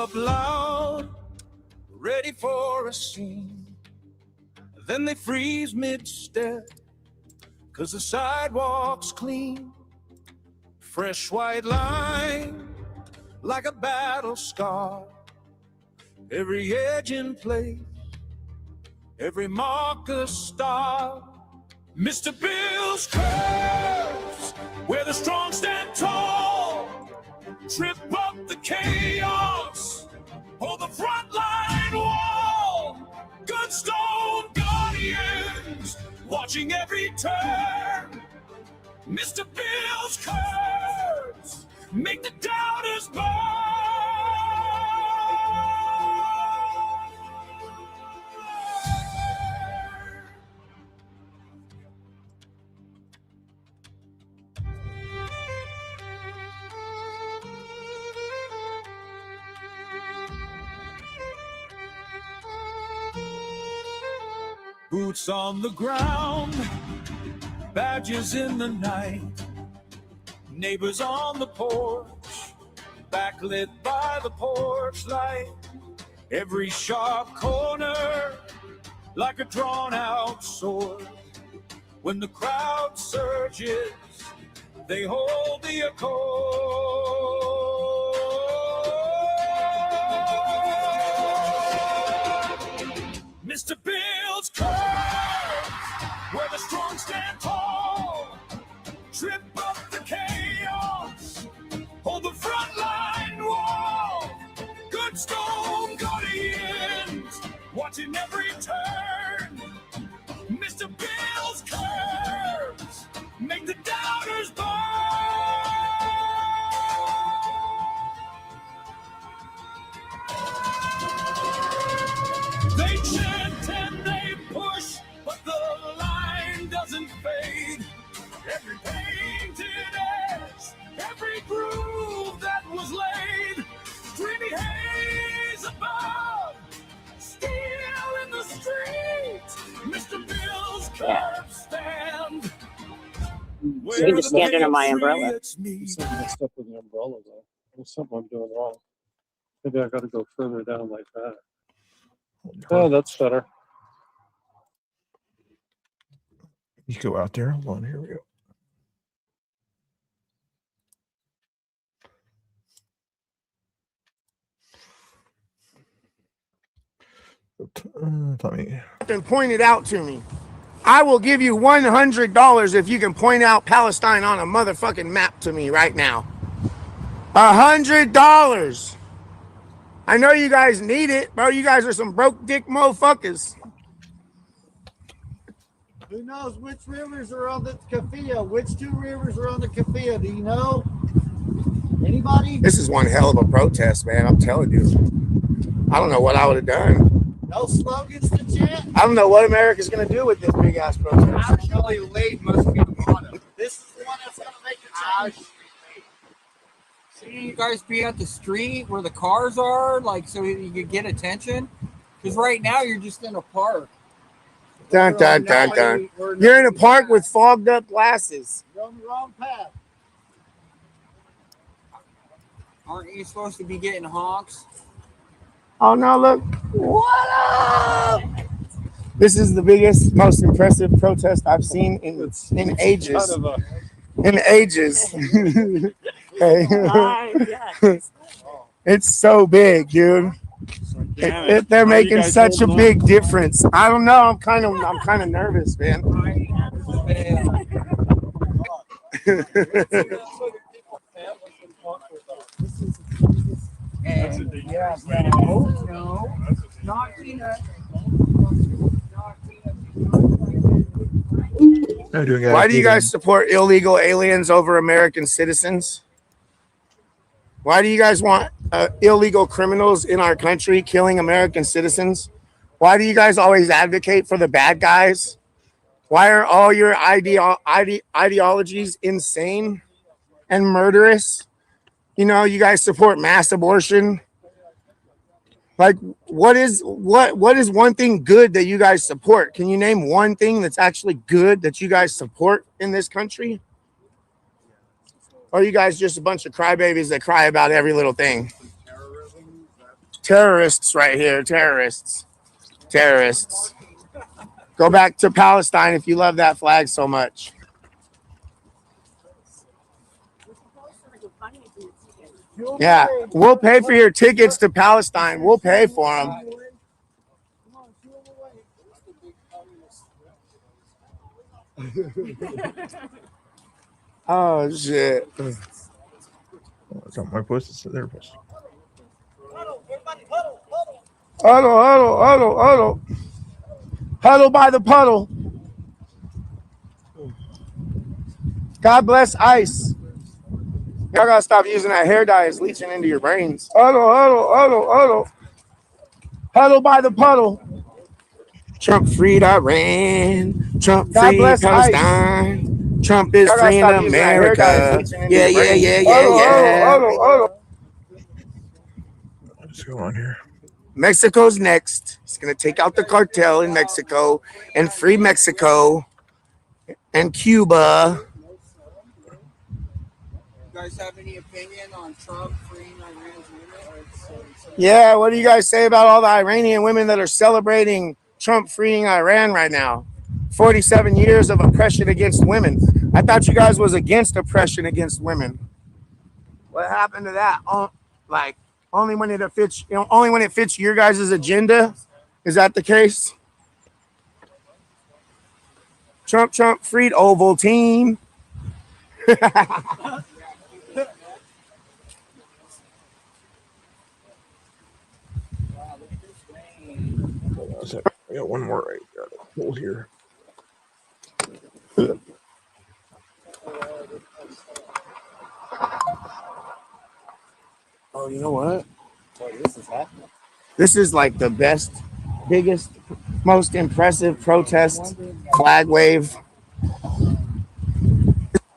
up loud, ready for a scene. Then they freeze mid-step, 'cause the sidewalk's clean. Fresh white line, like a battle scar. Every edge in place, every mark a star. Mr. Bill's curves, where the strong stand tall. Trip up the chaos, hold the front line wall. Good stone guardians, watching every turn. Mr. Bill's curves, make the doubters burn. Boots on the ground, badges in the night, neighbors on the porch, backlit by the porch light. Every sharp corner, like a drawn-out sword. When the crowd surges, they hold the accord. Mr. Bill's curves, where the strong stand tall. Trip up the chaos, hold the front line wall. Good stone guardians, watching every turn. Mr. Bill's curves, make the doubters burn. They chant and they push, but the line doesn't fade. Every painted edge, every groove that was laid. Dreamy haze above, still in the street. Mr. Bill's curves stand. So you just stand under my umbrella. Something messed up with the umbrella though. There's something I'm doing wrong. Maybe I got to go further down like that. Oh, that's better. You go out there. Hold on, here we go. Tommy. And point it out to me. I will give you $100 if you can point out Palestine on a motherfucking map to me right now. $100. I know you guys need it, bro. You guys are some broke dick motherfuckers. Who knows which rivers are on the Kafia? Which two rivers are on the Kafia? Do you know? Anybody? This is one hell of a protest, man. I'm telling you. I don't know what I would have done. No slogans to chant? I don't know what America's going to do with this big ass protest. Actually, late must be the motto. This is the one that's going to make the change. See you guys be at the street where the cars are, like, so you can get attention? Because right now you're just in a park. Dun, dun, dun, dun. You're in a park with fogged up glasses. You're on the wrong path. Aren't you supposed to be getting honks? Oh, no, look. What up? This is the biggest, most impressive protest I've seen in ages. In ages. Hey. It's so big, dude. They're making such a big difference. I don't know. I'm kind of nervous, man. Why do you guys support illegal aliens over American citizens? Why do you guys want illegal criminals in our country killing American citizens? Why do you guys always advocate for the bad guys? Why are all your ideologies insane and murderous? You know, you guys support mass abortion. Like, what is one thing good that you guys support? Can you name one thing that's actually good that you guys support in this country? Or are you guys just a bunch of crybabies that cry about every little thing? Terrorists right here. Terrorists. Terrorists. Go back to Palestine if you love that flag so much. Yeah, we'll pay for your tickets to Palestine. We'll pay for them. Oh, shit. It's not my post. It's their post. Huddle, huddle, huddle, huddle. Huddle by the puddle. God bless ICE. Y'all gotta stop using that hair dye. It's leaching into your brains. Huddle, huddle, huddle, huddle. Huddle by the puddle. Trump freed Iran. Trump freed Palestine. Trump is freeing America. Yeah, yeah, yeah, yeah, yeah. What's going on here? Mexico's next. He's gonna take out the cartel in Mexico and free Mexico and Cuba. You guys have any opinion on Trump freeing Iran's women? Yeah, what do you guys say about all the Iranian women that are celebrating Trump freeing Iran right now? 47 years of oppression against women. I thought you guys was against oppression against women. What happened to that? Like only when it fits, only when it fits your guys' agenda. Is that the case? Trump freed Ovaltine. I got one more right. Got it. Hold here. Oh, you know what? This is like the best, biggest, most impressive protest flag wave.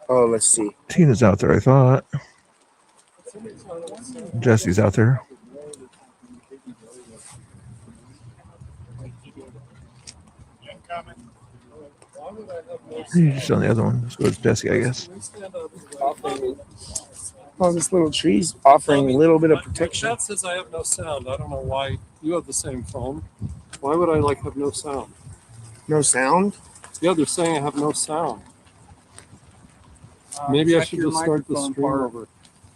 Oh, let's see. Tina's out there, I thought. Jesse's out there. You're just on the other one. Let's go with Jesse, I guess. Oh, this little tree's offering a little bit of protection. Chat says I have no sound. I don't know why. You have the same phone. Why would I have no sound? No sound? Yeah, they're saying I have no sound. Maybe I should just start the stream over.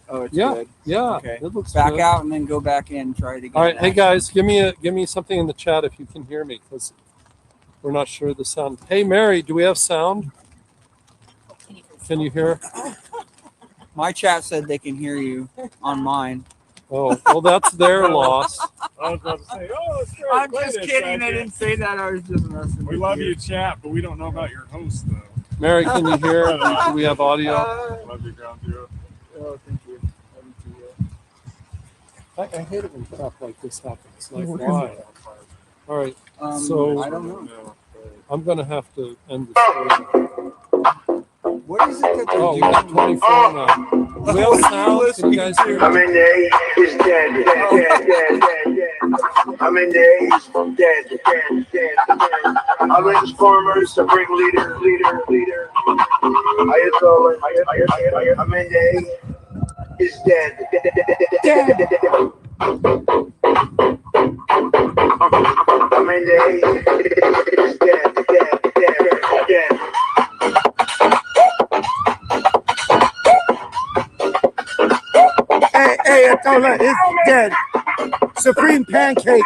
Oh, it's Yeah, good. yeah. Okay. It looks Back good. out and then go back in. Try it again. All right, hey guys, give me something in the chat if you can hear me, because we're not sure of the sound. Hey Mary, do we have sound? Can you hear? My chat said they can hear you on mine. Oh, well, that's their loss. I was about to say, oh, it's great. I'm Play just this, kidding. I Jackie. didn't say that. I was just messing. We love you, chat, but we don't know about your host, though. Mary, can you hear? Do we have audio? Love you, Ground Zero. Oh, thank you. I hate it when crap like this happens. Like, why? All right, I so don't know. I'm going to have to end the stream. What is it that they're Oh, we doing? got 24 now. We have sound. Can you guys hear I'm me? in there, he's dead. I'm in there, he's dead. I raise farmers to bring leader. I'm in there, he's dead. I'm in there, he's dead. Hey, Atola is dead. Supreme pancake.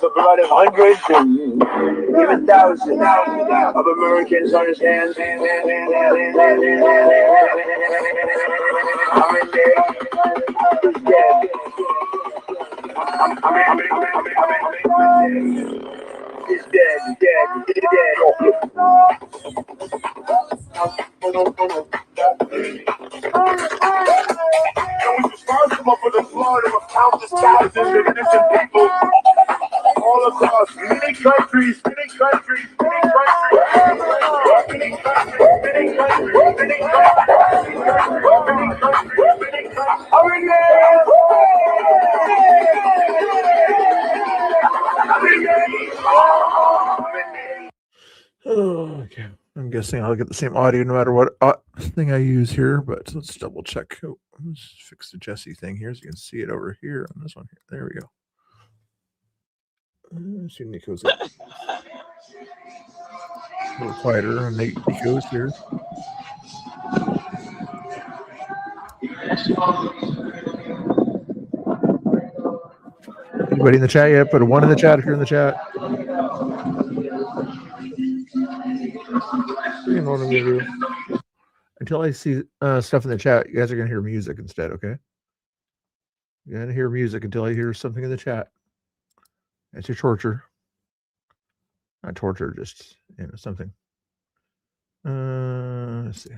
The blood of hundreds and even thousands of Americans on his hands. I'm in there. Dead. He's dead. And was responsible for the slaughter of countless thousands of innocent people all across many countries. Oh, okay. I'm guessing I'll get the same audio no matter what. thing I use here, but let's double check. Oh, let's fix the Jesse thing here so you can see it over here on this one here. There we go. See Nico's a little quieter on Nico's here. Anybody in the chat yet? Put a 1 in the chat if you're in the chat. You know what I'm gonna do. Until I see stuff in the chat, you guys are gonna hear music instead, okay? You're gonna hear music until I hear something in the chat. That's your torture. Not torture, just something. Let's see.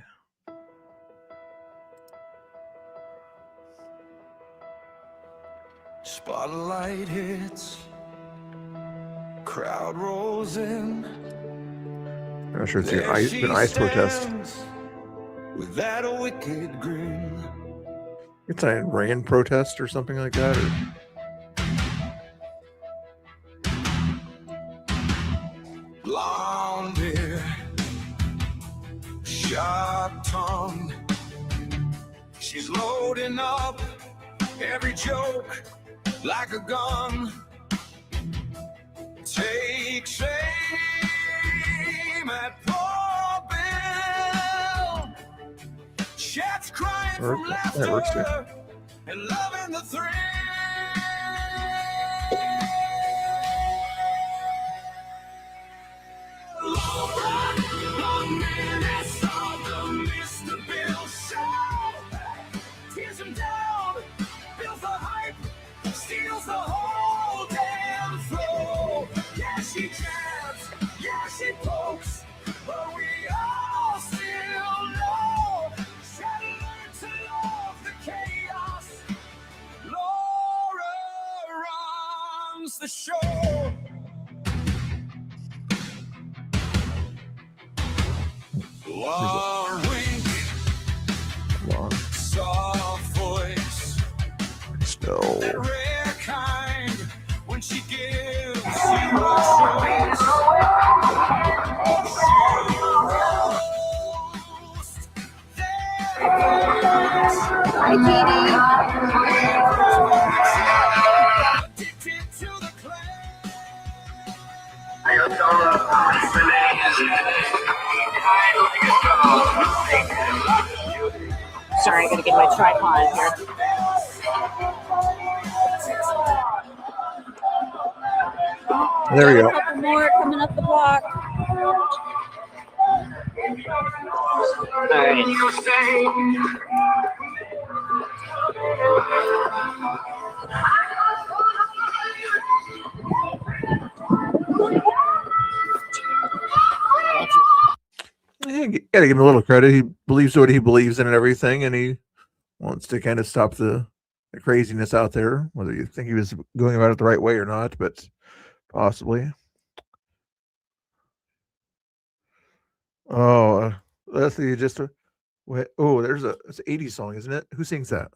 Spotlight hits, crowd rolls in. I'm not sure it's an ice protest. With that wicked grin. It's a rain protest or something like that. Blonde hair, sharp tongue. She's loading up every joke like a gun. Takes aim at poor Bill. Chats crying from laughter and loving the thrill. Long minutes of the Mr. Bill show. Tears him down, builds the hype, steals the whole damn flow. Yeah, she jabs, yeah, she pokes, but we all still know. Try to learn to love the chaos. Laura runs the show. Long wink, soft voice, that rare kind when she gives you a choice. Hi, Katie. Addicted to the clay. Sorry, I gotta get my tripod here. There we go. A couple more coming up the block. All right. Yeah, you gotta give him a little credit. He believes what he believes in and everything, and he wants to kind of stop the craziness out there, whether you think he was going about it the right way or not, but possibly. Oh, let's see. Just there's it's an 80s song, isn't it? Who sings that?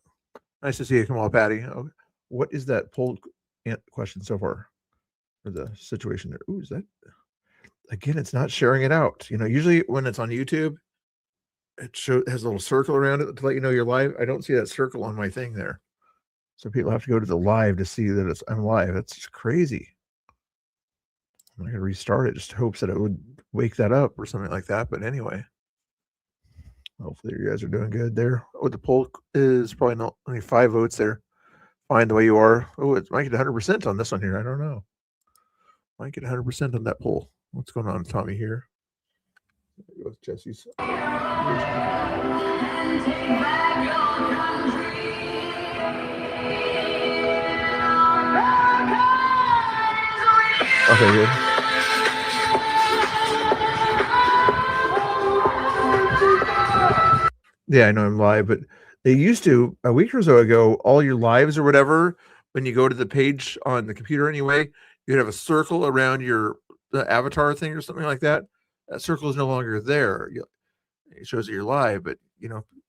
Nice to see you. Come on, Patty. Oh, what is that poll question so far? Or the situation there? Ooh, is that again? It's not sharing it out. Usually when it's on YouTube, it has a little circle around it to let you know you're live. I don't see that circle on my thing there, so people have to go to the live to see that I'm live. That's just crazy. I'm gonna restart it, just hopes that it would wake that up or something like that. But anyway, hopefully you guys are doing good there. Oh, the poll is probably not only 5 votes there. Fine the way you are. Oh, it might get 100% on this one here. I don't know. Might get 100% on that poll. What's going on, Tommy here? There goes Jesse's. Okay, good. Yeah, I know I'm live, but they used to, a week or so ago, all your lives or whatever, when you go to the page on the computer anyway, you'd have a circle around your avatar thing or something like that. That circle is no longer there. It shows that you're live, but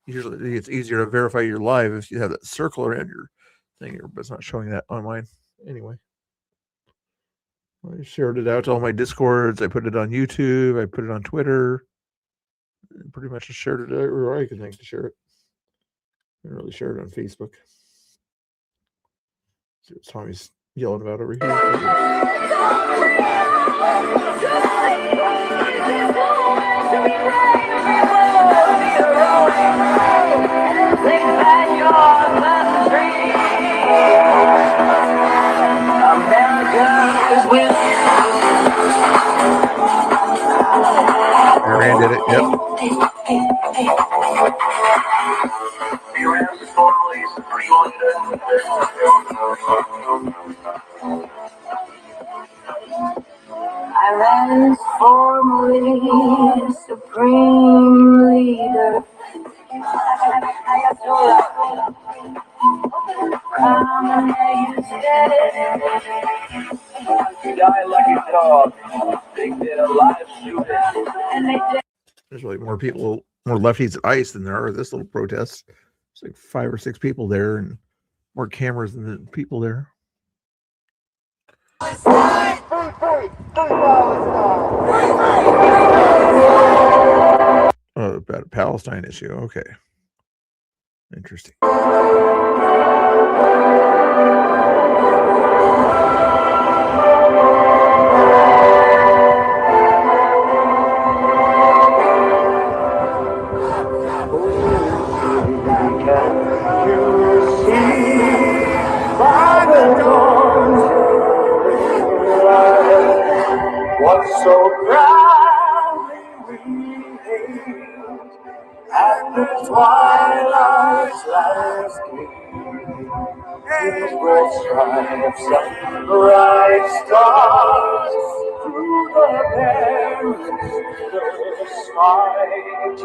usually it's easier to verify you're live if you have that circle around your thing, but it's not showing that on mine. Anyway, I shared it out to all my Discords. I put it on YouTube. I put it on Twitter. Pretty much just shared it where I could think to share it. I didn't really share it on Facebook. See what Tommy's yelling about over here. Rand did it. Yep. I ran formally supreme leader. Die like a dog. They did a live shooting. There's really more people, more lefties at ICE than there are at this little protest. There's like 5 or 6 people there and more cameras than the people there. Oh, about a Palestine issue. Okay. Interesting. What's so proudly we hailed at the twilight's last gleam, with red stripes and bright stars through the perilous fight.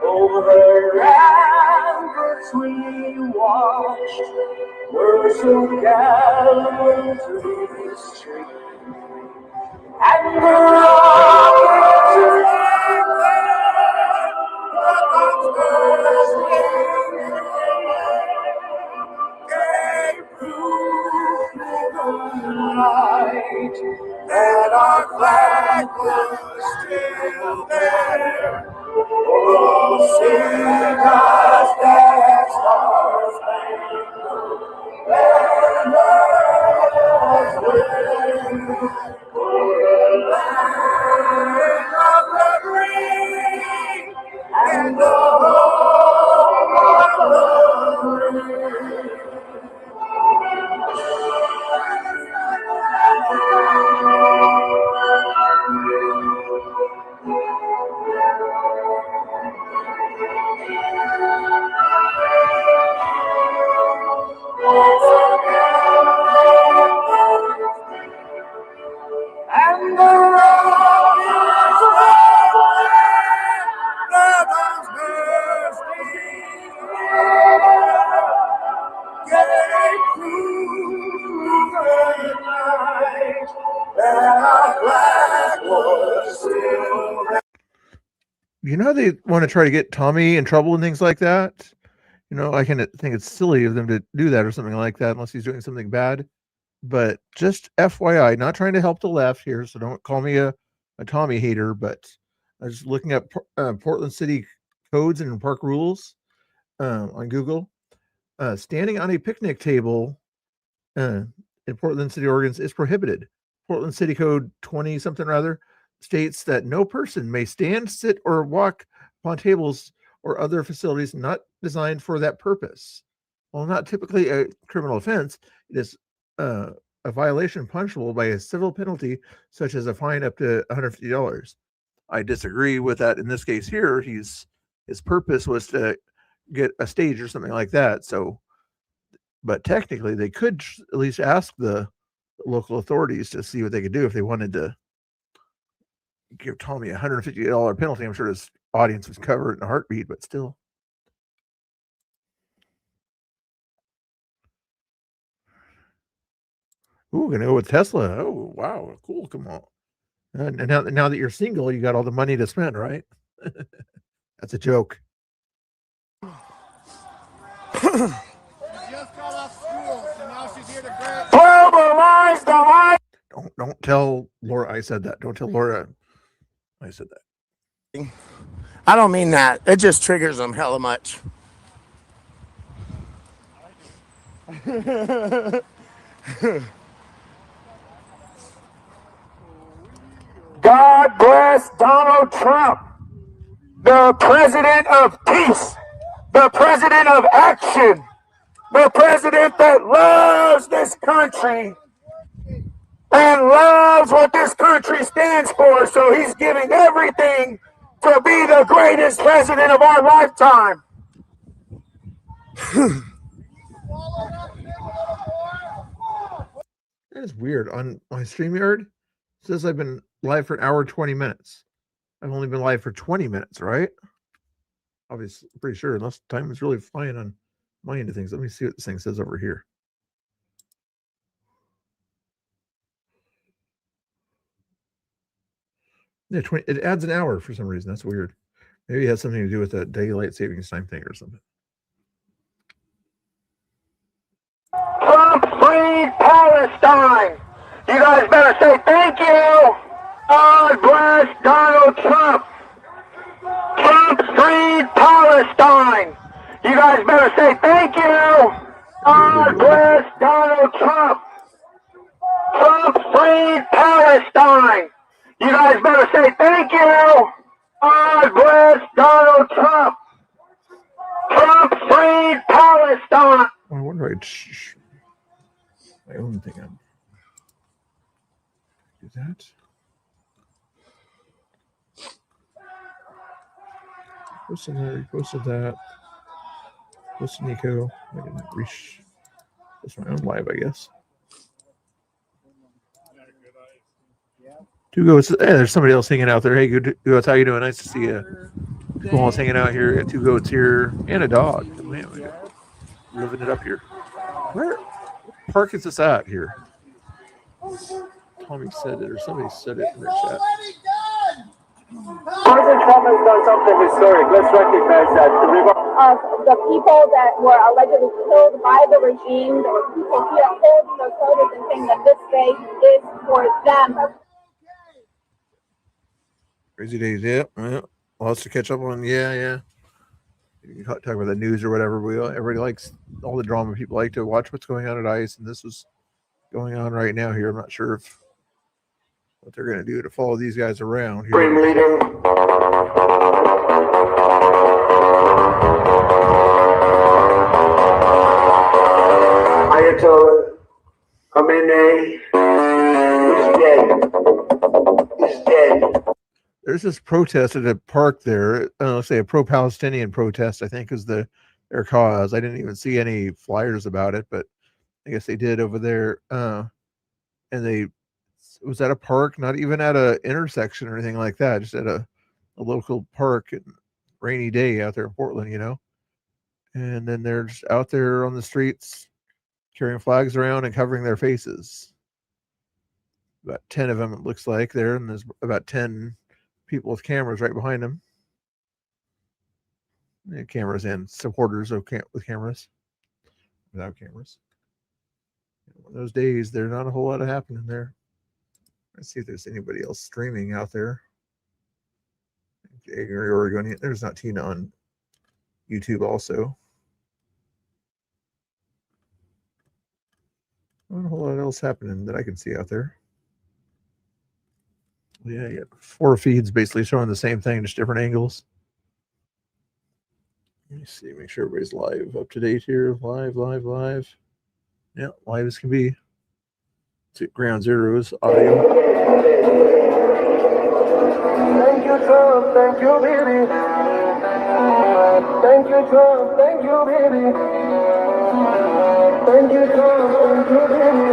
Over ramparts we watched, words of gallantry stream. And the rockets gave proof to the light that our flag was still there. Oh, sing us that star-spangled banner was waving. And the home of the free. And the road is the bombs bursting, gave proof at night that our flag was still there. You know, they want to try to get Tommy in trouble and things like that. You know, I kind of think it's silly of them to do that or something like that unless he's doing something bad. But just FYI, not trying to help the left here, so don't call me a Tommy hater, but I was looking up Portland City codes and park rules on Google. Standing on a picnic table in Portland City, Oregon is prohibited. Portland City Code 20 something rather states that no person may stand, sit, or walk upon tables or other facilities not designed for that purpose. While not typically a criminal offense, it is a violation punishable by a civil penalty, such as a fine up to $150. I disagree with that in this case here. His purpose was to get a stage or something like that. So, but technically they could at least ask the local authorities to see what they could do if they wanted to give Tommy a $150 penalty. I'm sure his audience was covered in a heartbeat, but still. Ooh, gonna go with Tesla. Oh, wow, cool. Come on. And now that you're single, you got all the money to spend, right? That's a joke. Just got off school, so now she's here to grab. Don't tell Laura I said that. Don't tell Laura I said that. I don't mean that. It just triggers them hella much. God bless Donald Trump, the president of peace, the president of action, the president that loves this country and loves what this country stands for. So he's giving everything to be the greatest president of our lifetime. That is weird. On my StreamYard, it says I've been live for an hour 20 minutes. I've only been live for 20 minutes, right? Obviously, pretty sure, unless time is really flying on my end of things. Let me see what this thing says over here. Yeah, 20. It adds an hour for some reason. That's weird. Maybe it has something to do with that daylight savings time thing or something. Trump freed Palestine. You guys better say thank you. God bless Donald Trump. Trump freed Palestine. You guys better say thank you. God bless Donald Trump. Trump freed Palestine. You guys better say thank you. God bless Donald Trump. Trump freed Palestine. I wonder if my own thing on. Do that. Posted that, reposted that. Posted Nico. I didn't reach. That's my own live, I guess. Tugo, hey, there's somebody else hanging out there. Hey, good. How you doing? Nice to see you. People else hanging out here. Got 2 goats here and a dog. Man, we got living it up here. Where park is this at here? Tommy said it, or somebody said it in their chat. President Trump has done something historic. Let's recognize that. Of the people that were allegedly killed by the regime, there were people here holding those photos and saying that this day is for them. Crazy days, yeah. Lots to catch up on. Yeah. You can talk about the news or whatever. Everybody likes all the drama. People like to watch what's going on at ICE, and this is going on right now here. I'm not sure what they're going to do to follow these guys around here. Supreme leader. Ayatollah Khamenei is dead. There's this protest at a park there. Let's say a pro-Palestinian protest, I think is their cause. I didn't even see any flyers about it, but I guess they did over there. And they was at a park, not even at a intersection or anything like that, just at a local park and rainy day out there in Portland, And then they're just out there on the streets carrying flags around and covering their faces. About 10 of them, it looks like, there, and there's about 10 people with cameras right behind them. And cameras and supporters with cameras. Without cameras. One of those days, there's not a whole lot of happening there. Let's see if there's anybody else streaming out there. Oregon. There's not Tina on YouTube also. Not a whole lot else happening that I can see out there. Yeah, you got 4 feeds basically showing the same thing, just different angles. Let me see, make sure everybody's live, up to date here. Live. Yeah, live as can be. It's at Ground Zero's audio. Thank you, Trump. Thank you, baby. Thank you, Trump. Thank you, baby. Thank you, Trump. Thank you, baby.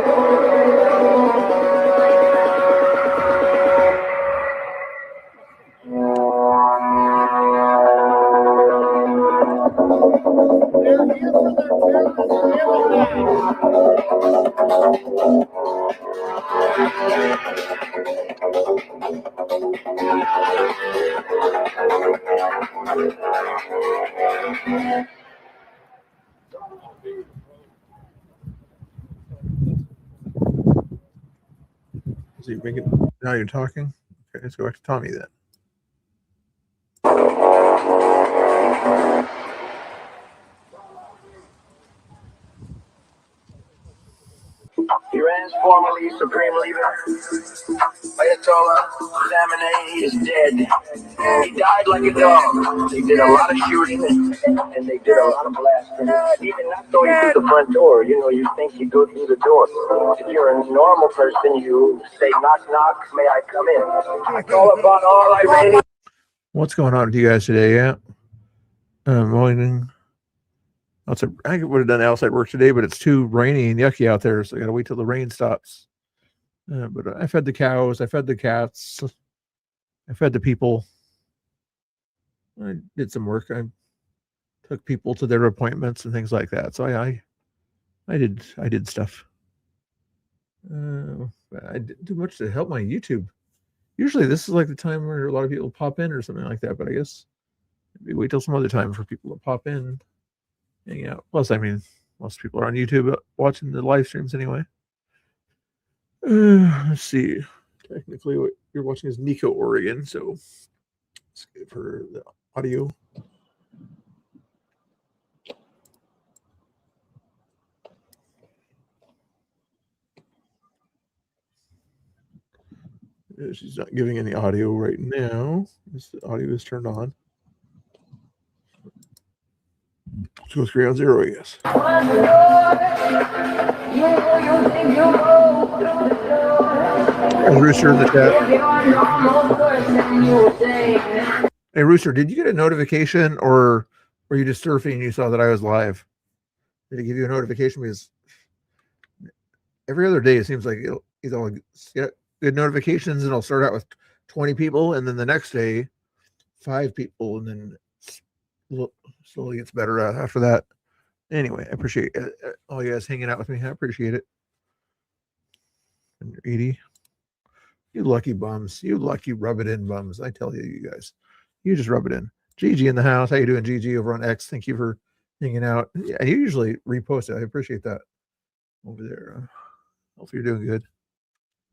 So you make it now you're talking? Okay, let's go back to Tommy then. Iran's formerly supreme leader, Ayatollah Khamenei, is dead. He died like a dog. They did a lot of shooting and they did a lot of blasting. Even not going through the front door. You know, you think you go through the door. If you're a normal person, you say, knock, knock, may I come in? I call upon all Iranians. What's going on with you guys today? Yeah. Morning. I would have done outside work today, but it's too rainy and yucky out there, so I gotta wait till the rain stops. But I fed the cows, I fed the cats, I fed the people. I did some work. I took people to their appointments and things like that. So I did stuff. I didn't do much to help my YouTube. Usually this is like the time where a lot of people pop in or something like that, but I guess maybe wait till some other time for people to pop in, hang out. Plus, I mean, most people are on YouTube watching the live streams anyway. Let's see. Technically, what you're watching is Nico, Oregon, so let's get for the audio. She's not giving any audio right now. The audio is turned on. Let's go 3 on 0, I guess. There's Rooster in the chat. Hey, Rooster, did you get a notification or were you just surfing and you saw that I was live? Did it give you a notification? Because every other day it seems like it'll get good notifications and it'll start out with 20 people and then the next day 5 people and then slowly gets better after that. Anyway, I appreciate all you guys hanging out with me. I appreciate it. And you're 80. You lucky bums. You lucky rub it in bums. I tell you, you guys. You just rub it in. Gigi in the house. How you doing, Gigi, over on X? Thank you for hanging out. Yeah, you usually repost it. I appreciate that. Over there. Hopefully you're doing good.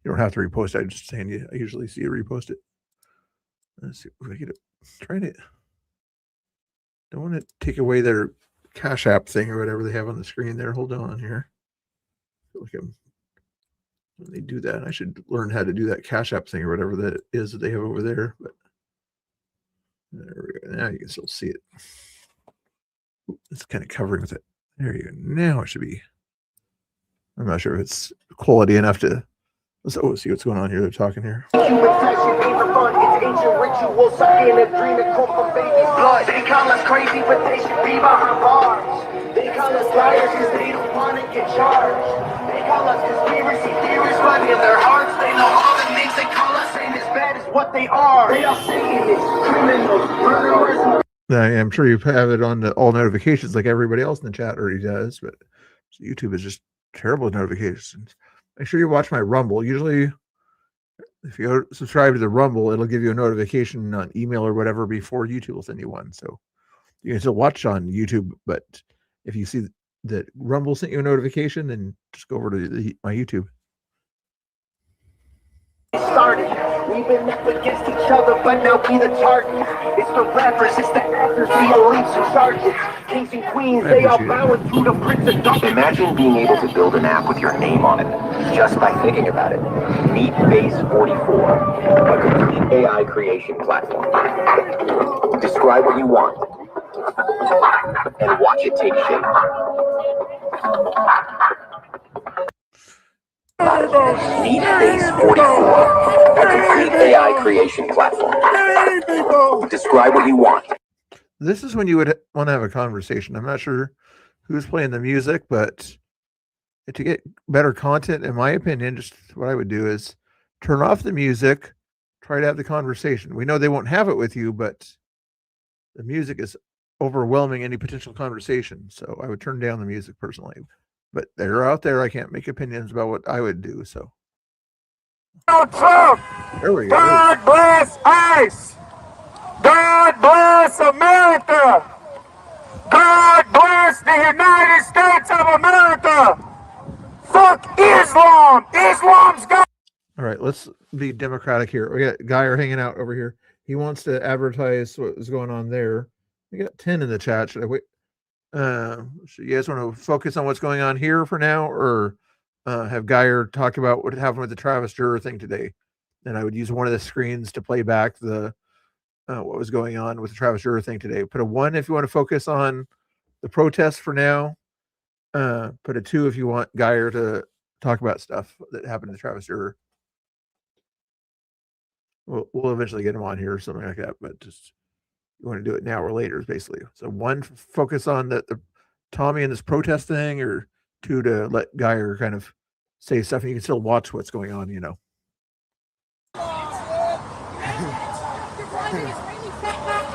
You don't have to repost it. I'm just saying you. I usually see you repost it. Let's see if we get it. Trying it. Don't want to take away their Cash App thing or whatever they have on the screen there. Hold on here. Look at them. When they do that, I should learn how to do that Cash App thing or whatever that is that they have over there. But there we go. Now you can still see it. Ooh, it's kind of covering with it. There you go. Now it should be. I'm not sure if it's quality enough to. Let's see what's going on here. They're talking here. Human passion ain't for fun. It's ancient ritual. Sucking a dream that come from baby's blood. They call us crazy, but they should be behind bars. They call us liars because they don't want to get charged. They call us conspiracy theorists, but in their hearts they know all the names they call us ain't as bad as what they are. They are Satanists, criminals, murderers. I'm sure you have it on all notifications like everybody else in the chat already does, but YouTube is just terrible with notifications. Make sure you watch my Rumble. Usually, if you go subscribe to the Rumble, it'll give you a notification on email or whatever before YouTube will send you one. So you can still watch on YouTube, but if you see that Rumble sent you a notification, then just go over to my YouTube. Started. We've been up against each other, but now we the target. It's the rappers, it's the actors, the elites and sergeants, kings and queens. They are bowing through the prince of darkness. Imagine being able to build an app with your name on it just by thinking about it. Meet Base 44, a complete AI creation platform. Describe what you want and watch it take shape. Meet Base 44, a complete AI creation platform. Describe what you want. This is when you would want to have a conversation. I'm not sure who's playing the music, but to get better content, in my opinion, just what I would do is turn off the music, try to have the conversation. We know they won't have it with you, but the music is overwhelming any potential conversation. So I would turn down the music personally. But they're out there. I can't make opinions about what I would do. So Trump, there we go. God bless ICE. God bless America. God bless the United States of America. Fuck Islam. Islam's God. All right, let's be democratic here. We got Guyer hanging out over here. He wants to advertise what is going on there. We got 10 in the chat. Should I wait? So you guys want to focus on what's going on here for now, or have Geyer talk about what happened with the Travis Juror thing today. And I would use one of the screens to play back the what was going on with the Travis Juror thing today. Put a 1 if you want to focus on the protests for now. Put a 2 if you want Geyer to talk about stuff that happened to the Travis Juror. We'll eventually get him on here or something like that, but just you want to do it now or later, basically. So 1, focus on the Tommy and this protest thing, or 2 to let Geyer kind of say stuff, and you can still watch what's going on, you know.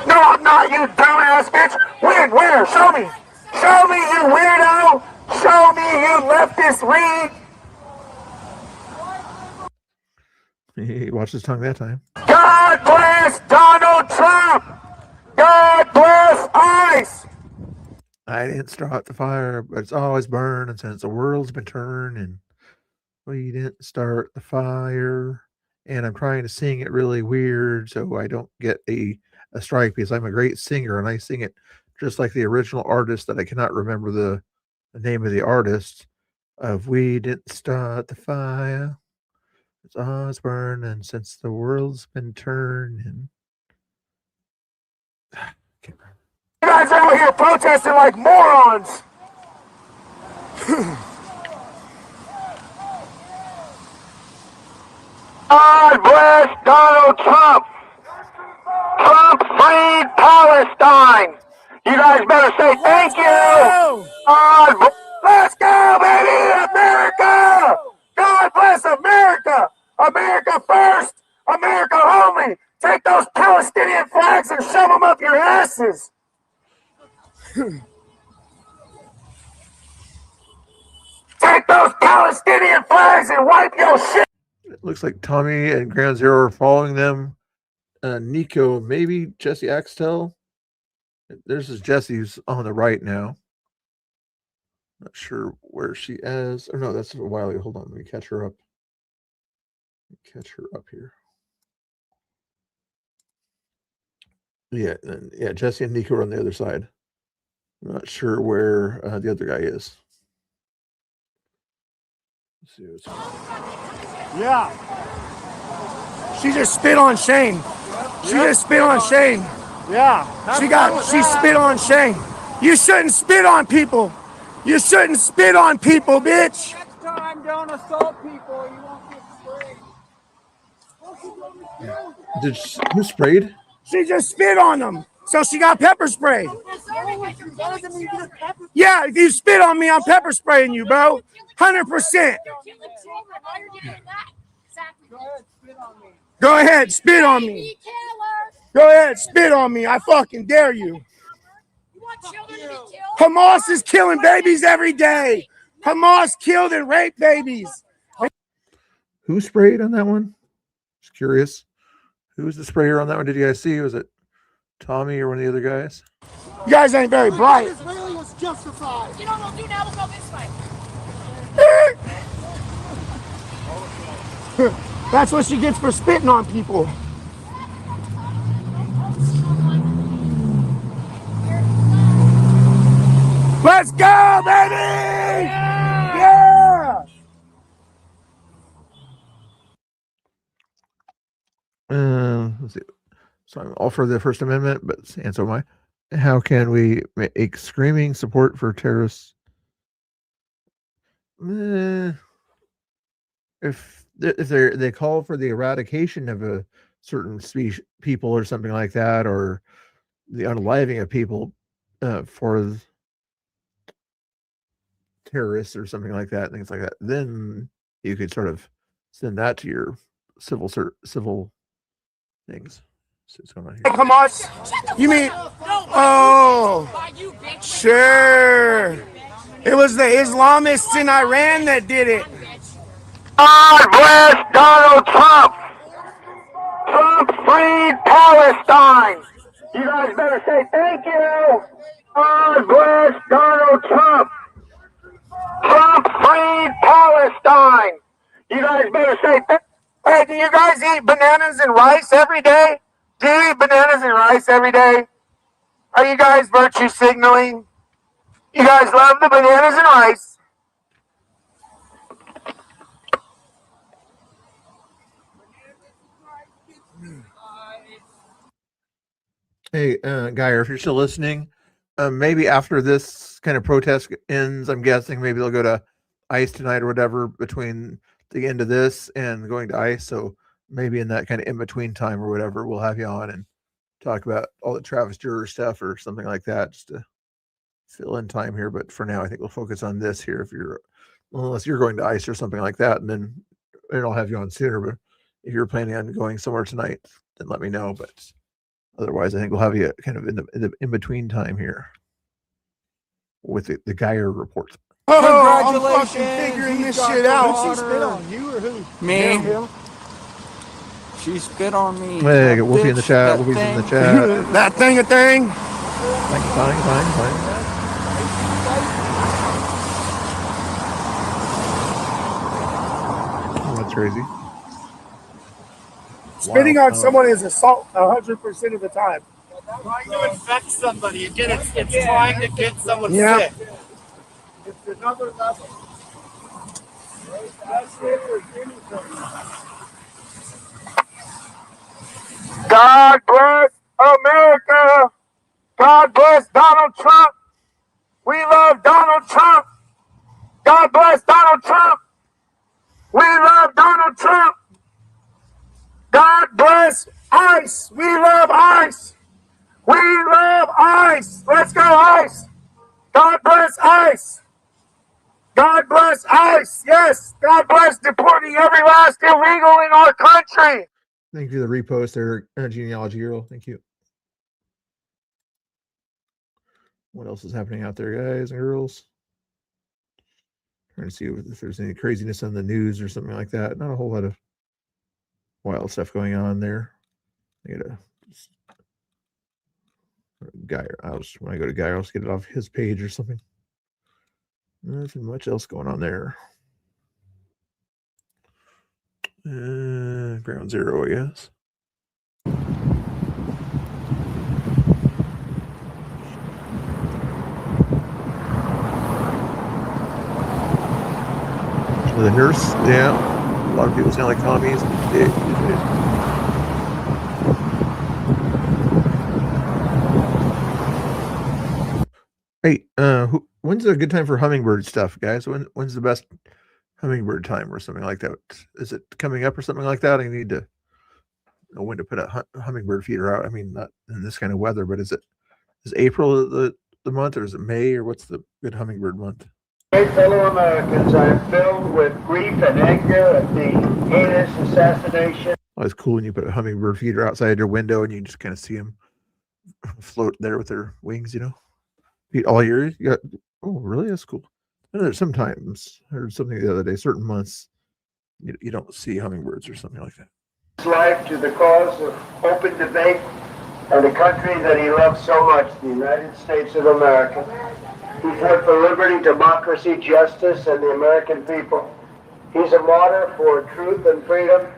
No, I'm not, you dumbass bitch. Where? Show me. Show me, you weirdo. Show me, you leftist read. He watched his tongue that time. God bless Donald Trump. God bless ICE. I didn't start the fire, but it's always burning since the world's been turning. We didn't start the fire. And I'm trying to sing it really weird so I don't get a strike, because I'm a great singer and I sing it just like the original artist that I cannot remember the name of the artist of We Didn't Start the Fire. It's always burning since the world's been turning. You guys are out here protesting like morons. God bless Donald Trump. Trump freed Palestine. You guys better say thank you. Let's go, baby, America. God bless America. America first. America only. Take those Palestinian flags and shove them up your asses. Take those Palestinian flags and wipe your shit. It looks like Tommy and Ground Zero are following them. Nico, maybe Jesse Axtell. There's this Jesse who's on the right now. Not sure where she is. Oh no, that's a while ago. Hold on, let me catch her up. Catch her up here. Yeah, Jesse and Nico are on the other side. I'm not sure where the other guy is. Let's see what's Yeah. She just spit on Shane. She just spit on Shane. Yeah. She spit on Shane. You shouldn't spit on people. You shouldn't spit on people, bitch. Next time, don't assault people. You won't get sprayed. Who sprayed? She just spit on them. So she got pepper spray. Yeah, if you spit on me, I'm pepper spraying you, bro. 100%. Go ahead, spit on me. Go ahead, spit on me. I fucking dare you. Hamas is killing babies every day. Hamas killed and raped babies. Who sprayed on that one? Just curious. Who was the sprayer on that one? Did you guys see? Was it Tommy or one of the other guys? You guys ain't very bright. Israeli was justified. You know what we'll do now? We'll go this way. That's what she gets for spitting on people. Let's go, baby! Yeah! Let's see. So I'm all for the First Amendment, and so am I. How can we make screaming support for terrorists? If they call for the eradication of a certain people or something like that, or the unaliving of people for terrorists or something like that, things like that, then you could sort of send that to your civil things. So what's going on here? Hamas? You mean? Oh, sure. It was the Islamists in Iran that did it. God bless Donald Trump. Trump freed Palestine. You guys better say thank you. God bless Donald Trump. Trump freed Palestine. You guys better say thank you. Hey, do you guys eat bananas and rice every day? Do you eat bananas and rice every day? Are you guys virtue signaling? You guys love the bananas and rice. Hey, Geyer, if you're still listening, maybe after this kind of protest ends, I'm guessing maybe they'll go to ICE tonight or whatever between the end of this and going to ICE. So maybe in that kind of in between time or whatever, we'll have you on and talk about all the Travis Juror stuff or something like that, just to fill in time here. But for now, I think we'll focus on this here. Unless you're going to ICE or something like that, and I'll have you on sooner. But if you're planning on going somewhere tonight, then let me know. But otherwise, I think we'll have you kind of in the in between time here with the Geyer report. Oh, I'm fucking figuring this shit out. Who she spit on, you or who? Me. Him. She spit on me. Hey, That Wolfie in the bitch, chat. that Wolfie's in the thing. chat. That thing a thing. Fine. Oh, that's crazy. Spitting on someone is assault 100% of the time. Trying to infect somebody. Again, it's trying to get someone Yeah. sick. It's another level. That's it for anything. God bless America. God bless Donald Trump. We love Donald Trump. God bless Donald Trump. We love Donald Trump. God bless ICE. We love ICE. We love ICE. Let's go ICE. God bless ICE. God bless ICE. Yes. God bless deporting every last illegal in our country. Thank you for the repost there, Genealogy Girl. Thank you. What else is happening out there, guys and girls? Trying to see if there's any craziness on the news or something like that. Not a whole lot of wild stuff going on there. I gotta when I go to Guy, I'll just get it off his page or something. Nothing much else going on there. Ground zero, I guess. The nurse, yeah. A lot of people sound like commies. Hey, when's a good time for hummingbird stuff, guys? When's the best hummingbird time or something like that? Is it coming up or something like that? I need to know when to put a hummingbird feeder out. I mean, not in this kind of weather, but is April the month, or is it May, or what's the good hummingbird month? Hey, fellow Americans, I am filled with grief and anger at the heinous assassination. Oh, it's cool when you put a hummingbird feeder outside your window and you just kind of see them float there with their wings, all year. You got, oh, really? That's cool. I know there's sometimes, I heard something the other day, certain months, you don't see hummingbirds or something like that. His life to the cause of open debate and the country that he loves so much, the United States of America. He fought for liberty, democracy, justice, and the American people. He's a martyr for truth and freedom,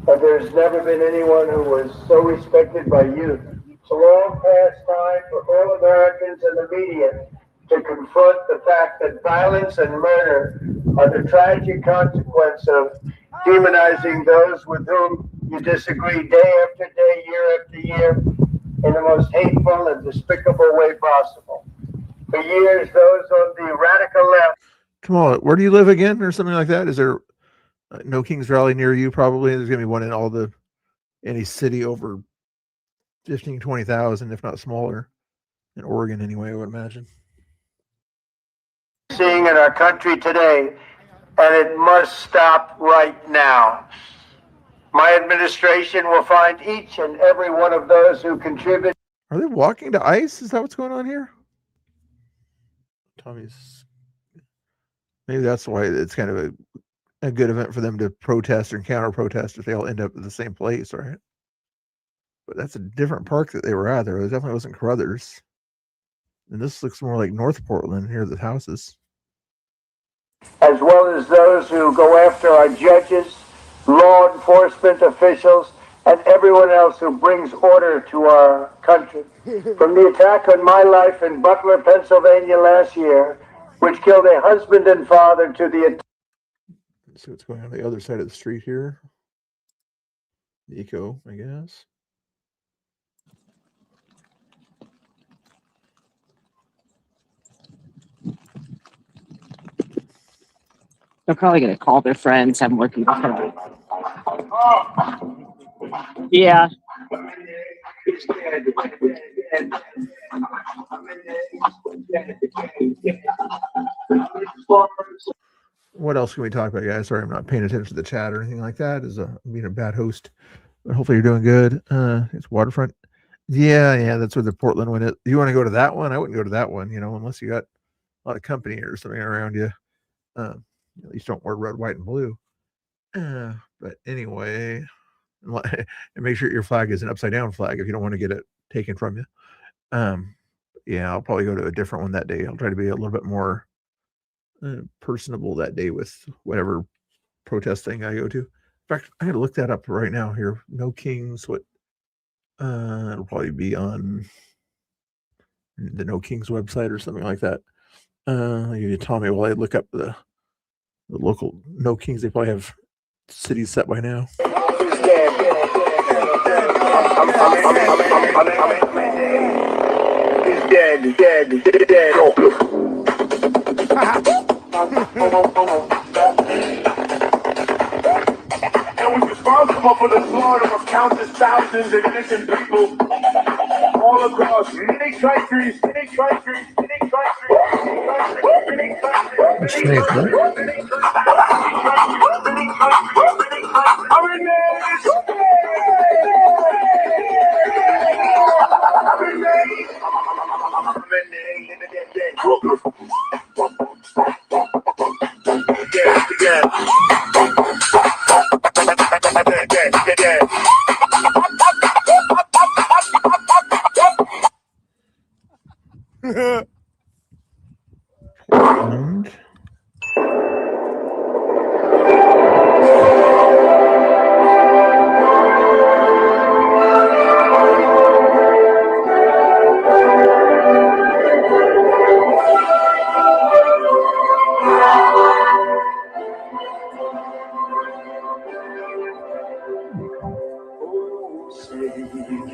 and there's never been anyone who was so respected by youth. It's a long past time for all Americans and the media to confront the fact that violence and murder are the tragic consequence of demonizing those with whom you disagree day after day, year after year, in the most hateful and despicable way possible. For years, those on the radical left. Come on, where do you live again, or something like that? Is there no Kings Rally near you? Probably there's going to be one in any city over 15, 20,000, if not smaller, in Oregon anyway, I would imagine. Seeing in our country today, and it must stop right now. My administration will find each and every one of those who contribute. Are they walking to ICE? Is that what's going on here? Maybe that's why it's kind of a good event for them to protest or counter protest if they all end up at the same place, right? But that's a different park that they were at there. It definitely wasn't Carruthers. And this looks more like North Portland here, the houses. As well as those who go after our judges, law enforcement officials, and everyone else who brings order to our country. From the attack on my life in Butler, Pennsylvania last year, which killed a husband and father, to the... Let's see what's going on the other side of the street here. Eco, I guess. They're probably gonna call their friends, have more people come. Yeah. What else can we talk about, guys? Sorry, I'm not paying attention to the chat or anything like that. Is being a bad host. But hopefully you're doing good. It's Waterfront. Yeah, that's where the Portland one is. You want to go to that one? I wouldn't go to that one, unless you got a lot of company or something around you. At least don't wear red, white, and blue. But anyway, and make sure your flag is an upside down flag if you don't want to get it taken from you. Yeah, I'll probably go to a different one that day. I'll try to be a little bit more personable that day with whatever protest thing I go to. In fact, I gotta look that up right now here. No Kings, what it'll probably be on the No Kings website or something like that. You tell me while I look up the local No Kings. They probably have cities set by now. And was responsible for the slaughter of countless thousands of innocent people all across many countries. And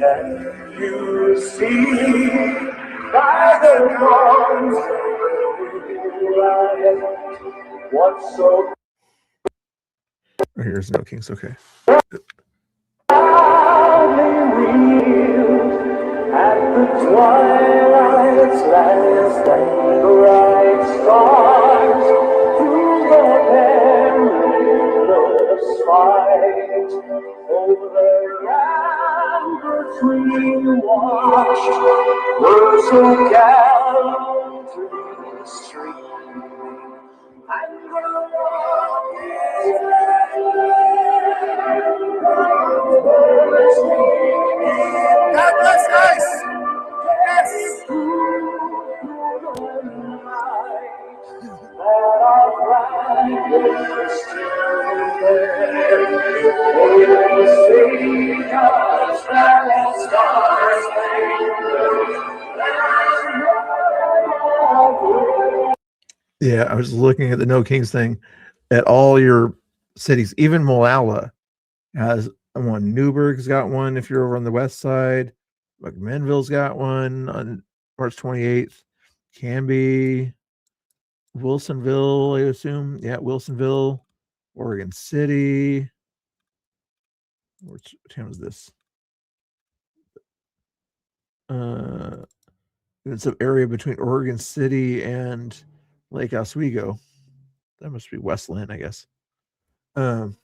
Can you see by the dawn's light what's so here's No Kings. Okay. proudly revealed at the twilight's last and bright stars through the perilous fight over the ramparts we watched were so gallantly streaming, and the God bless us. Yes. Yeah, I was looking at the No Kings thing at all your cities. Even Molalla has one. Newburgh's got one if you're over on the west side. McMinnville's got one on March 28th. Canby, Wilsonville, I assume. Yeah, Wilsonville, Oregon City. Which town is this? It's an area between Oregon City and Lake Oswego. That must be Westland, I guess. Is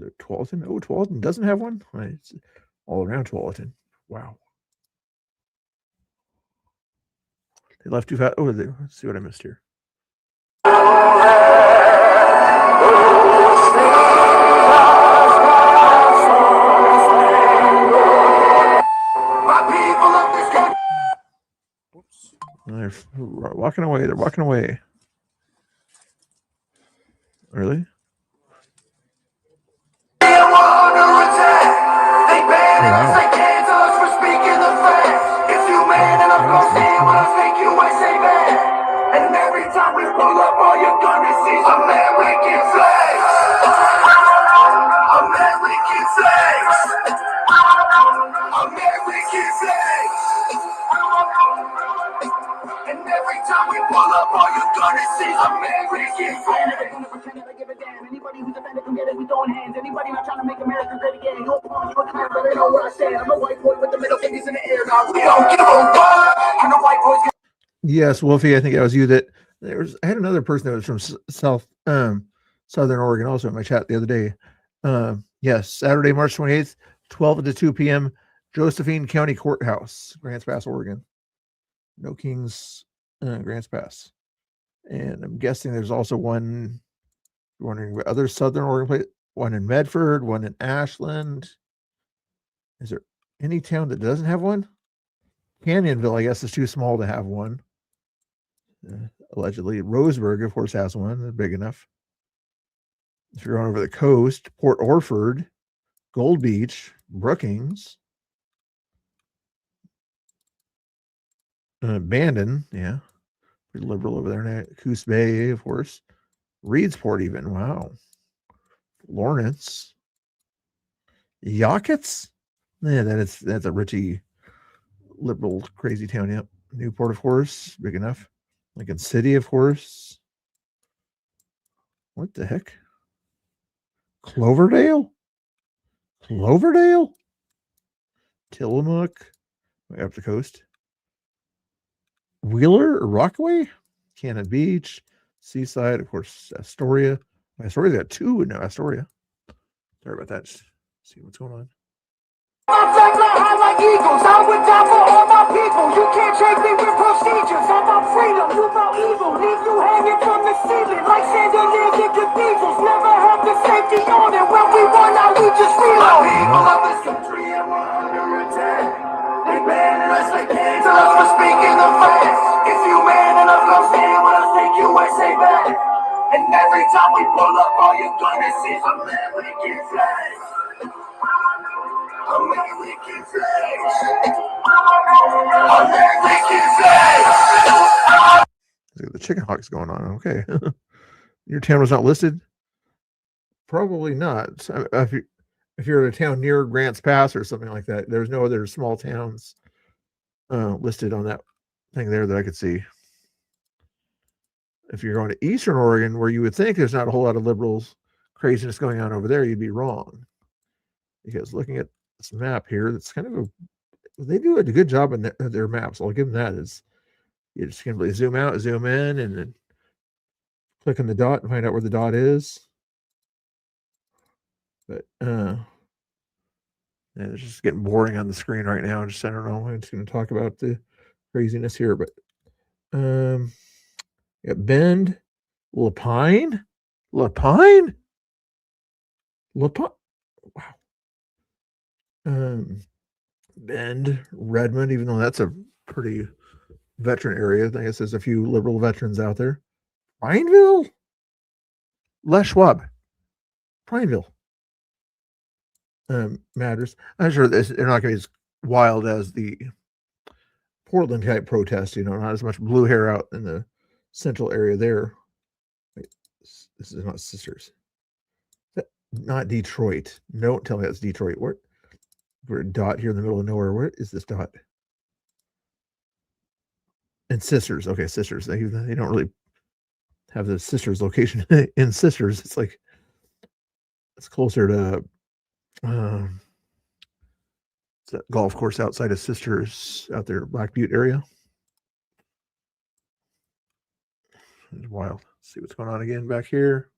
it Tualatin? Oh, Tualatin doesn't have one? It's all around Tualatin. Wow. They left too fast. Oh, let's see what I missed here. They're walking away. They're walking away. Really? And every time we pull up, all you're gonna see is American flags. American flags. American flags. And every time we pull up all you gonna see American flag. Anybody who's offended can get it, we throwing hands. Anybody not trying to make America great again. No pawns, no time, but they know what I said. I'm a white boy with the middle fingers in the air. Now we don't give a fuck. And the white boys. Yes, Wolfie, I think that was you. That I had another person that was from Southern Oregon also in my chat the other day. Yes, Saturday, March 28th, 12 to 2 p.m., Josephine County Courthouse, Grants Pass, Oregon. No Kings, Grants Pass. And I'm guessing there's also one, you're wondering what other Southern Oregon place, one in Medford, one in Ashland. Is there any town that doesn't have one? Canyonville, I guess, is too small to have one. Allegedly. Roseburg, of course, has one. They're big enough. If you're going over the coast, Port Orford, Gold Beach, Brookings, Bandon, yeah, pretty liberal over there now. Coos Bay, of course, Reedsport, even, wow, Lawrence, Yakuts, yeah, that's a richy, liberal, crazy town. Yep, Newport, of course, big enough. Lincoln City, of course. What the heck? Cloverdale, Tillamook, way up the coast. Wheeler or Rockaway, Cannon Beach, Seaside, of course, Astoria. Astoria's got two in Astoria. Sorry about that. Just see what's going on. My flags are high like eagles. I would die for all my people. You can't change me with procedures. I'm about freedom, you about evil. Leave you hanging from the ceiling like chandeliers in cathedrals. Never have the safety on, and when we run out, we just reload. People of this country and we're under attack. They ban us, they cancel us for speaking the facts. If you man enough, come stand with us, take USA back. And every time we pull up, all you're gonna see is American flags. American flags. American flags. The chicken hawk's going on. Okay. Your town was not listed? Probably not. So if you're in a town near Grants Pass or something like that, there's no other small towns listed on that thing there that I could see. If you're going to Eastern Oregon, where you would think there's not a whole lot of liberals craziness going on over there, you'd be wrong. Because looking at this map here, that's kind of they do a good job in their maps. I'll give them that. Is you just simply zoom out, zoom in, and then click on the dot and find out where the dot is. But yeah, it's just getting boring on the screen right now. I don't know. I'm just going to talk about the craziness here, but yeah, Bend, Lapine. Wow. Bend, Redmond, even though that's a pretty veteran area. I guess there's a few liberal veterans out there. Prineville, Les Schwab, Prineville. Matters. I'm sure they're not going to be as wild as the Portland type protest, not as much blue hair out in the central area there. Wait, this is not Sisters. Not Detroit. Don't tell me that's Detroit. We're a dot here in the middle of nowhere. Where is this dot? And Sisters. Okay, Sisters. They don't really have the Sisters location in Sisters. It's like it's closer to it's that golf course outside of Sisters out there, Black Butte area. It's wild. Let's see what's going on again back here.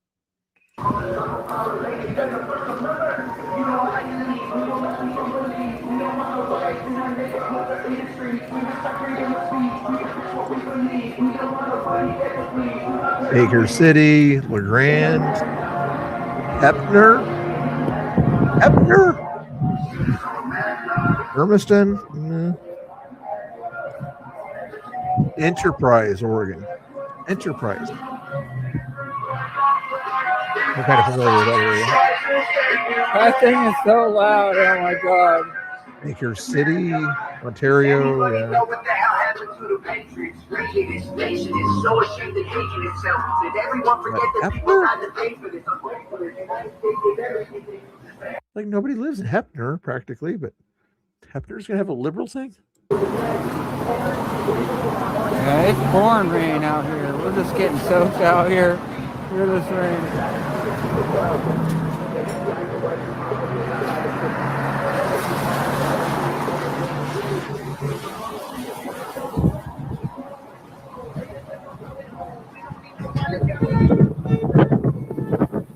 Baker City, LeGrand, Heppner, Hermiston, Enterprise, Oregon. Enterprise. I'm kind of familiar with that area. That thing is so loud. Oh my god. Baker City, Ontario. Yeah. Know what the hell happened to the Patriots? Drinking this nation is so ashamed and hating itself. Did everyone forget that people had to pay for this? Like nobody lives in Heppner practically, but Heppner's gonna have a liberal thing. Yeah, it's pouring rain out here. We're just getting soaked out here. Look at this rain.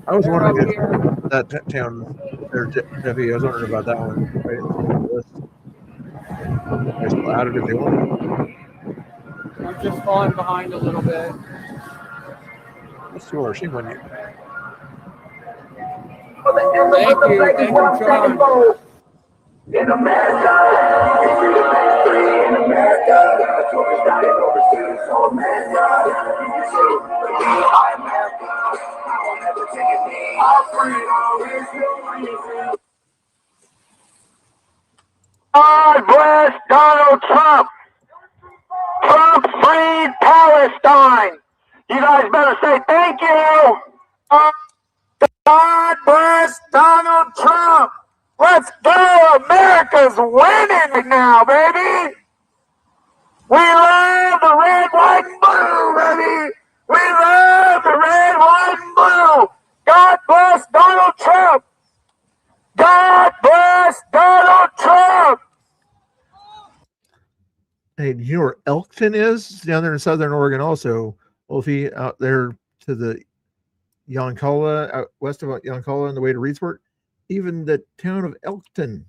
I was They're up wondering here. if that town there, Jeffy. I was wondering about that one. I didn't see it on the list. I still added if they want. I'm just falling behind a little bit. That's too hard. Shame on you. Thank you, John. In America, in America, that's what we started overseas. So America, America, I will never take a knee. Our freedom is your. God bless Donald Trump. Trump freed Palestine. You guys better say thank you. God bless Donald Trump. Let's go. America's winning right now, baby. We love the red, white, and blue, baby. We love the red, white, and blue. God bless Donald Trump. God bless Donald Trump. Hey, do you know where Elkton is? It's down there in Southern Oregon also. Wolfie, out there to the Yoncalla, out west of Yoncalla on the way to Reedsport. Even the town of Elkton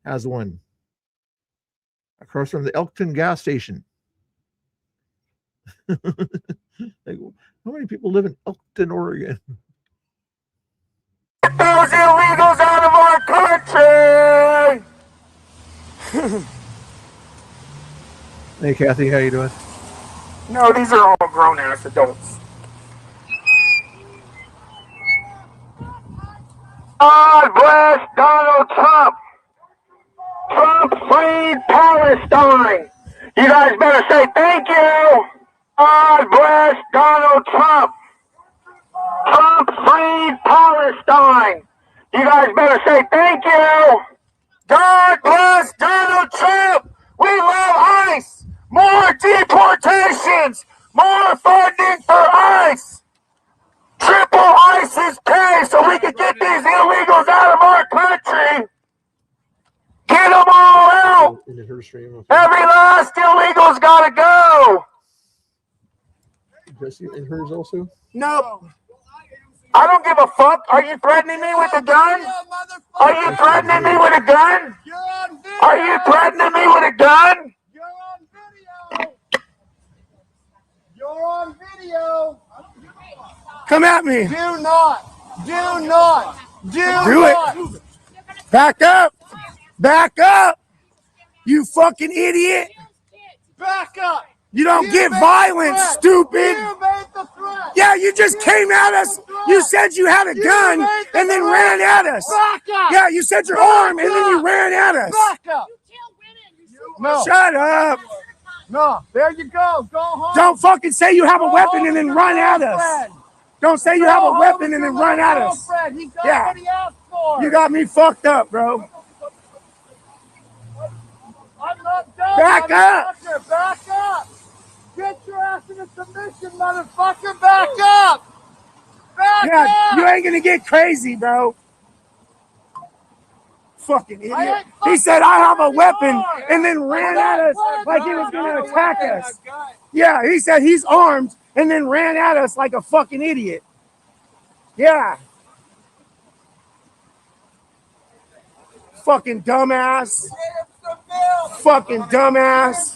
has one. Across from the Elkton gas station. Like, how many people live in Elkton, Oregon? Get those illegals out of our country! Hey, Kathy, how you doing? No, these are all grown-ass adults. God bless Donald Trump. Trump freed Palestine. You guys better say thank you. God bless Donald Trump. Trump freed Palestine. You guys better say thank you. God bless Donald Trump. We love ICE. More deportations. More funding for ICE. Triple ICE's pay so we can get these illegals out of our country. Get them all out. In her stream. Okay. Every last illegal's gotta go. Jesse in hers also? Nope. I don't give a fuck. Are you threatening me with a gun? Are you threatening me with a gun? Are you threatening me with a gun? You're on video. Come at me. Do not. Do it. Back up. Back up. You fucking idiot. Back up. You don't get violent, stupid. You made the threat. Yeah, you just came at us. You said you had a gun and then ran at us. Back up. Yeah, you said your arm and then you ran at us. Back up. No. Shut up. No. There you go. Go home. Don't fucking say you have a Go weapon home and then with run your at us. girlfriend. Don't say you Go have a home weapon with and your then run at us. girlfriend. He got Yeah. what he asked for. You got me fucked up, bro. I'm not done. Back up. Motherfucker. Back up. Get your ass in a submission, motherfucker. Back up. Back Yeah, up. you ain't gonna get crazy, bro. Fucking idiot. He said I have a weapon and then ran at us like he was gonna attack us. Yeah, he said he's armed and then ran at us like a fucking idiot. Yeah. Fucking dumbass. Fucking dumbass.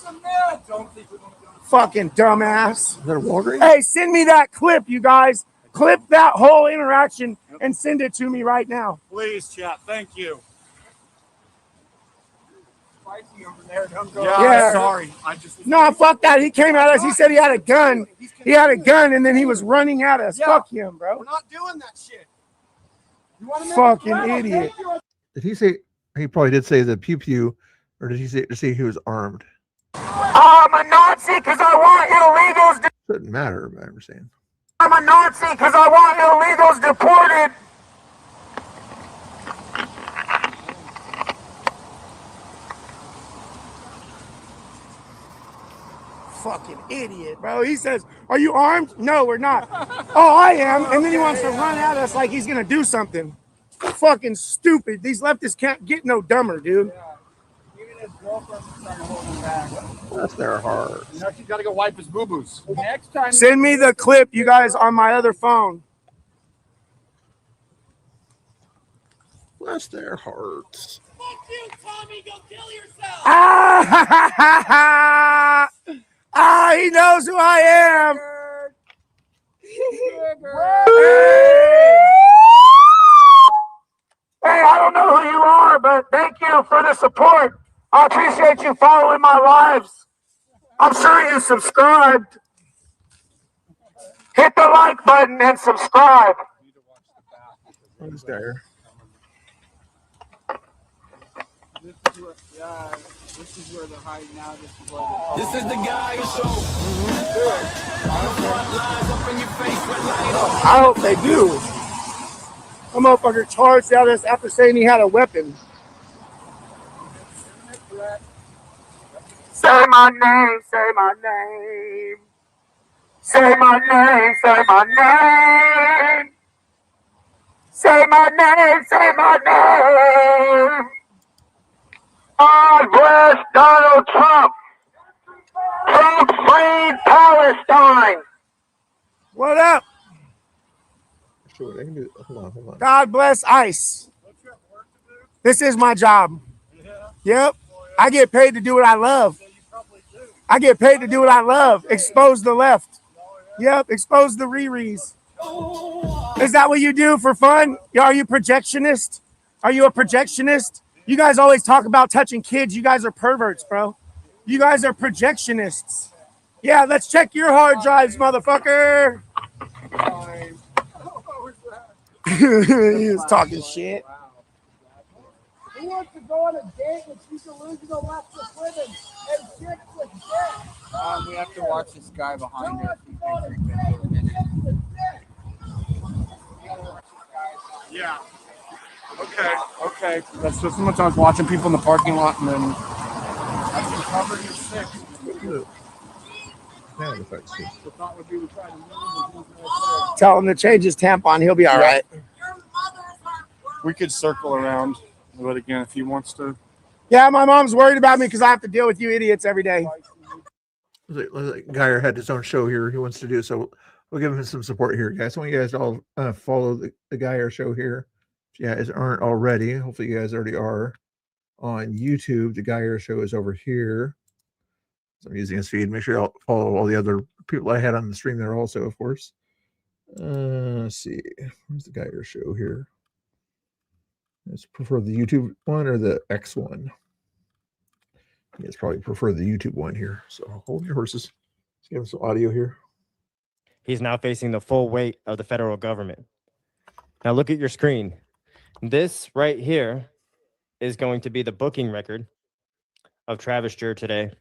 Fucking dumbass. Is that a Walgreens? Hey, send me that clip, you guys. Clip that whole interaction and send it to me right now. Please, chat. Thank you. Yeah. Sorry. I just. No, fuck that. He came at us. He said he had a gun. He had a gun and then he was running at us. Yeah. Fuck him, bro. We're not doing that shit. You want to make Fucking a threat? idiot. Did he say? He probably did say the pew pew, or did he say he was armed? I'm a Nazi because I want illegals. Doesn't matter. I understand. I'm a Nazi because I want illegals deported. Fucking idiot, bro. He says, "Are you armed?" No, we're not. Oh, I am. And then he wants to run at us like he's gonna do something. Fucking stupid. These leftists can't get no dumber, dude. Even his girlfriend was trying to hold him back. Bless their hearts. Now she's got to go wipe his boo-boos. Next time, Send me the clip, you guys, on my other phone. Bless their hearts. Fuck you, Tommy. Go kill yourself. He knows who I am. Hey, I don't know who you are, but thank you for the support. I appreciate you following my lives. I'm sure you subscribed. Hit the like button and subscribe. This guy here. This is where they're hiding now. This is the guy you show. I hope they do. A motherfucker charged out us after saying he had a weapon. Say my name, say my name. Say my name, say my name. Say my name, say my name. God bless Donald Trump. Trump freed Palestine. What up? Sure, I can do it. Hold on. God bless ICE. This is my job. Yep. I get paid to do what I love. I get paid to do what I love. Expose the left. Yep. Expose the Riris. Is that what you do for fun? Are you projectionist? Are you a projectionist? You guys always talk about touching kids. You guys are perverts, bro. You guys are projectionists. Yeah, let's check your hard drives, motherfucker. He was talking shit. Who wants to go on a date with these delusional leftist women and chicks with dicks? We have to watch this guy behind Who us. wants to go on a date with chicks with dicks? Yeah. Okay. That's just so much I was watching people in the parking lot and then I've been covering his sick. Sound effects too. The thought would be to try to move and he's right Tell him to change his tampon. He'll be all right. there. We could circle around, but again, if he wants to. Yeah, my mom's worried about me because I have to deal with you idiots every day. Geyer had his own show here he wants to do, so we'll give him some support here, guys. I want you guys to all follow the Geyer show here. If you guys aren't already, hopefully you guys already are on YouTube. The Geyer show is over here. So I'm using his feed. Make sure you follow all the other people I had on the stream there also, of course. Let's see. Where's the Geyer show here? Let's prefer the YouTube one or the X one. You guys probably prefer the YouTube one here. So hold your horses. Let's give him some audio here. He's now facing the full weight of the federal government. Now look at your screen. This right here is going to be the booking record of Travis Jur today.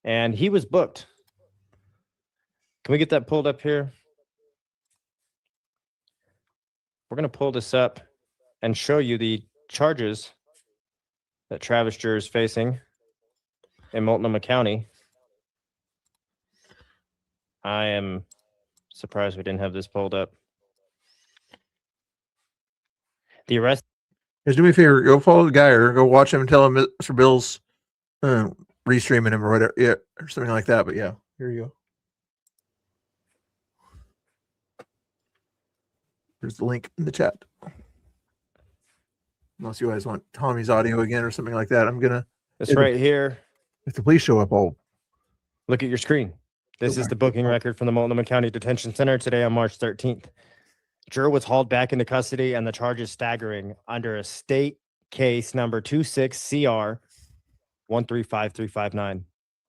And he was booked. Can we get that pulled up here? We're going to pull this up and show you the charges that Travis Jur is facing in Multnomah County. I am surprised we didn't have this pulled up. The arrest. Guys, do me a favor. Go follow the guy or go watch him and tell him Mr. Bill's restreaming him or whatever. Yeah, or something like that. But yeah, here you go. There's the link in the chat. Unless you guys want Tommy's audio again or something like that, I'm gonna. This right here. If the police show up, I'll look at your screen. This is the booking record from the Multnomah County Detention Center today on March 13th. Jur was hauled back into custody and the charges staggering under a state case number 26CR 135359.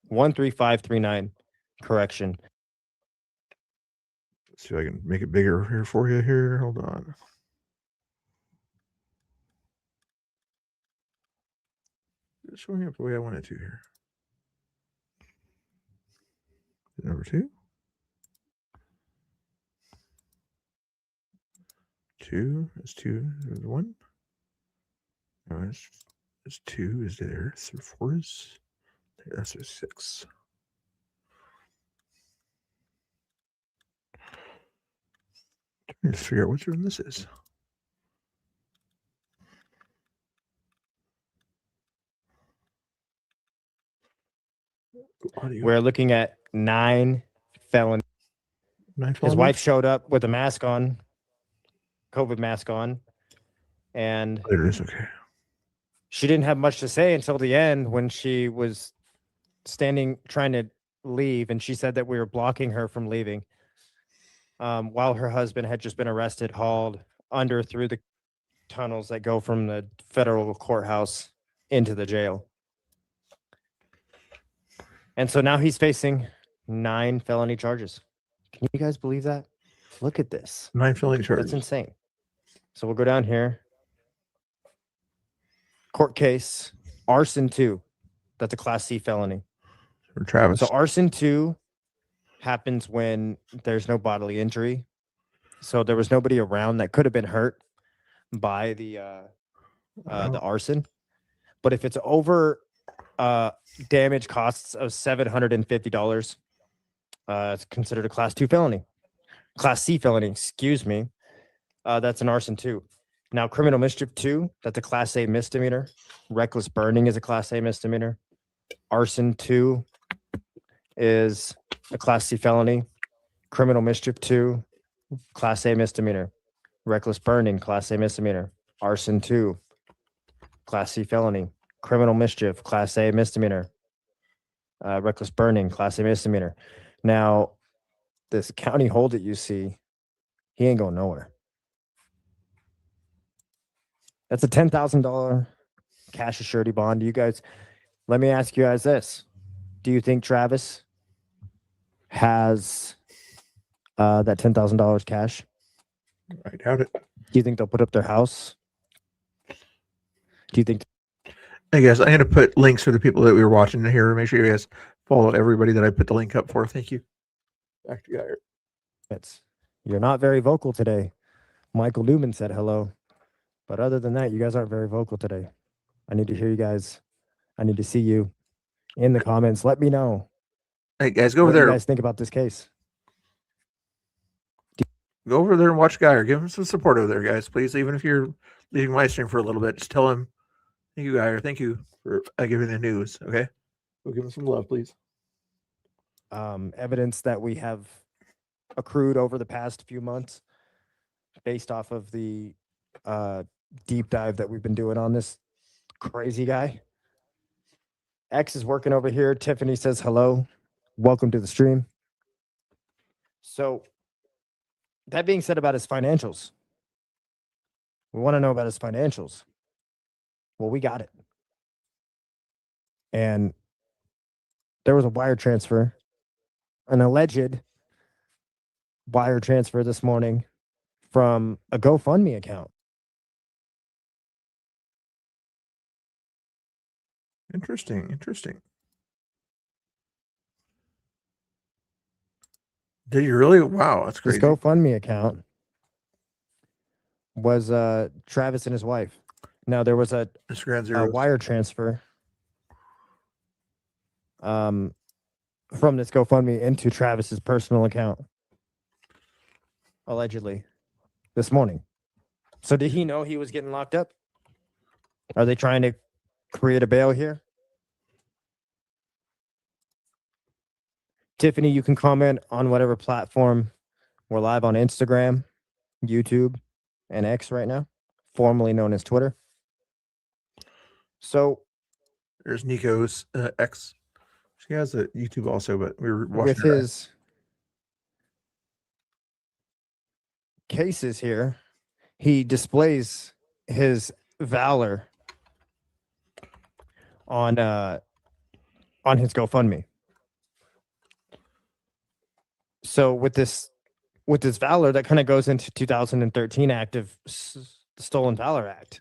13539. Correction. see if I can make it bigger here for you here. Hold on. It's showing up the way I want it to here. Number 2. 2 is 2. There's 1. No, it's 2 is there. 4 is there. That's a 6. Let's figure out which room this is. Audio. We're looking at 9 felonies. 9 His felonies? wife showed up with a mask on, COVID mask on, and There it is. Okay. she didn't have much to say until the end when she was standing trying to leave, and she said that we were blocking her from leaving while her husband had just been arrested, hauled under through the tunnels that go from the federal courthouse into the jail. And so now he's facing 9 felony charges. Can you guys believe that? Look at this. 9 felony charges. That's insane. So we'll go down here. Court case, arson 2. That's a class C felony. For Travis. So arson 2 happens when there's no bodily injury. So there was nobody around that could have been hurt by the arson. But if it's over damage costs of $750, it's considered a class 2 felony. Class C felony, excuse me. That's an arson 2. Now, criminal mischief 2, that's a class A misdemeanor. Reckless burning is a class A misdemeanor. Arson 2 is a class C felony. Criminal mischief 2, class A misdemeanor. Reckless burning, class A misdemeanor. Arson 2, class C felony. Criminal mischief, class A misdemeanor. Reckless burning, class A misdemeanor. Now, this county hold that you see, he ain't going nowhere. That's a $10,000 cash surety bond. You guys, let me ask you guys this. Do you think Travis has that $10,000 cash? I doubt it. Do you think they'll put up their house? Do you think? Hey guys, I'm going to put links for the people that we were watching here. Make sure you guys follow everybody that I put the link up for. Thank you. Back to you. You're not very vocal today. Michael Newman said hello. But other than that, you guys aren't very vocal today. I need to hear you guys. I need to see you in the comments. Let me know. Hey guys, go over what there. You guys think about this case? Go over there and watch Guy or give him some support over there, guys. Please, even if you're leaving my stream for a little bit, just tell him, thank you, Guy, or thank you for giving the news. Okay, we'll give him some love, please. Evidence that we have accrued over the past few months, based off of the deep dive that we've been doing on this crazy guy. X is working over here. Tiffany says hello. Welcome to the stream. So, that being said about his financials, we want to know about his financials. Well, we got it. And there was a wire transfer, an alleged wire transfer this morning from a GoFundMe account. Interesting. Did you really? Wow, that's crazy. This GoFundMe account was Travis and his wife. Now there was a wire transfer from this GoFundMe into Travis's personal account, allegedly, this morning. So did he know he was getting locked up? Are they trying to create a bail here? Tiffany, you can comment on whatever platform. We're live on Instagram, YouTube, and X right now, formerly known as Twitter. So there's Nico's X. She has a YouTube also, but we were watching with his cases here, he displays his valor on his GoFundMe. So with this valor, that kind of goes into 2013 Act of Stolen Valor Act,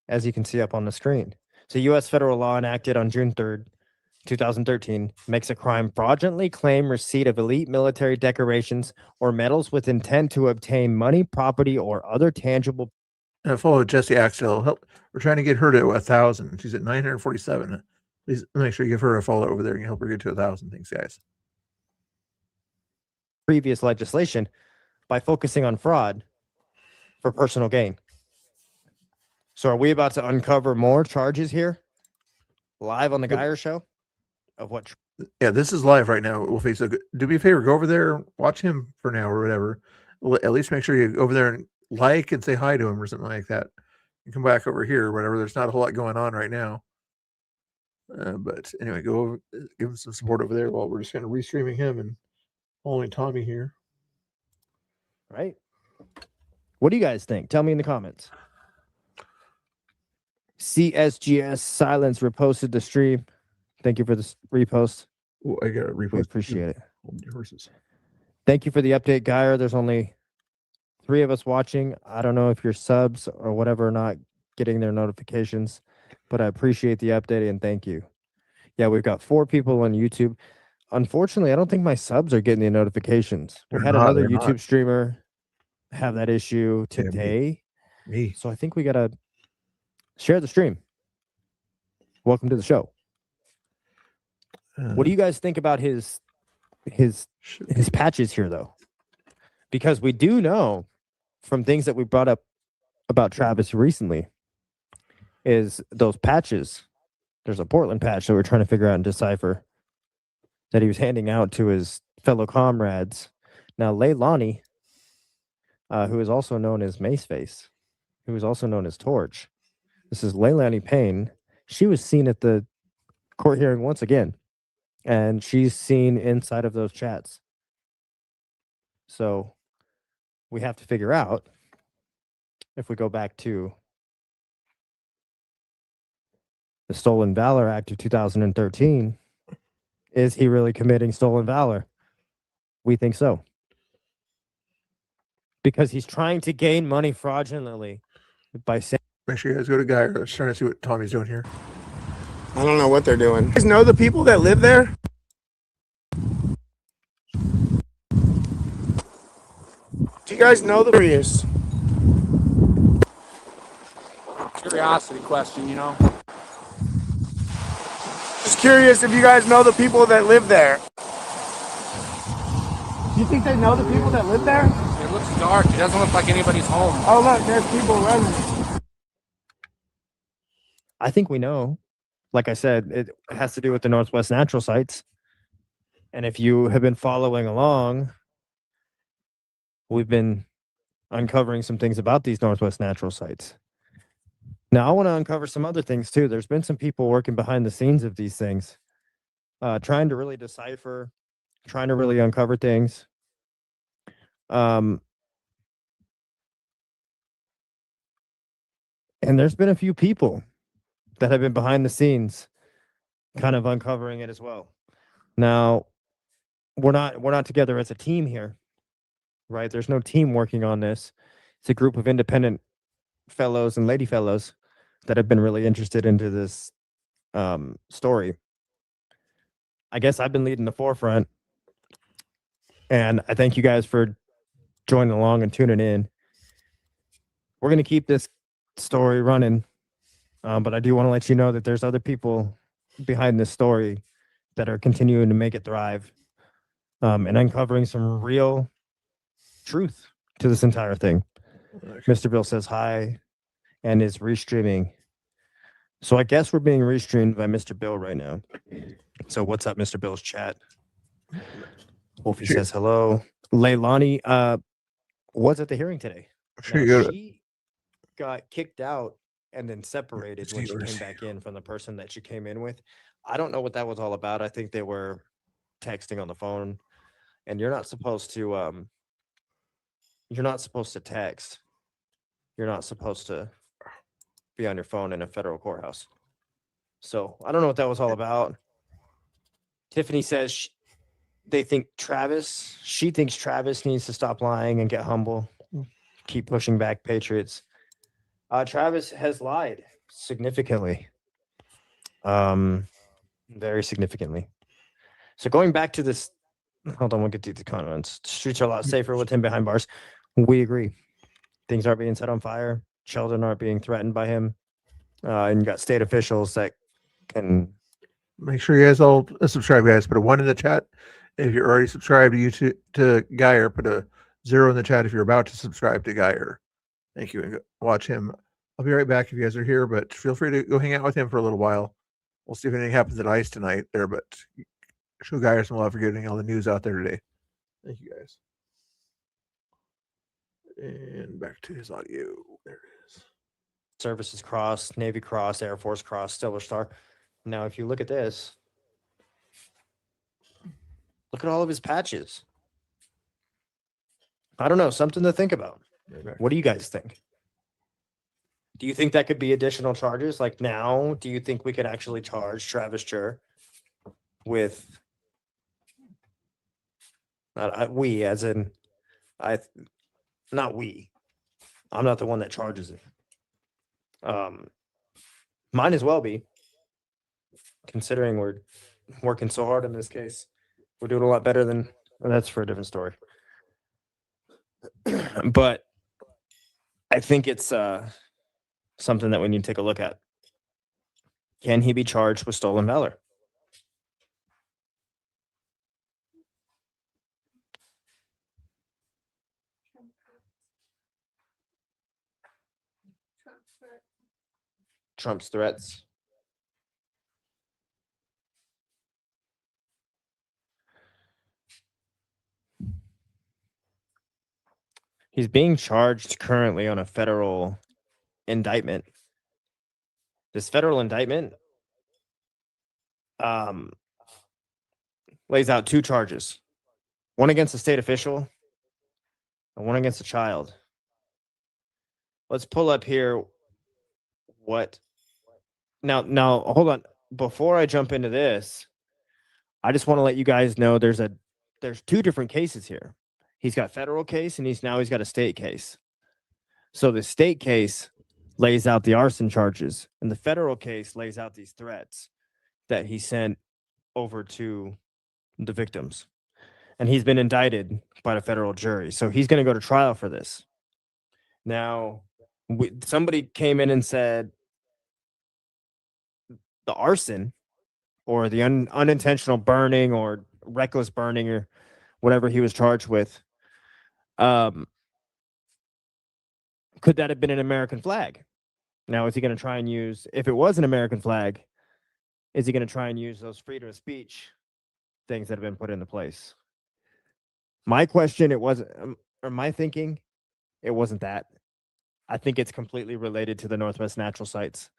as you can see up on the screen. So U.S. federal law enacted on June 3rd, 2013 makes a crime fraudulently claim receipt of elite military decorations or medals with intent to obtain money, property, or other tangible. Follow Jesse Axel. Help. We're trying to get her to 1,000. She's at 947. Please make sure you give her a follow over there and help her get to 1,000. Thanks, guys. Previous legislation by focusing on fraud for personal gain. So are we about to uncover more charges here live on the Geyer show of what? Yeah, this is live right now. Wolfie, so do me a favor, go over there, watch him for now or whatever. At least make sure you go over there and like and say hi to him or something like that. You come back over here or whatever. There's not a whole lot going on right now. But anyway, go over, give him some support over there while we're just kind of restreaming him and only Tommy here. Right. What do you guys think? Tell me in the comments. CSGS Silence reposted the stream. Thank you for the repost. Oh, I got a repost. We appreciate it. Hold your horses. Thank you for the update, Geyer. There's only 3 of us watching. I don't know if you're subs or whatever are not getting their notifications, but I appreciate the update and thank you. Yeah, we've got 4 people on YouTube. Unfortunately, I don't think my subs are getting the notifications. We had another YouTube streamer have that issue today. Me. So I think we got to share the stream. Welcome to the show. What do you guys think about his patches here, though? Because we do know from things that we brought up about Travis recently is those patches. There's a Portland patch that we're trying to figure out and decipher that he was handing out to his fellow comrades. Now, Leilani, who is also known as Maceface, who is also known as Torch. This is Leilani Payne. She was seen at the court hearing once again, and she's seen inside of those chats. So we have to figure out, if we go back to the Stolen Valor Act of 2013, is he really committing stolen valor? We think so. Because he's trying to gain money fraudulently by saying... Make sure you guys go to Geyer. I was trying to see what Tommy's doing here. I don't know what they're doing. You guys know the people that live there? Do you guys know the areas? Curiosity question, you know? Just curious if you guys know the people that live there. Do you think they know the people that live there? It looks dark. It doesn't look like anybody's home. Oh, look, there's people running. I think we know. Like I said, it has to do with the Northwest Natural Sites. And if you have been following along, we've been uncovering some things about these Northwest Natural Sites. Now, I want to uncover some other things too. There's been some people working behind the scenes of these things, trying to really decipher, trying to really uncover things. And there's been a few people that have been behind the scenes kind of uncovering it as well. Now, we're not together as a team here, right? There's no team working on this. It's a group of independent fellows and lady fellows that have been really interested into this story. I guess I've been leading the forefront, and I thank you guys for joining along and tuning in. We're going to keep this story running, but I do want to let you know that there's other people behind this story that are continuing to make it thrive, and uncovering some real truth to this entire thing. Mr. Bill says hi and is restreaming. So I guess we're being restreamed by Mr. Bill right now. So what's up, Mr. Bill's chat? Wolfie says hello. Leilani was at the hearing today. Now, she got kicked out and then separated when she came back in from the person that she came in with. I don't know what that was all about. I think they were texting on the phone, and you're not supposed to text. You're not supposed to be on your phone in a federal courthouse. So I don't know what that was all about. Tiffany says she thinks Travis needs to stop lying and get humble. Keep pushing back patriots. Travis has lied significantly. Very significantly. So going back to this, hold on, we'll get to the comments. The streets are a lot safer with him behind bars. We agree. Things aren't being set on fire. Children aren't being threatened by him. And you got state officials that can... Make sure you guys all subscribe, guys. Put a 1 in the chat. If you're already subscribed to YouTube, to Geyer, put a 0 in the chat if you're about to subscribe to Geyer. Thank you, and watch him. I'll be right back if you guys are here, but feel free to go hang out with him for a little while. We'll see if anything happens at ICE tonight there, but show Geyer some love for getting all the news out there today. Thank you, guys. And back to his audio. There it is. Services Cross, Navy Cross, Air Force Cross, Silver Star. Now, if you look at this, look at all of his patches. I don't know, something to think about. What do you guys think? Do you think that could be additional charges? Like now, do you think we could actually charge Travis Jur with we as in not we. I'm not the one that charges it. Might as well be, considering we're working so hard in this case. We're doing a lot better than, well, that's for a different story. But I think it's something that we need to take a look at. Can he be charged with stolen valor? Trump's threats. He's being charged currently on a federal indictment. This federal indictment lays out 2 charges. One against a state official and one against a child. Let's pull up here what now hold on. Before I jump into this, I just want to let you guys know there's 2 different cases here. He's got federal case and he's got a state case. So the state case lays out the arson charges and the federal case lays out these threats that he sent over to the victims. And he's been indicted by the federal jury. So he's going to go to trial for this. Now, somebody came in and said the arson or the unintentional burning or reckless burning or whatever he was charged with, could that have been an American flag? Now, is he going to try and use, if it was an American flag, is he going to try and use those freedom of speech things that have been put into place? My question, it wasn't, or my thinking, it wasn't that. I think it's completely related to the Northwest Natural Sites.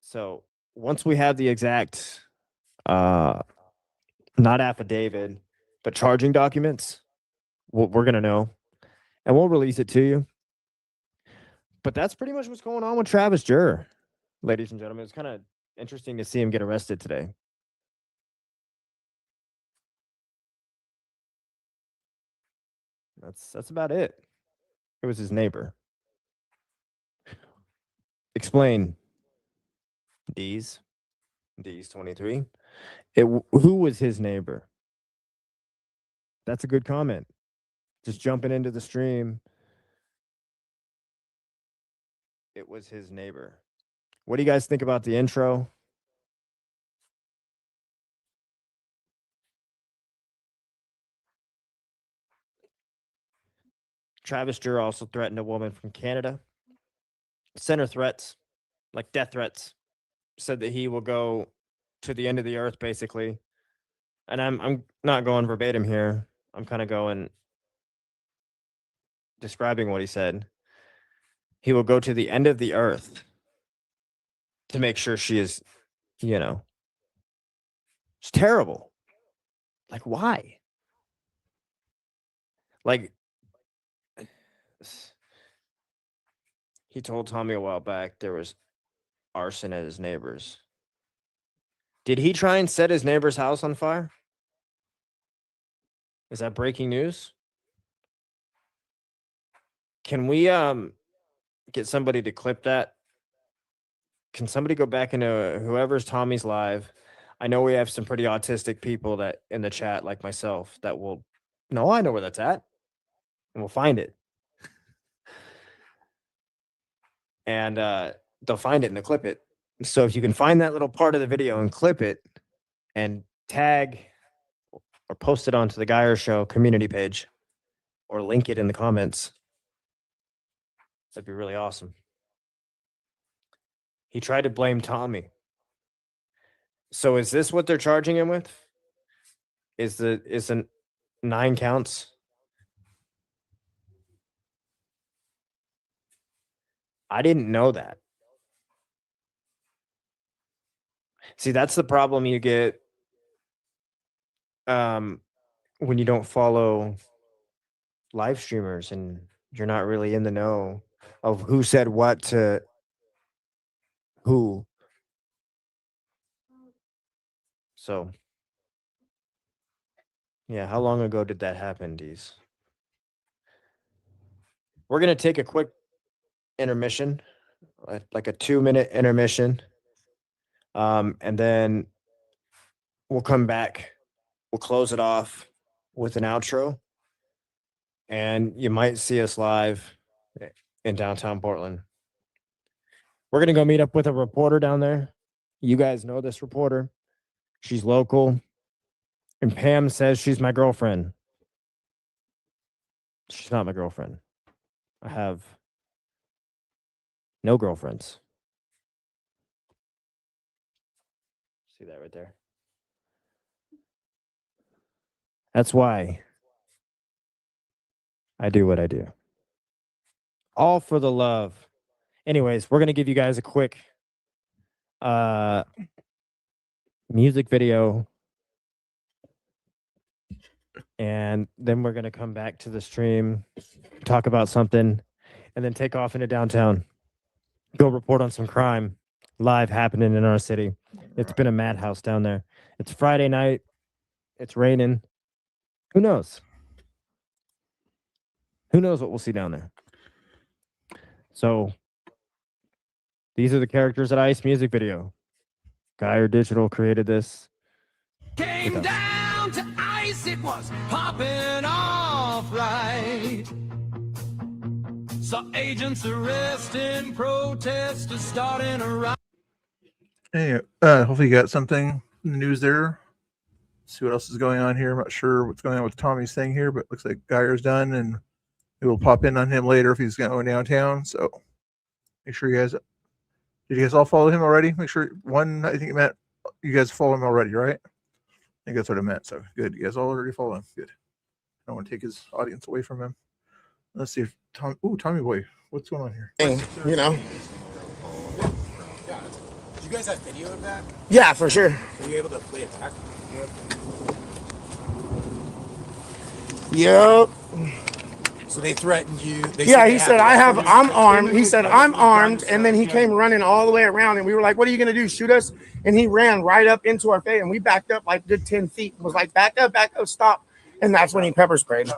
So once we have the exact, not affidavit, but charging documents, we're going to know. And we'll release it to you. But that's pretty much what's going on with Travis Jur, ladies and gentlemen. It's kind of interesting to see him get arrested today. That's about it. It was his neighbor. Explain. D's 23. Who was his neighbor? That's a good comment. Just jumping into the stream. It was his neighbor. What do you guys think about the intro? Travis Jur also threatened a woman from Canada. Sent her threats, like death threats. Said that he will go to the end of the earth, basically. And I'm not going verbatim here. I'm kind of going describing what he said. He will go to the end of the earth to make sure she is, it's terrible. Like, why? Like, he told Tommy a while back there was arson at his neighbor's. Did he try and set his neighbor's house on fire? Is that breaking news? Can we get somebody to clip that? Can somebody go back into whoever's Tommy's live? I know we have some pretty autistic people that in the chat, like myself, that will. No, I know where that's at, and we'll find it. And they'll find it and they'll clip it. So if you can find that little part of the video and clip it and tag or post it onto the Geyer Show community page, or link it in the comments. That'd be really awesome. He tried to blame Tommy. So is this what they're charging him with? Is the 9 counts? I didn't know that. See, that's the problem you get when you don't follow live streamers and you're not really in the know of who said what to who. So, yeah, how long ago did that happen, Deez? We're going to take a quick intermission, like a 2-minute intermission. And then we'll come back. We'll close it off with an outro. And you might see us live in downtown Portland. We're going to go meet up with a reporter down there. You guys know this reporter. She's local. And Pam says she's my girlfriend. She's not my girlfriend. I have no girlfriends. See that right there? That's why I do what I do. All for the love. Anyways, we're going to give you guys a quick music video. And then we're going to come back to the stream, talk about something, and then take off into downtown. Go report on some crime live happening in our city. It's been a madhouse down there. It's Friday night. It's raining. Who knows? Who knows what we'll see down there? So these are the characters at Ice music video. Geyer Digital created this. Came down to ice, it was popping off right. Saw agents arresting protesters starting a riot. Hey, hopefully you got something in the news there. See what else is going on here. I'm not sure what's going on with Tommy's thing here, but looks like Geyer's done, and we will pop in on him later if he's going downtown. So make sure you guys. Did you guys all follow him already? Make sure I think it meant you guys follow him already, right? I think that's what it meant. So good. You guys all already follow him. Good. I don't want to take his audience away from him. Let's see if Tommy boy, what's going on here? You know. Do you guys have video of that? Yeah, for sure. Are you able to play it back? Yep. So they threatened you. Yeah, he said, I'm armed. He said, I'm armed. And then he came running all the way around and we were like, what are you going to do? Shoot us? And he ran right up into our face and we backed up like good 10 feet. Was like, back up, stop. And that's when he pepper sprayed. And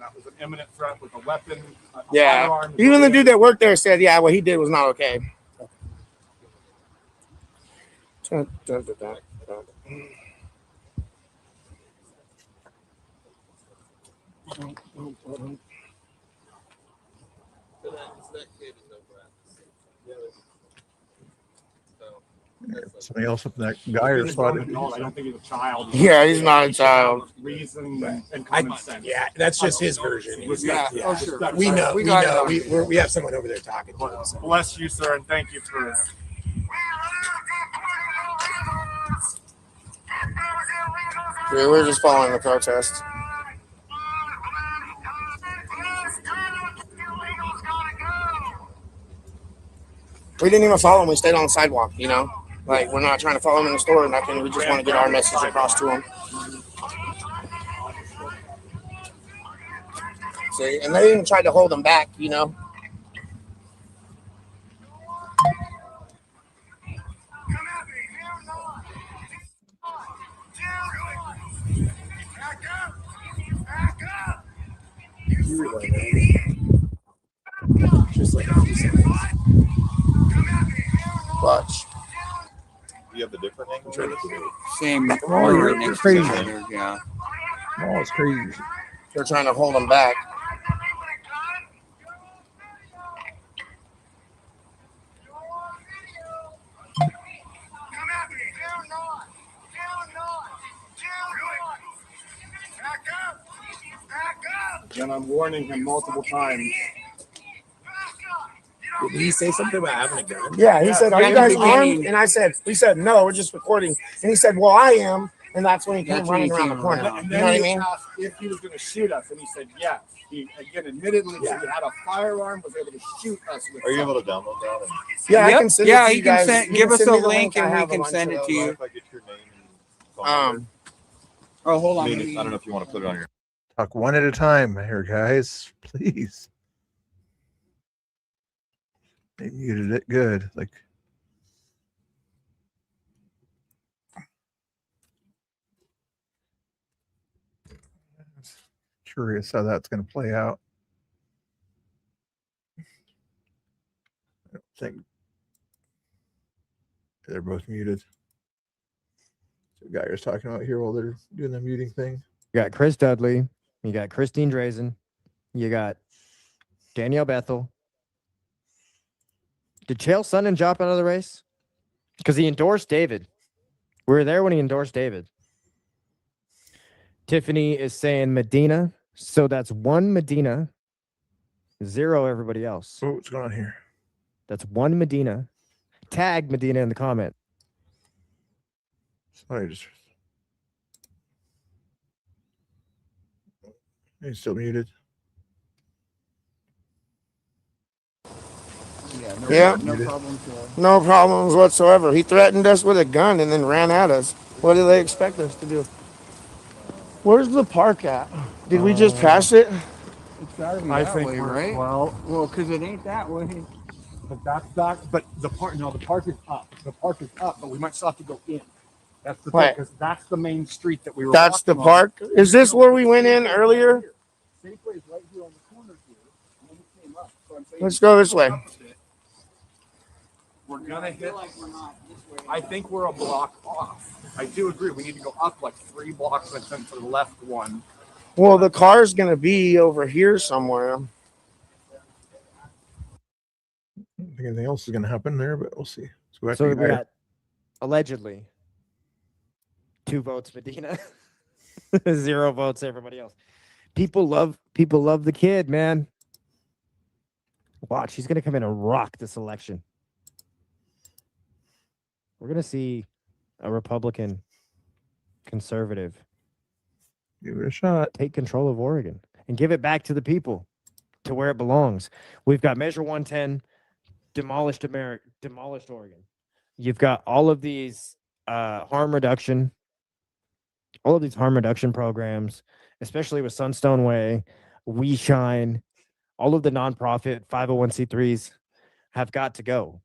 that was an imminent threat with a weapon. Yeah. Even the dude that worked there said, yeah, what he did was not okay. Something else up in that Geyer spot. I don't think he's a child. Yeah, he's not a child. Reason and common sense. Yeah, that's just his version. Yeah. Yeah. Oh, sure. We know. We have someone over there talking to him. So. Bless you, sir, and thank you for. Yeah, we're just following the protest. We didn't even follow him. We stayed on the sidewalk, you know? Like, we're not trying to follow him in the store or nothing. We just want to get our message across to him. See, and they even tried to hold him back, you know? Just like a few seconds. Watch. You have the different angle? Same. Oh, right next to crazy. each other, yeah. Oh, it's crazy. They're trying to hold him back. And I'm warning him multiple times. Did he say something about having a gun? Yeah, he said, "Are you guys armed?" beginning. And we said, "No, we're just recording." And he said, "Well, I am." And that's when he came That's when running he around came the corner. around. And You then know what I he mean? asked if he was going to shoot us, and he said yes. He again admittedly said he had a firearm, was able to shoot us with. Are you able to download that? And Yeah, I Yep. can send it Yeah, to you you can guys. send. You Give can us send a me the link I and we have a can bunch send of it to those. you. if I get your name and phone number? Oh, hold I on. mean, I don't know if you want to put it on your. Talk one at a time here, guys. Please. They muted it good. Like, curious how that's going to play out. I don't think they're both muted. The guy was talking about here while they're doing the muting thing. You got Chris Dudley. You got Christine Drazen. You got Danielle Bethel. Did Chael Sonnen drop out of the race? Because he endorsed David. We were there when he endorsed David. Tiffany is saying Medina. So that's 1 Medina, 0 everybody else. Oh, what's going on here? That's 1 Medina. Tag Medina in the comment. Somebody just. He's still muted. Yeah, No problem. no problems whatsoever. He threatened us with a gun and then ran at us. What do they expect us to do? Where's the park at? Did we just pass it? It's gotta be I that think way, we're- right? Well, because it ain't that way. But that's that. But the park, no, the park is up. The park is up, but we might still have to go in. That's the thing, Right. because that's the main street that we were. That's the walking on. park. Is this where we went in earlier? Safeway's right here on the corner here, and then we came up. So I'm saying Let's go this way. We're gonna hit. I think we're a block off. I do agree. We need to go up like 3 blocks and then to the left one. Well, the car's gonna be over here somewhere. I don't think anything else is going to happen there, but we'll see. So, So we got allegedly 2 votes Medina, 0 votes everybody else. People love the kid, man. Watch, he's gonna come in and rock this election. We're gonna see a Republican conservative give it a shot. take control of Oregon and give it back to the people, to where it belongs. We've got Measure 110, demolished Oregon. You've got all of these harm reduction programs, especially with Sunstone Way, We Shine, all of the nonprofit 501c3s have got to go,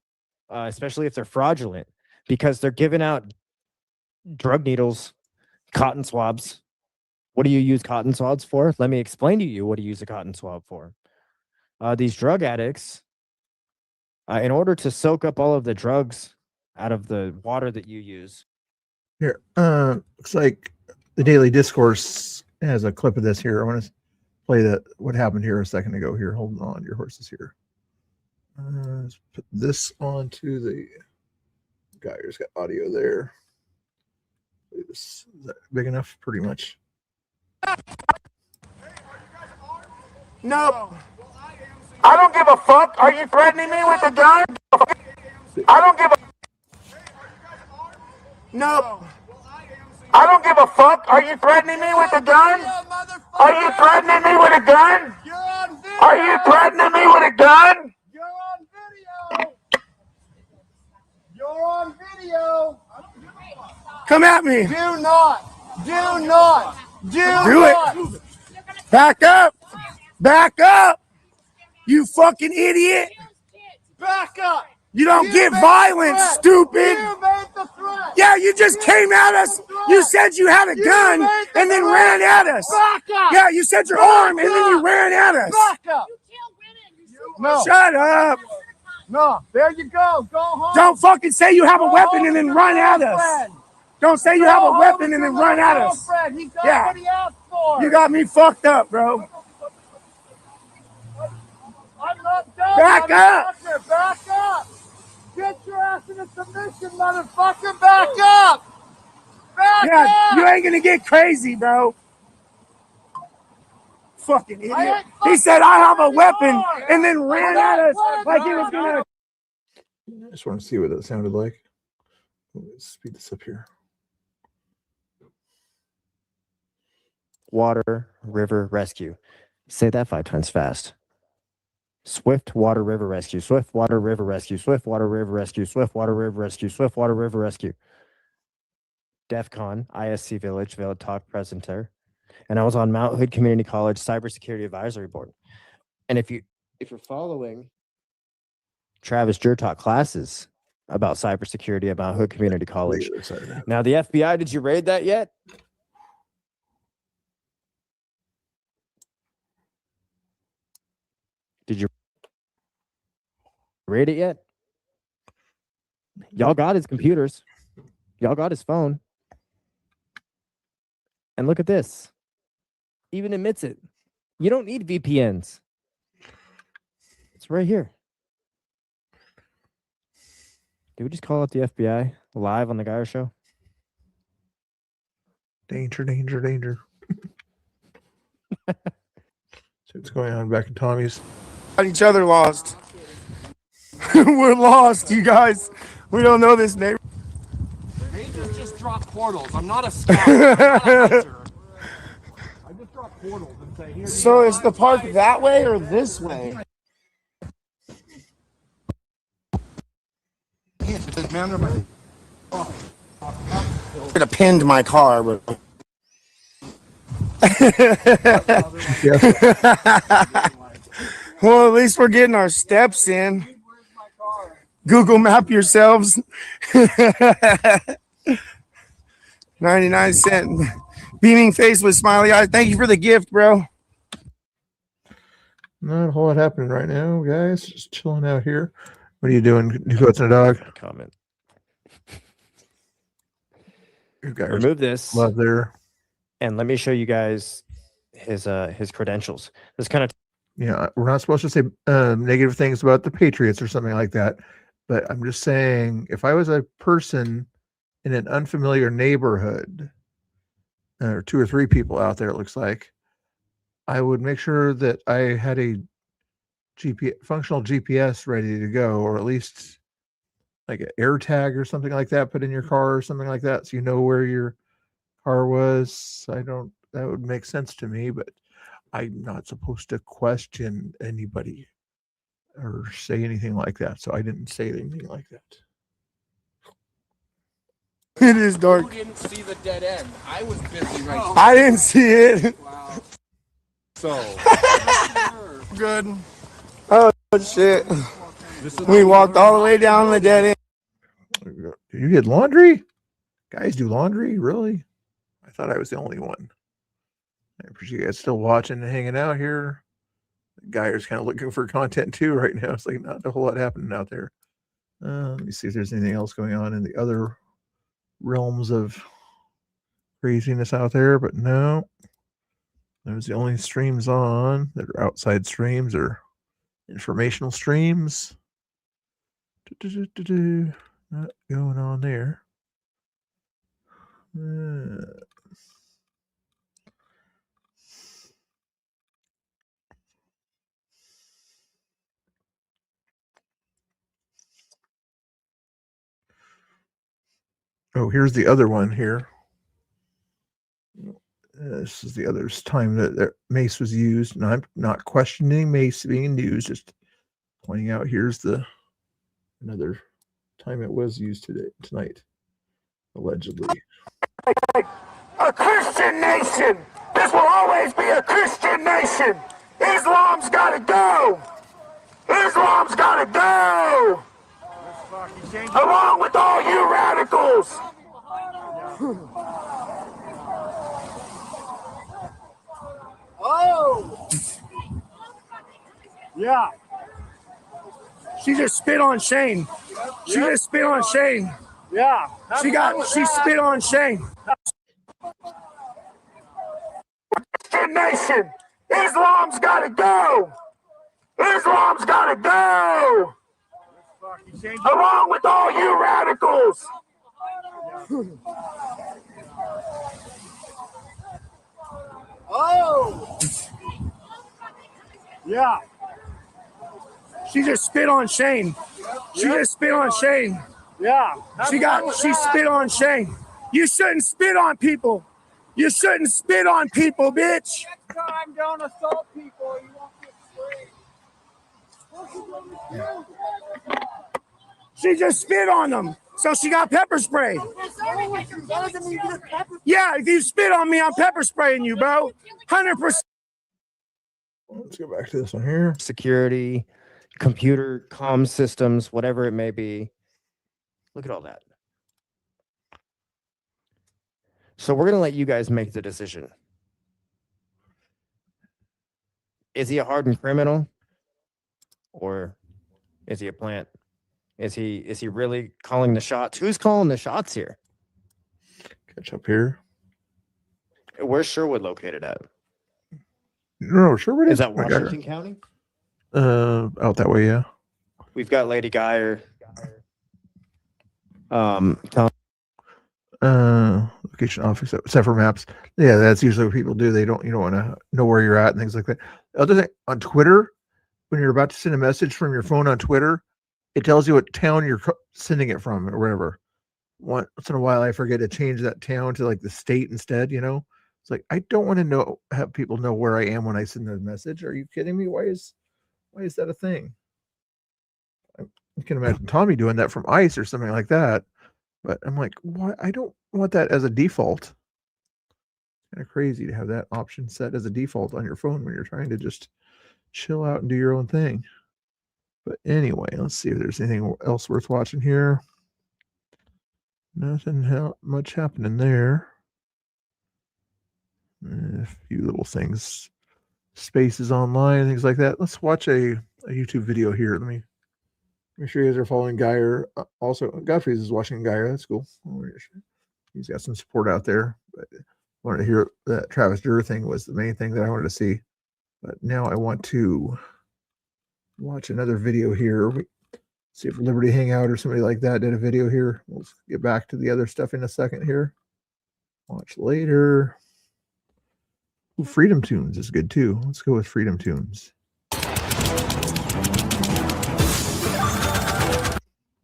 especially if they're fraudulent, because they're giving out drug needles, cotton swabs. What do you use cotton swabs for? Let me explain to you what you use a cotton swab for. These drug addicts, in order to soak up all of the drugs out of the water that you use. Here, looks like the Daily Discourse has a clip of this here. I want to play what happened here a second ago. Here, hold on, your horse is here. Let's put this onto the guy who's got audio there. Play this. Is that big enough? Pretty much. No. I don't give a fuck. Are you threatening me with a gun? I don't give a. No. I don't give a fuck. Are you threatening me with a gun? Are you threatening me with a gun? Are you threatening me with a gun? You're on video. You're on video. Come at me. Do not. Do not. Do it. Back up. Back up. You fucking idiot. Back up. You don't You get made violent, the threat. stupid. You made the threat. Yeah, you just came at us. You said you had a gun made the and then threat. ran at us. Back up. Yeah, you said your Back arm and then you up. ran at us. Back up. No. Shut up. No. There you go. Go home. Don't fucking say you have a Go weapon home and then to run your at us. girlfriend. Don't say you Go have a home weapon to and then your run at us. girlfriend. He got Yeah. what he asked for. You got me fucked up, bro. I'm not done. Back up. Motherfucker. Back up. Get your ass in a submission, motherfucker. Back up. Back Yeah, up. you ain't gonna get crazy, bro. Fucking idiot. He said, I have a weapon, and then ran at us like he was gonna. I just want to see what that sounded like. Let's speed this up here. Water, river, rescue. Say that 5 times fast. Swift water, river, rescue. Swift water, river, rescue. Swift water, river, rescue. Swift water, river, rescue. Swift water, river, rescue. DEF CON, ISC Village, Village Talk Presenter. And I was on Mount Hood Community College Cybersecurity Advisory Board. And if you're following Travis Jurtalk classes about cybersecurity at Mount Hood Community College. Now, the FBI, did you raid that yet? Did you raid it yet? Y'all got his computers. Y'all got his phone. And look at this. Even admits it. You don't need VPNs. It's right here. Did we just call out the FBI live on the Geyer Show? Danger, danger, danger. So what's going on back in Tommy's? Got each other lost. We're lost, you guys. We don't know this neighbor. Rangers just drop portals. I'm not a scout. I'm not a hunter. I just drop portals and say, here. So is the park that way or this way? I could have pinned my car, but well, at least we're getting our steps in. Google map yourselves. 99-cent beaming face with smiley eyes. Thank you for the gift, bro. Not a whole lot happening right now, guys. Just chilling out here. What are you doing? You go to the dog? Comment. Guys remove this. Love there. And let me show you guys his credentials. This kind of yeah, we're not supposed to say negative things about the Patriots or something like that. But I'm just saying, if I was a person in an unfamiliar neighborhood, or 2 or 3 people out there, it looks like, I would make sure that I had a functional GPS ready to go, or at least like an air tag or something like that, put in your car or something like that, so you know where your car was. That would make sense to me, but I'm not supposed to question anybody or say anything like that, so I didn't say anything like that. It is dark. You didn't see the dead end. I was busy right now. I didn't see it. Wow. So good. Oh shit. We walked all the way down the dead end. You did laundry? Guys do laundry? Really? I thought I was the only one. I appreciate you guys still watching and hanging out here. The Geyer's kind of looking for content too right now. It's like not a whole lot happening out there. Let me see if there's anything else going on in the other realms of craziness out there, but no. Those are the only streams on that are outside streams or informational streams. Not going on there. Oh, here's the other one here. This is the other time that mace was used, and I'm not questioning mace being used, just pointing out here's another time it was used tonight, allegedly. A Christian nation. This will always be a Christian nation. Islam's gotta go. Islam's gotta go. Along with all you radicals. Oh. Yeah. She just spit on Shane. She just spit on Shane. Yeah. She spit on Shane. Christian nation. Islam's gotta go. Islam's gotta go. Along with all you radicals. Oh. Yeah. She just spit on Shane. She just spit on Shane. Yeah. She spit on Shane. You shouldn't spit on people. You shouldn't spit on people, bitch. Next time, don't assault people. You won't get sprayed. She just spit on them. So she got pepper spray. Yeah, if you spit on me, I'm pepper spraying you, bro. 100%. Let's go back to this one here. Security, computer comm systems, whatever it may be. Look at all that. So we're going to let you guys make the decision. Is he a hardened criminal? Or is he a plant? Is he really calling the shots? Who's calling the shots here? Catch up here. Where's Sherwood located at? No, Sherwood Is that Washington County? Out that way, yeah. We've got Lady Geyer. Location office except for maps. Yeah, that's usually what people do. You don't want to know where you're at and things like that. The other thing on Twitter, when you're about to send a message from your phone on Twitter, it tells you what town you're sending it from or whatever. Once in a while, I forget to change that town to like the state instead. It's like I don't want to have people know where I am when I send a message. Are you kidding me? Why is that a thing? I can imagine Tommy doing that from ICE or something like that. But I'm like, why? I don't want that as a default. Kind of crazy to have that option set as a default on your phone when you're trying to just chill out and do your own thing. But anyway, let's see if there's anything else worth watching here. Nothing much happening there. A few little things, spaces online, things like that. Let's watch a YouTube video here. Let me make sure you guys are following Geyer. Also, Godfrey's is watching Geyer. That's cool. He's got some support out there. But I wanted to hear that Travis Durr thing was the main thing that I wanted to see. But now I want to watch another video here. See if Liberty Hangout or somebody like that did a video here. We'll get back to the other stuff in a second here. Watch later. Ooh, Freedom Tunes is good too. Let's go with Freedom Tunes.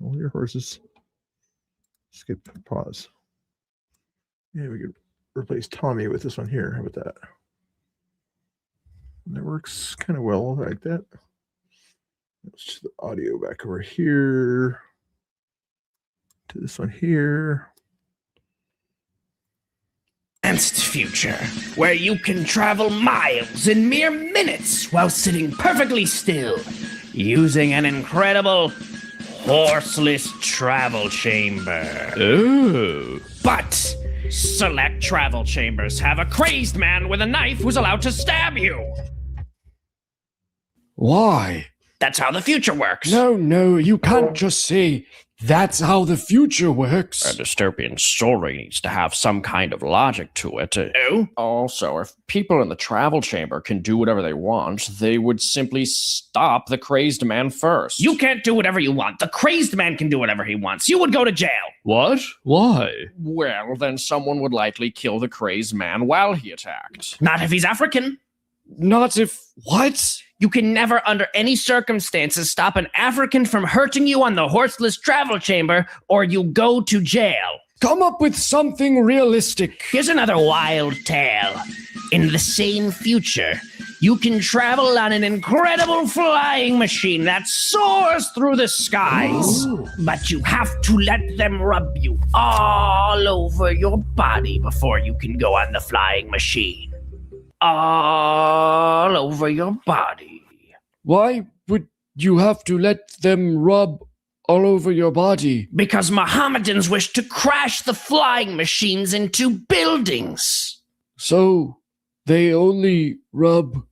All your horses. Skip pause. Yeah, we could replace Tommy with this one here. How about that? That works kind of well like that. Let's just the audio back over here to this one here. Advanced future, where you can travel miles in mere minutes while sitting perfectly still, using an incredible horseless travel chamber. Ooh. But select travel chambers have a crazed man with a knife who's allowed to stab you. Why? That's how the future works. No, you can't just say, that's how the future works. A dystopian story needs to have some kind of logic to it. Oh? Also, if people in the travel chamber can do whatever they want, they would simply stop the crazed man first. You can't do whatever you want. The crazed man can do whatever he wants. You would go to jail. What? Why? Well, then someone would likely kill the crazed man while he attacked. Not if he's African. Not if... What? You can never, under any circumstances, stop an African from hurting you on the horseless travel chamber, or you go to jail. Come up with something realistic. Here's another wild tale. In the same future, you can travel on an incredible flying machine that soars through the skies. Ooh. But you have to let them rub you all over your body before you can go on the flying machine. All over your body. Why would you have to let them rub all over your body? Because Mohammedans wish to crash the flying machines into buildings. So they only rub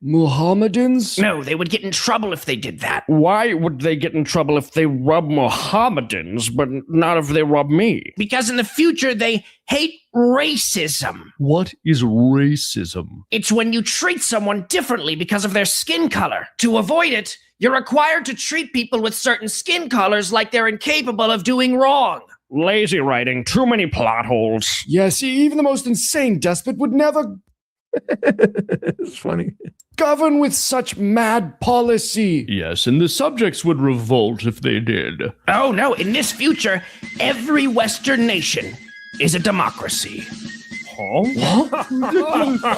Mohammedans? No, they would get in trouble if they did that. Why would they get in trouble if they rub Mohammedans, but not if they rub me? Because in the future, they hate racism. What is racism? It's when you treat someone differently because of their skin color. To avoid it, you're required to treat people with certain skin colors like they're incapable of doing wrong. Lazy writing, too many plot holes. Yes, even the most insane despot would never... It's funny. govern with such mad policy? Yes, and the subjects would revolt if they did. Oh no, in this future, every Western nation is a democracy. Huh?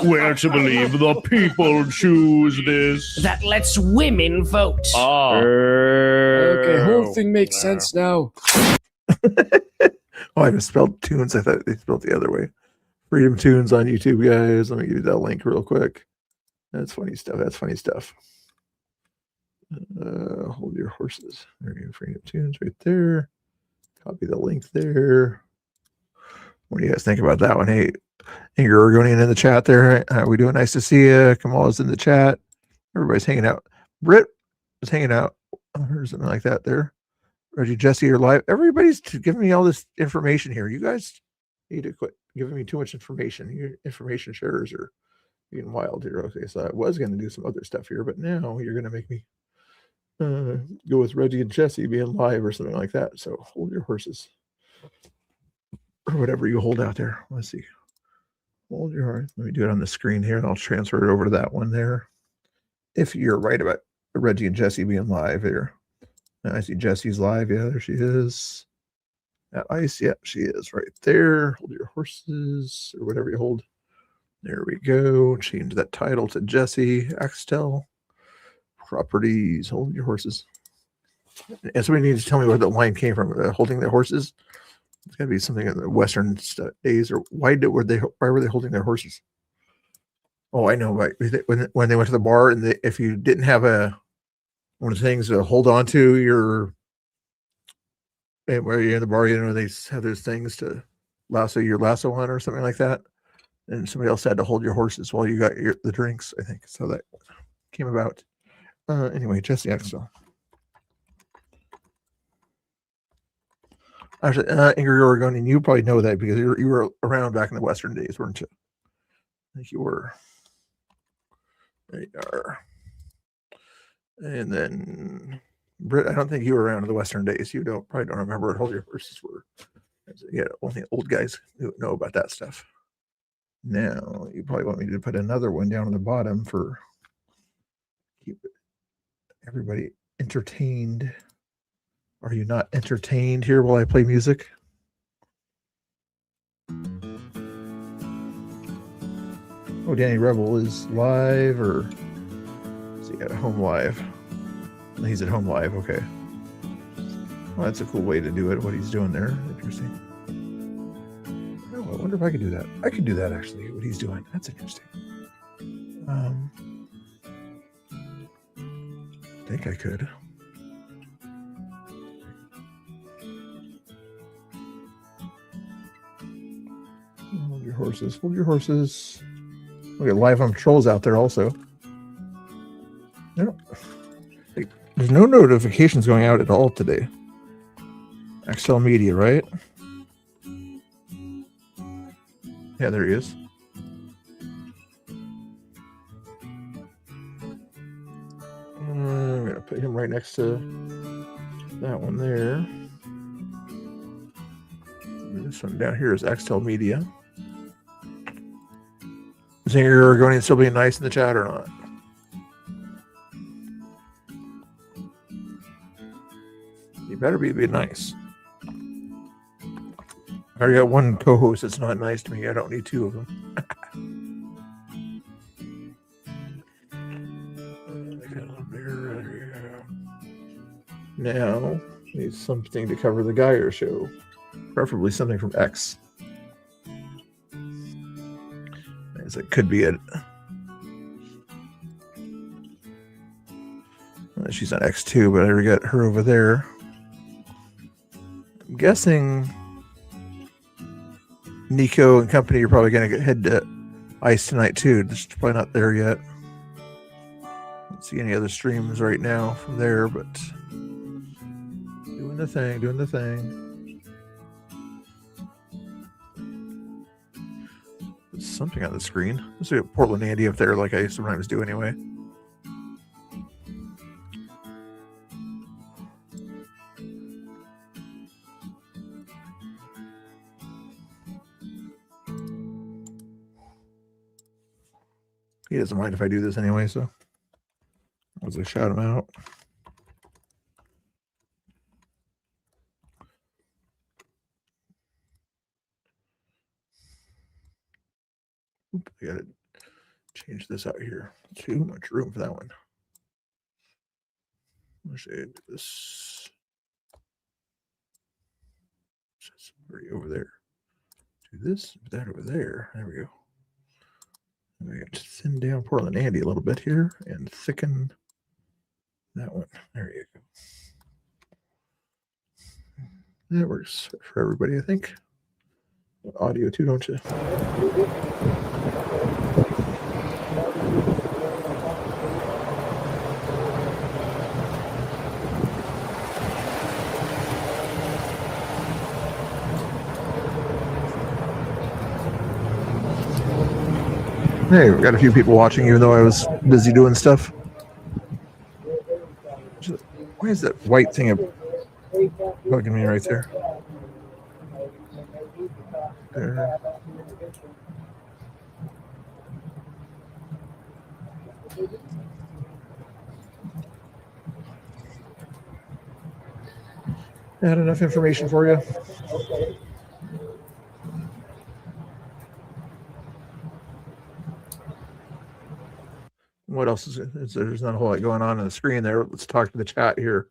We're to believe the people choose this. That lets women vote. Okay, whole thing makes sense now. Oh, I misspelled tunes. I thought they spelled the other way. Freedom Tunes on YouTube, guys. Let me give you that link real quick. That's funny stuff. That's funny stuff. Hold your horses. There you go. Freedom Tunes right there. Copy the link there. What do you guys think about that one? Hey, Ingrid Oregonian in the chat there. How we doing? Nice to see you. Kamal's in the chat. Everybody's hanging out. Britt is hanging out. Or something like that there. Reggie, Jesse, you're live. Everybody's giving me all this information here. You guys need to quit giving me too much information. Your information sharers are being wild here. Okay, so I was going to do some other stuff here, but now you're going to make me go with Reggie and Jesse being live or something like that. So hold your horses. Or whatever you hold out there. Let's see. Hold your horse. Let me do it on the screen here, and I'll transfer it over to that one there. If you're right about Reggie and Jesse being live here. I see Jesse's live. Yeah, there she is. At ice. Yeah, she is right there. Hold your horses or whatever you hold. There we go. Change that title to Jesse. Axtel. Properties. Hold your horses. And somebody needs to tell me where the line came from. Holding their horses. It's got to be something in the Western days. Or why were they holding their horses? Oh, I know. Right. When they went to the bar, and if you didn't have one of the things to hold on to your, where you're in the bar, you know, they have those things to lasso your lasso on or something like that. And somebody else had to hold your horses while you got the drinks, I think. So that came about. Anyway, Jesse Axel. Actually, Ingrid Oregonian, you probably know that because you were around back in the Western days, weren't you? I think you were. There you are. And then Britt, I don't think you were around in the Western days. You probably don't remember what hold your horses were. Yeah, only old guys who know about that stuff. Now you probably want me to put another one down on the bottom for keep everybody entertained. Are you not entertained here while I play music? Oh, Danny Rebel is live, or is he at home live? He's at home live, okay. Well, that's a cool way to do it, what he's doing there. Interesting. Oh, I wonder if I could do that. I could do that, actually, what he's doing. That's interesting. I think I could. Hold your horses. Hold your horses. We got live on trolls out there also. No, there's no notifications going out at all today. Excel Media, right? Yeah, there he is. I'm gonna put him right next to that one there. This one down here is Excel Media. Is Ingrid Oregonian still being nice in the chat or not? You better be nice. I already got one co-host that's not nice to me. I don't need two of them. Now, need something to cover the Geyer show. Preferably something from X. As it could be it. She's on X2, but I already got her over there. I'm guessing Nico and company are probably going to head to ICE tonight too. Just probably not there yet. Don't see any other streams right now from there, but doing the thing, doing the thing. There's something on the screen. Let's see Portland Andy up there like I sometimes do anyway. He doesn't mind if I do this anyway, so as I shout him out. Oop, I gotta change this out here. Too much room for that one. Let's see this. Right over there. Do this, put that over there. There we go. We got to thin down Portland Andy a little bit here and thicken that one. There you go. That works for everybody, I think. Audio too, don't you? Hey, we got a few people watching, even though I was busy doing stuff. Why is that white thing bugging me right there? There. Had enough information for you? What else is there's not a whole lot going on the screen there. Let's talk to the chat here.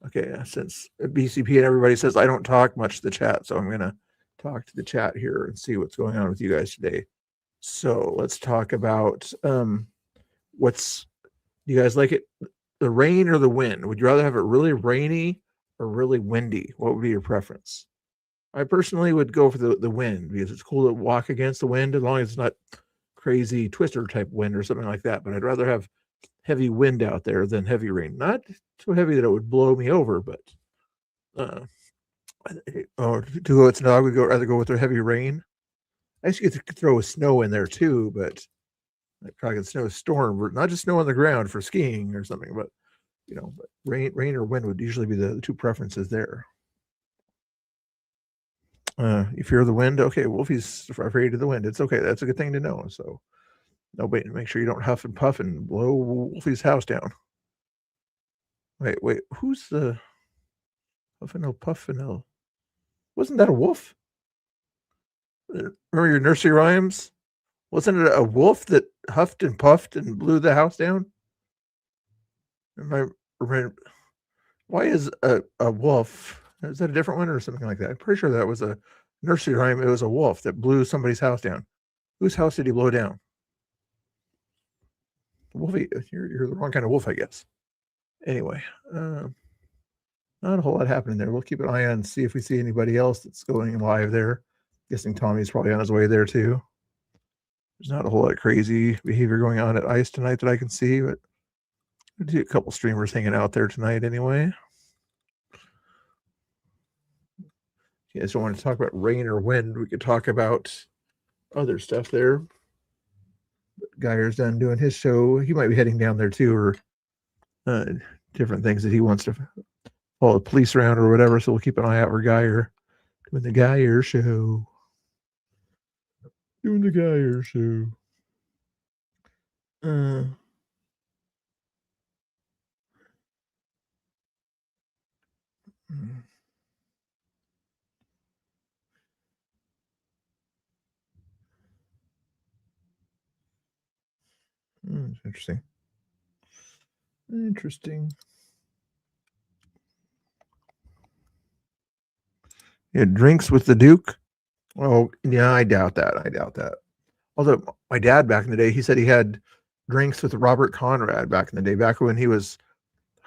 Okay, since BCP and everybody says I don't talk much to the chat, so I'm going to talk to the chat here and see what's going on with you guys today. So let's talk about do you guys like it, the rain or the wind? Would you rather have it really rainy or really windy? What would be your preference? I personally would go for the wind because it's cool to walk against the wind as long as it's not crazy twister type wind or something like that. But I'd rather have heavy wind out there than heavy rain. Not so heavy that it would blow me over, but to go with snow, I would rather go with the heavy rain. I used to get to throw snow in there too, but like talking snow storm, not just snow on the ground for skiing or something, but but rain or wind would usually be the two preferences there. You fear the wind? Okay, Wolfie's afraid of the wind. It's okay. That's a good thing to know. So nobody, make sure you don't huff and puff and blow Wolfie's house down. Wait, who's the huffing no puffing no? Wasn't that a wolf? Remember your nursery rhymes? Wasn't it a wolf that huffed and puffed and blew the house down? Why is a wolf? Is that a different one or something like that? I'm pretty sure that was a nursery rhyme. It was a wolf that blew somebody's house down. Whose house did he blow down? Wolfie, you're the wrong kind of wolf, I guess. Anyway, not a whole lot happening there. We'll keep an eye on and see if we see anybody else that's going live there. Guessing Tommy's probably on his way there too. There's not a whole lot of crazy behavior going on at ICE tonight that I can see, but we do a couple streamers hanging out there tonight anyway. If you guys don't want to talk about rain or wind, we could talk about other stuff there. Geyer's done doing his show. He might be heading down there too, or different things that he wants to follow the police around or whatever. So we'll keep an eye out for Geyer doing the Geyer show. Doing the Geyer show. Interesting. Interesting. Yeah, drinks with the Duke. Oh, yeah, I doubt that. Although my dad back in the day, he said he had drinks with Robert Conrad back in the day, back when he was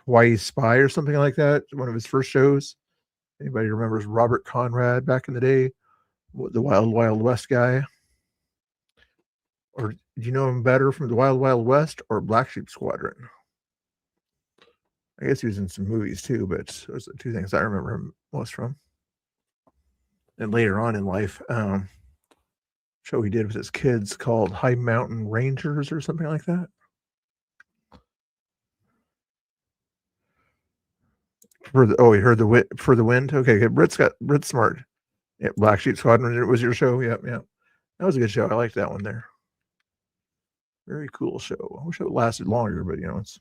Hawaii Spy or something like that. One of his first shows. Anybody remembers Robert Conrad back in the day? The Wild Wild West guy? Or do you know him better from the Wild Wild West or Black Sheep Squadron? I guess he was in some movies too, but those are the two things I remember him most from. And later on in life, show he did with his kids called High Mountain Rangers or something like that. He heard for the wind. Okay, good. Brit's smart. Yeah, Black Sheep Squadron. It was your show. Yeah. That was a good show. I liked that one there. Very cool show. I wish it lasted longer, but you know, it's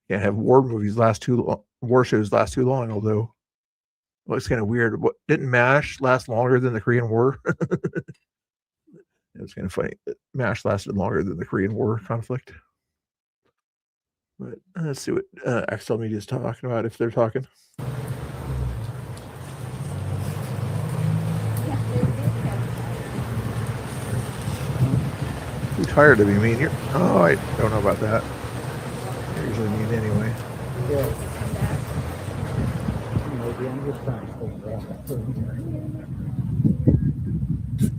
can't have war movies last too long. War shows last too long. Although it looks kind of weird. What didn't MASH last longer than the Korean War? It was kind of funny. MASH lasted longer than the Korean War conflict. But let's see what XL Media is talking about, if they're talking. Too tired to be mean here. Oh, I don't know about that. You're usually mean anyway. Yeah. Maybe I'm just trying to stay around.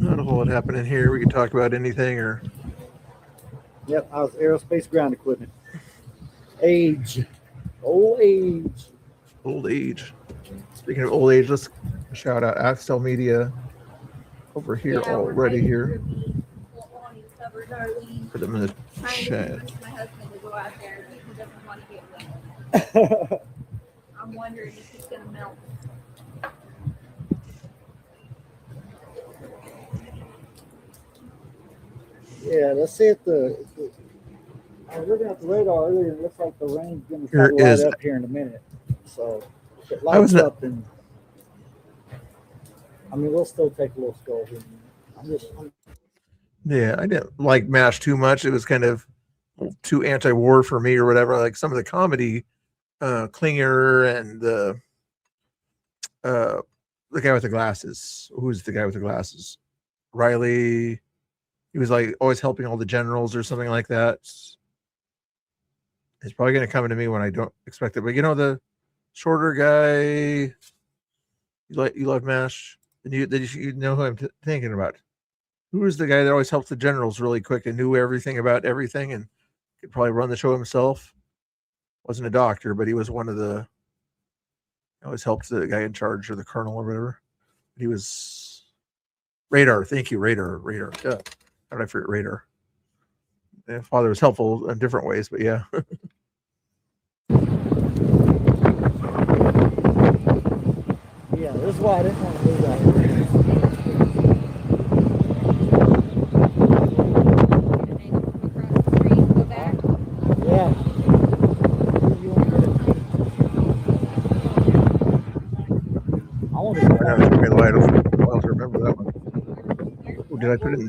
Not a whole lot happening here. We can talk about anything or. Yep, I was aerospace ground equipment. Age. Old age. Old age. Speaking of old age, let's shout out Axel Media over here already here. Put them in the chat. My husband to go out there. He doesn't want to get wet. I'm wondering if he's going to melt. Yeah, let's see if I was looking at the radar earlier, and it looks like the rain's going to Here start right is- up here in a minute. So if it I was lights not- up, and I mean, we'll still take a little stroll here. Yeah, I didn't like MASH too much. It was kind of too anti-war for me or whatever. Like some of the comedy, Klinger and the guy with the glasses. Who's the guy with the glasses? Riley. He was like always helping all the generals or something like that. It's probably going to come to me when I don't expect it. But you know, the shorter guy, you love MASH, and you know who I'm thinking about. Who was the guy that always helped the generals really quick and knew everything about everything and could probably run the show himself? Wasn't a doctor, but he was one of the. Always helped the guy in charge or the colonel or whatever. He was Radar. Thank you, Radar. Yeah. How did I forget Radar? Yeah, father was helpful in different ways, but yeah. Yeah, this is why I didn't want to move out here. Yeah. I want to I don't remember that one. Oh, did I put it in?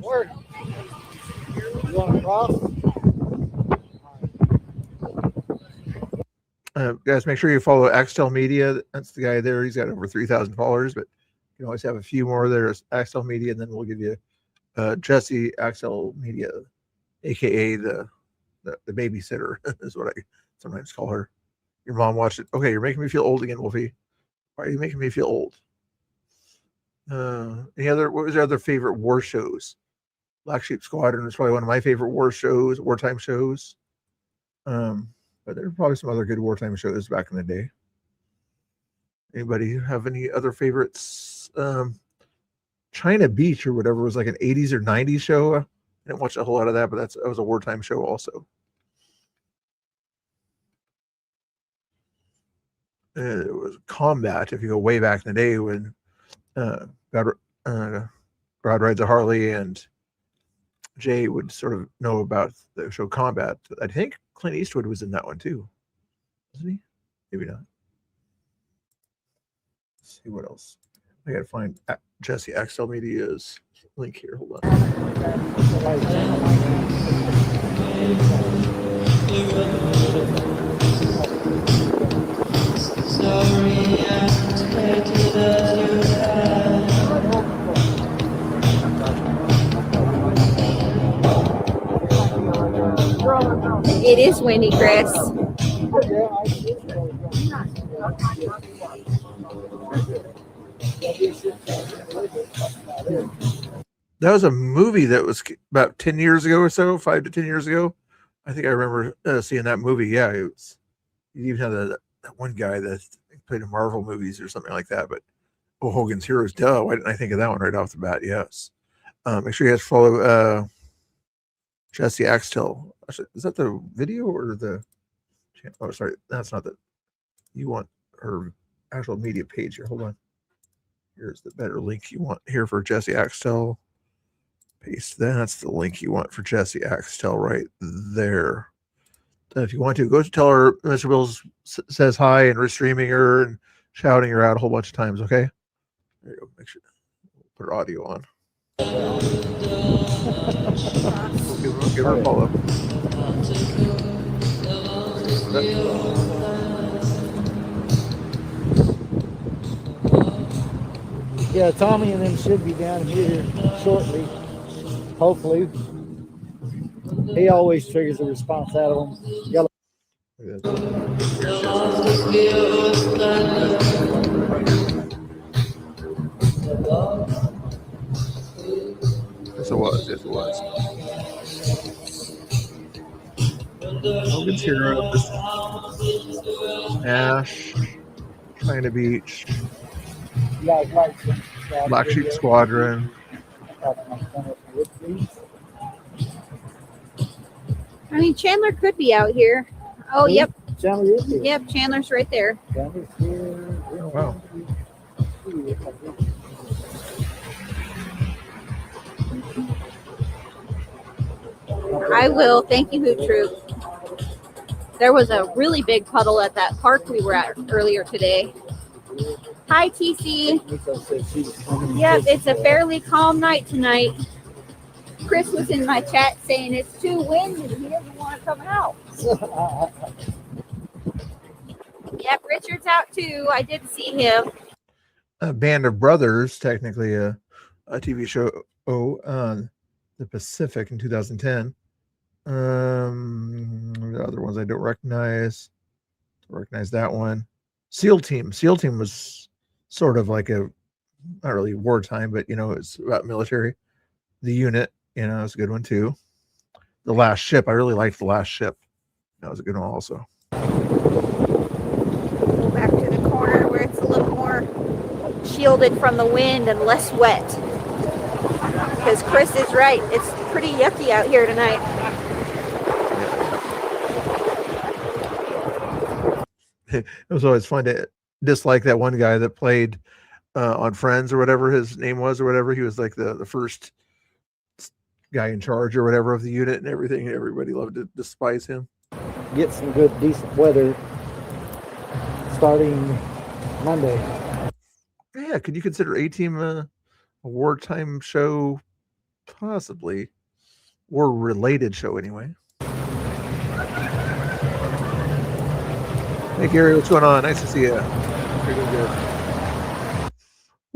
You want to cross? Guys, make sure you follow Axtel Media. That's the guy there. He's got over 3,000 followers, but you can always have a few more. There's Axtel Media, and then we'll give you Jesse Axel Media, aka the babysitter, is what I sometimes call her. Your mom watched it. Okay, you're making me feel old again, Wolfie. Why are you making me feel old? What was your other favorite war shows? Black Sheep Squadron was probably one of my favorite wartime shows. But there were probably some other good wartime shows back in the day. Anybody have any other favorites? China Beach or whatever was like an 80s or 90s show. I didn't watch a whole lot of that, but that was a wartime show also. It was Combat, if you go way back in the day when God Rides a Harley and Jay would sort of know about the show Combat. I think Clint Eastwood was in that one too. Wasn't he? Maybe not. Let's see what else. I gotta find Jesse Axel Media's link here. Hold It is windy, Chris. That was a movie that was about 10 years ago or so, 5 to 10 years ago. I think I remember seeing that movie. Yeah, it was. You even had that one guy that played in Marvel movies or something like that. But Hogan's Heroes, duh. Why didn't I think of that one right off the bat? Yes. Make sure you guys follow Jesse Axtell. Is that the video or the channel? Oh, sorry. That's not the. You want her actual media page here. Hold on. Here's the better link you want here for Jesse Axtell. Paste. That's the link you want for Jesse Axtell right there. If you want to, go to tell her Mr. Bills says hi and we're streaming her and shouting her out a whole bunch of times, okay? There you go. Make sure put her audio on. Give her a follow. Yeah, Tommy and them should be down here shortly. Hopefully. He always triggers a response out of them. Yellow. Yes, it was. Yes, it was. Logan's Hero, Ash, China Beach, Black Sheep Squadron. I mean, Chandler could be out here. Oh, Who? yep. Chandler is here. Yep, Chandler's right there. Chandler's here. Wow. I will. Thank you, Hoot Troop. There was a really big puddle at that park we were at earlier today. Hi, TC. Yep, it's a fairly calm night tonight. Chris was in my chat saying it's too windy. He doesn't want to come out. Yep, Richard's out too. I did see him. A Band of Brothers, technically a TV show on the Pacific in 2010. The other ones I don't recognize. Recognize that one. SEAL Team. SEAL Team was sort of like a, not really wartime, but it's about military. The Unit, it's a good one too. The Last Ship. I really liked The Last Ship. That was a good one also. Go back to the corner where it's a little more shielded from the wind and less wet. Because Chris is right. It's pretty yucky out here tonight. It was always fun to dislike that one guy that played on Friends or whatever his name was or whatever. He was like the first guy in charge or whatever of the unit and everything. Everybody loved to despise him. Get some good, decent weather starting Monday. Yeah, could you consider A-Team a wartime show? Possibly. War-related show anyway. Hey Gary, what's going on? Nice to see you.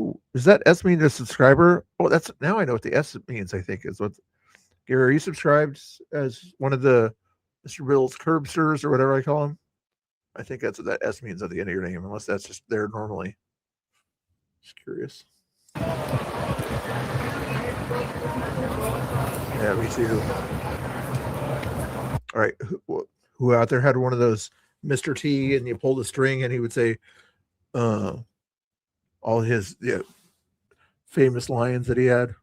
Ooh, does that S mean a subscriber? Oh, that's now I know what the S means. I think is what. Gary, are you subscribed as one of the Mr. Bill's curbsters or whatever I call him? I think that's what that S means at the end of your name, unless that's just there normally. Just curious. Yeah, me too. All right, who out there had one of those Mr. T and you pull the string and he would say all his famous lines that he had.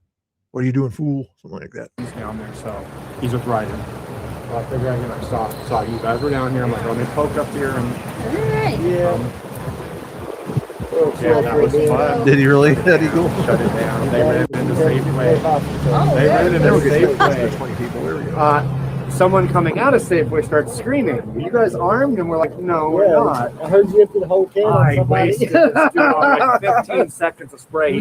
What are you doing, fool? Something like that. He's down there, so he's with Ryder. I figured I saw you guys were down here. I'm like, let me poke up here and yeah, that was fun. Did he really? That eagle? Shut it down. They ran into Safeway. They ran into Safeway. 20 people. There we go. Someone coming out of Safeway starts screaming, "Are you guys armed?" And we're like, "No, we're not." I heard you empty the whole can on somebody. Wasted this dude on like 15 seconds of spray. He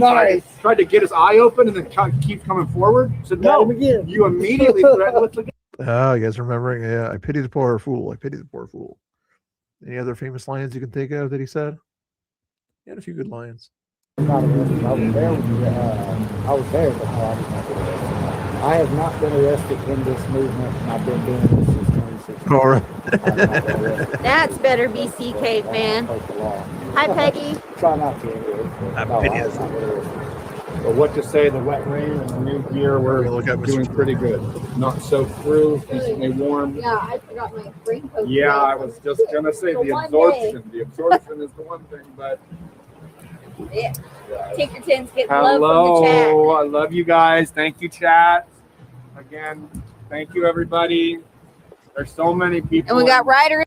tried to get his eye open and then keep coming forward. Said, "No, you immediately threatened with the." Oh, you guys remembering? Yeah, I pity the poor fool. I pity the poor fool. Any other famous lines you can think of that he said? He had a few good lines. I was there. I was there before I was not arrested. I have not been arrested in this movement, and I've been doing this since 2016. All right. That's better be CK, man. Hi, Peggy. Try not to anyway. But what to say, the wet rain and the new gear, we're doing pretty good. Not soaked through, decently warm. Yeah, I forgot my raincoat. Yeah, I was just going to say the absorption. The absorption is the one thing, but... Yeah. Take your tins, get love from the chat. Hello, I love you guys. Thank you, chat. Again, thank you, everybody. There's so many people. And we got Ryder.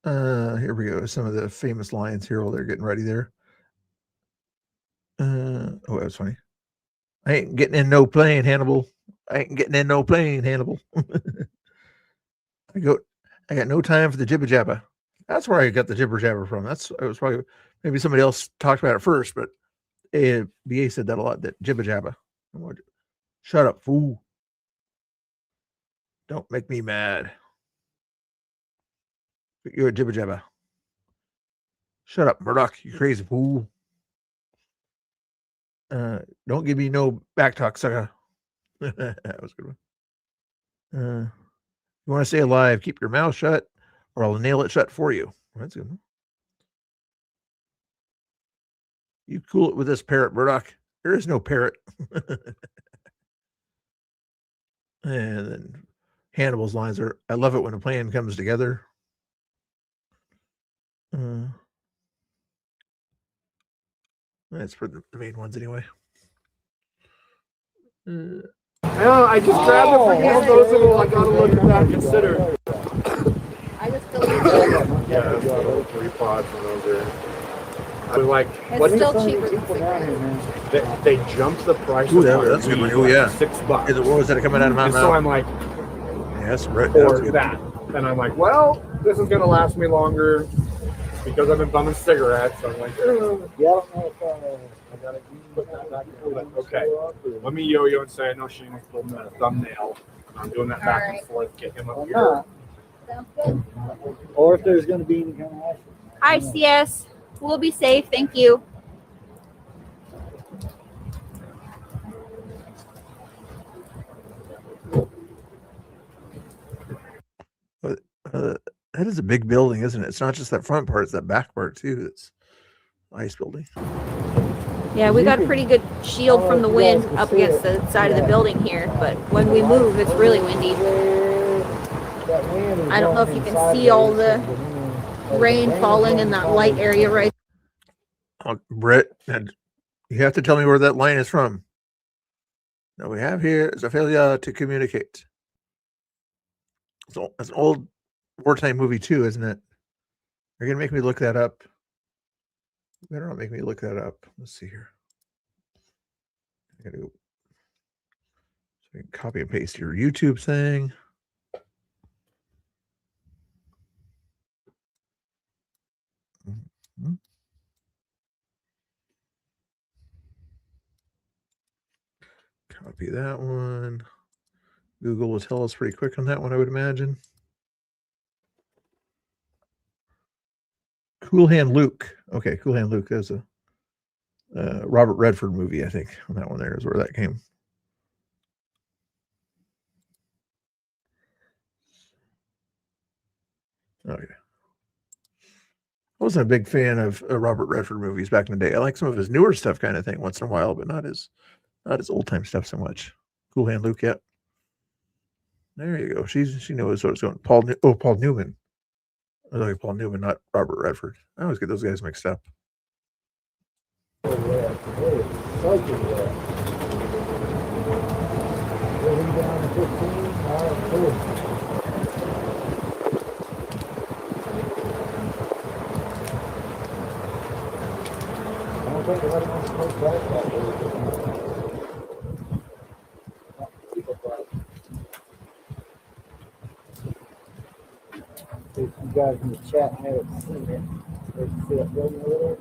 Here we go. Some of the famous lines here while they're getting ready there. Oh, that was funny. I ain't getting in no plane, Hannibal. I ain't getting in no plane, Hannibal. I got no time for the jibber jabber. That's where I got the jibber jabber from. It was probably maybe somebody else talked about it first, but BA said that a lot. That jibber jabber. Shut up, fool! Don't make me mad. You're a jibber jabber. Shut up, Murdoch. You crazy fool. Don't give me no back talk, sucker. That was a good one. You want to stay alive, keep your mouth shut, or I'll nail it shut for you. That's a good one. You cool it with this parrot, Murdoch. There is no parrot. And then Hannibal's lines are, I love it when a plan comes together. That's for the main ones anyway. I just grabbed the freaking those and I gotta look at that and consider. I just feel Yeah, 3 pods and those are. I was like, it's still cheaper than cigarettes. They jumped the price. Ooh, that's a good one. Oh, yeah. $6. What was that coming out of my mouth? So I'm like, yes, right. For that. And I'm like, well, this is gonna last me longer because I've been bumming cigarettes. So I'm like, Yeah, I don't know if I gotta put that back in. okay. Let me yo-yo and say, no, Shane, I told him that a thumbnail. I'm doing that back and forth, get him up here. Sounds good. Or if there's going to be any kind of action. Hi, CS. We'll be safe. Thank you. But that is a big building, isn't it? It's not just that front part; it's that back part too. It's nice building. Yeah, we got a pretty good shield from the wind up against the side of the building here, but when we move, it's really windy. I don't know if you can see all the rain falling in that light area right. Brett, you have to tell me where that line is from. Now we have here is a failure to communicate. It's an old wartime movie too, isn't it? You're gonna make me look that up. You better not make me look that up. Let's see here. I gotta go. So you can copy and paste your YouTube thing. Mm-hmm. Copy that one. Google will tell us pretty quick on that one, I would imagine. Cool Hand Luke. Okay, Cool Hand Luke. There's a Robert Redford movie, I think. On that one there is where that came. Okay. I wasn't a big fan of Robert Redford movies back in the day. I like some of his newer stuff kind of thing once in a while, but not his old time stuff so much. Cool Hand Luke, yeah. There you go. She knows what it's going. Paul Newman. I was like Paul Newman, not Robert Redford. I always get those guys mixed up. If you guys in the chat haven't seen it, see that building over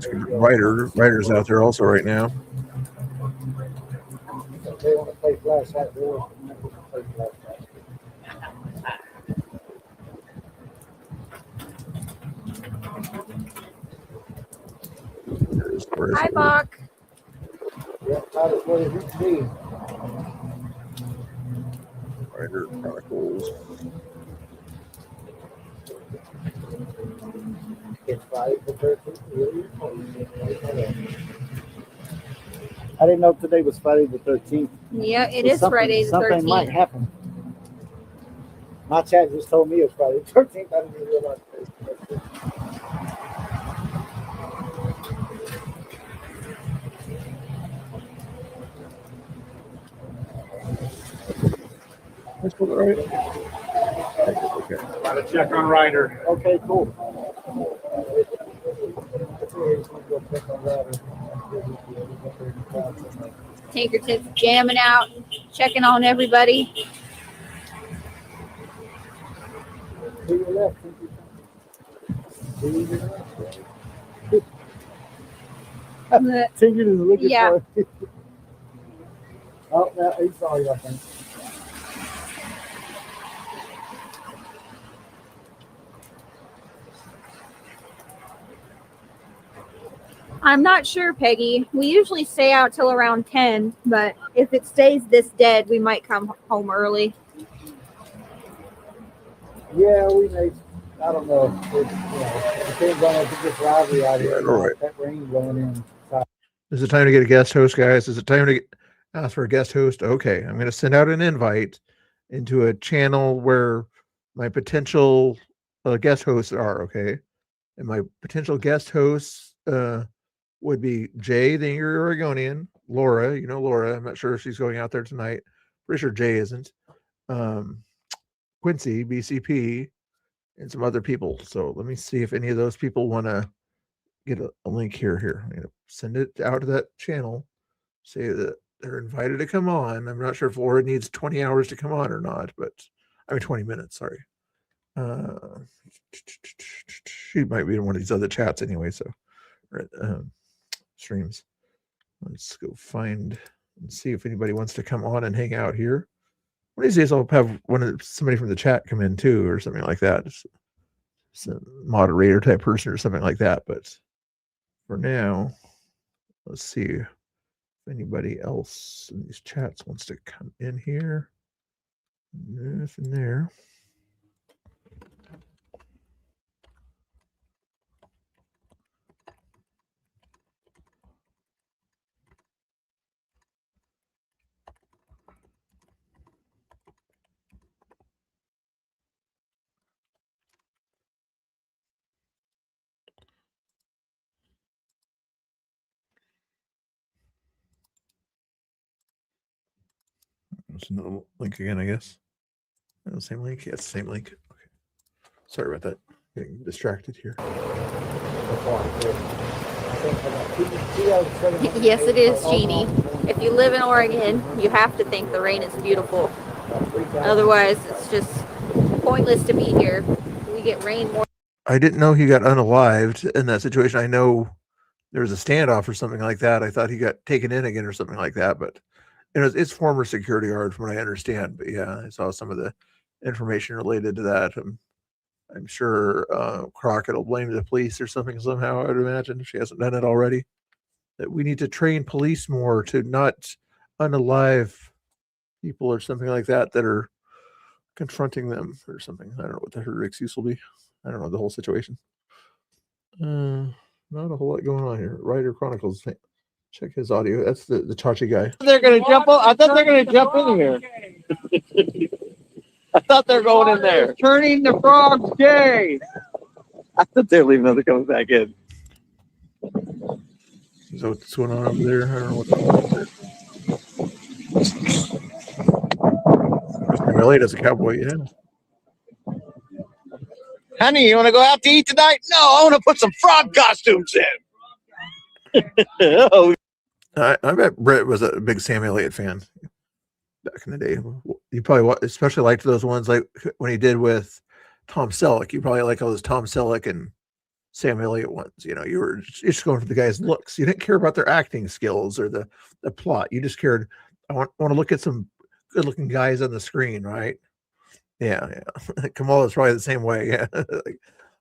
there? Writers out there also right now. If they want to play flashlight, they want to play flashlight. Hi, Bach. Yeah, that is what it used to be. Writer Chronicles. It's Friday the 13th. I didn't know today was Friday the 13th. Yeah, it is Friday the 13th. Something might happen. My chat just told me it was Friday the 13th. I didn't even realize it was the 13th. That's all right. Okay. Gotta check on Ryder. Okay, cool. Tinkerton's jamming out, checking on everybody. To your left, Tinkerton is looking Yeah. for it. Oh, no, he saw you, I think. I'm not sure, Peggy. We usually stay out till around 10, but if it stays this dead, we might come home early. Yeah, we may. I don't know. It depends on if it gets lively out here. All right. That rain going in. Is it time to get a guest host, guys? Is it time to ask for a guest host? Okay, I'm going to send out an invite into a channel where my potential guest hosts are. Okay, and my potential guest hosts would be Jay, the Angry Oregonian, Laura. You know Laura. I'm not sure if she's going out there tonight. Pretty sure Jay isn't. Quincy, BCP, and some other people. So let me see if any of those people want to get a link here. I'm going to send it out to that channel. Say that they're invited to come on. I'm not sure if Laura needs 20 hours to come on or not, but I mean 20 minutes. Sorry. She might be in one of these other chats anyway. So streams. Let's go find and see if anybody wants to come on and hang out here. One of these days I'll have somebody from the chat come in too, or something like that. Just a moderator type person or something like that. But for now, let's see if anybody else in these chats wants to come in here. Nothing there. There's another link again, I guess. The same link? Yeah, it's the same link. Okay. Sorry about that. Getting distracted here. Yes, it is, Jeannie. If you live in Oregon, you have to think the rain is beautiful. Otherwise, it's just pointless to be here. We get rain more. I didn't know he got unalived in that situation. I know there was a standoff or something like that. I thought he got taken in again or something like that, but it's former security guard from what I understand. But yeah, I saw some of the information related to that. I'm sure Crockett will blame the police or something somehow, I would imagine, if she hasn't done it already. That we need to train police more to not unalive people or something like that are confronting them or something. I don't know what her excuse will be. I don't know the whole situation. Not a whole lot going on here. Writer Chronicles. Check his audio. That's the Chachi guy. They're gonna jump. I thought they're gonna jump in here. I thought they're going in there. Turning the frogs gay. I thought they were leaving. They're coming back in. Is that what's going on over there? I don't know what's going on over there. Elliot as a cowboy, yeah. Honey, you want to go out to eat tonight? No, I want to put some frog costumes in. Oh. I bet Brett was a big Sam Elliott fan back in the day. You probably especially liked those ones like when he did with Tom Selleck. You probably like all those Tom Selleck and Sam Elliott ones. You know, you were just going for the guy's looks. You didn't care about their acting skills or the plot. You just cared. I want to look at some good looking guys on the screen, right? Yeah. Kamala is probably the same way. Yeah. Like,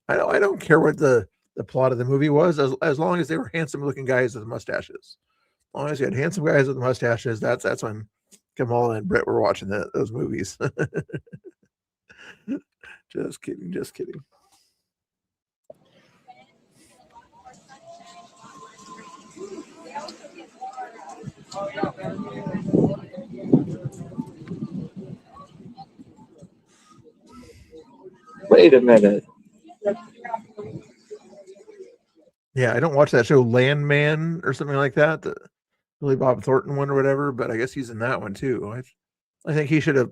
I don't care what the plot of the movie was, as long as they were handsome looking guys with mustaches. As long as you had handsome guys with mustaches, that's when Kamala and Brett were watching those movies. Just kidding. Wait a minute. Yeah, I don't watch that show Landman or something like that, the Billy Bob Thornton one or whatever, but I guess he's in that one too. I think he should have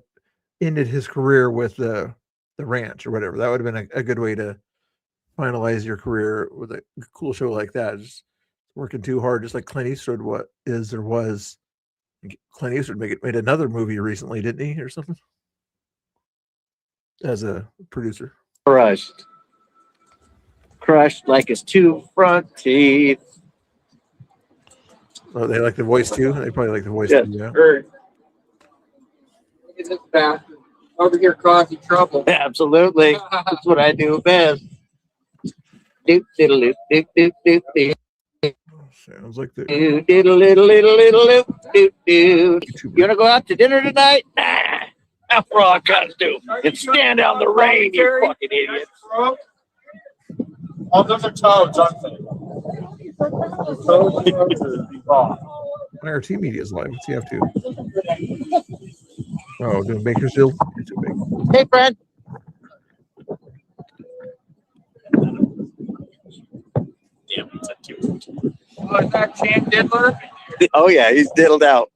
ended his career with the ranch or whatever. That would have been a good way to finalize your career with a cool show like that. Just working too hard, just like Clint Eastwood was. Clint Eastwood made another movie recently, didn't he, or something? As a producer. Crushed like his two front teeth. Oh, they like the voice too? They probably like the voice Yes, too, yeah. Look at this bastard over here causing trouble. Absolutely. That's what I do best. Doop, diddle, doop, doop, doop, doop, doop. Sounds like the Doop, diddle, diddle, diddle, diddle, doop, doop, doop. You want to go out to dinner tonight? Nah. A frog costume and stand out in the rain, you fucking idiot. Oh, those are toads, aren't they? IRT Media is live. What's he have to? Oh, doing Bakersfield? Hey, friend. Damn, it's a cute. Oh, is that Chan Diddler? Oh yeah, he's diddled out.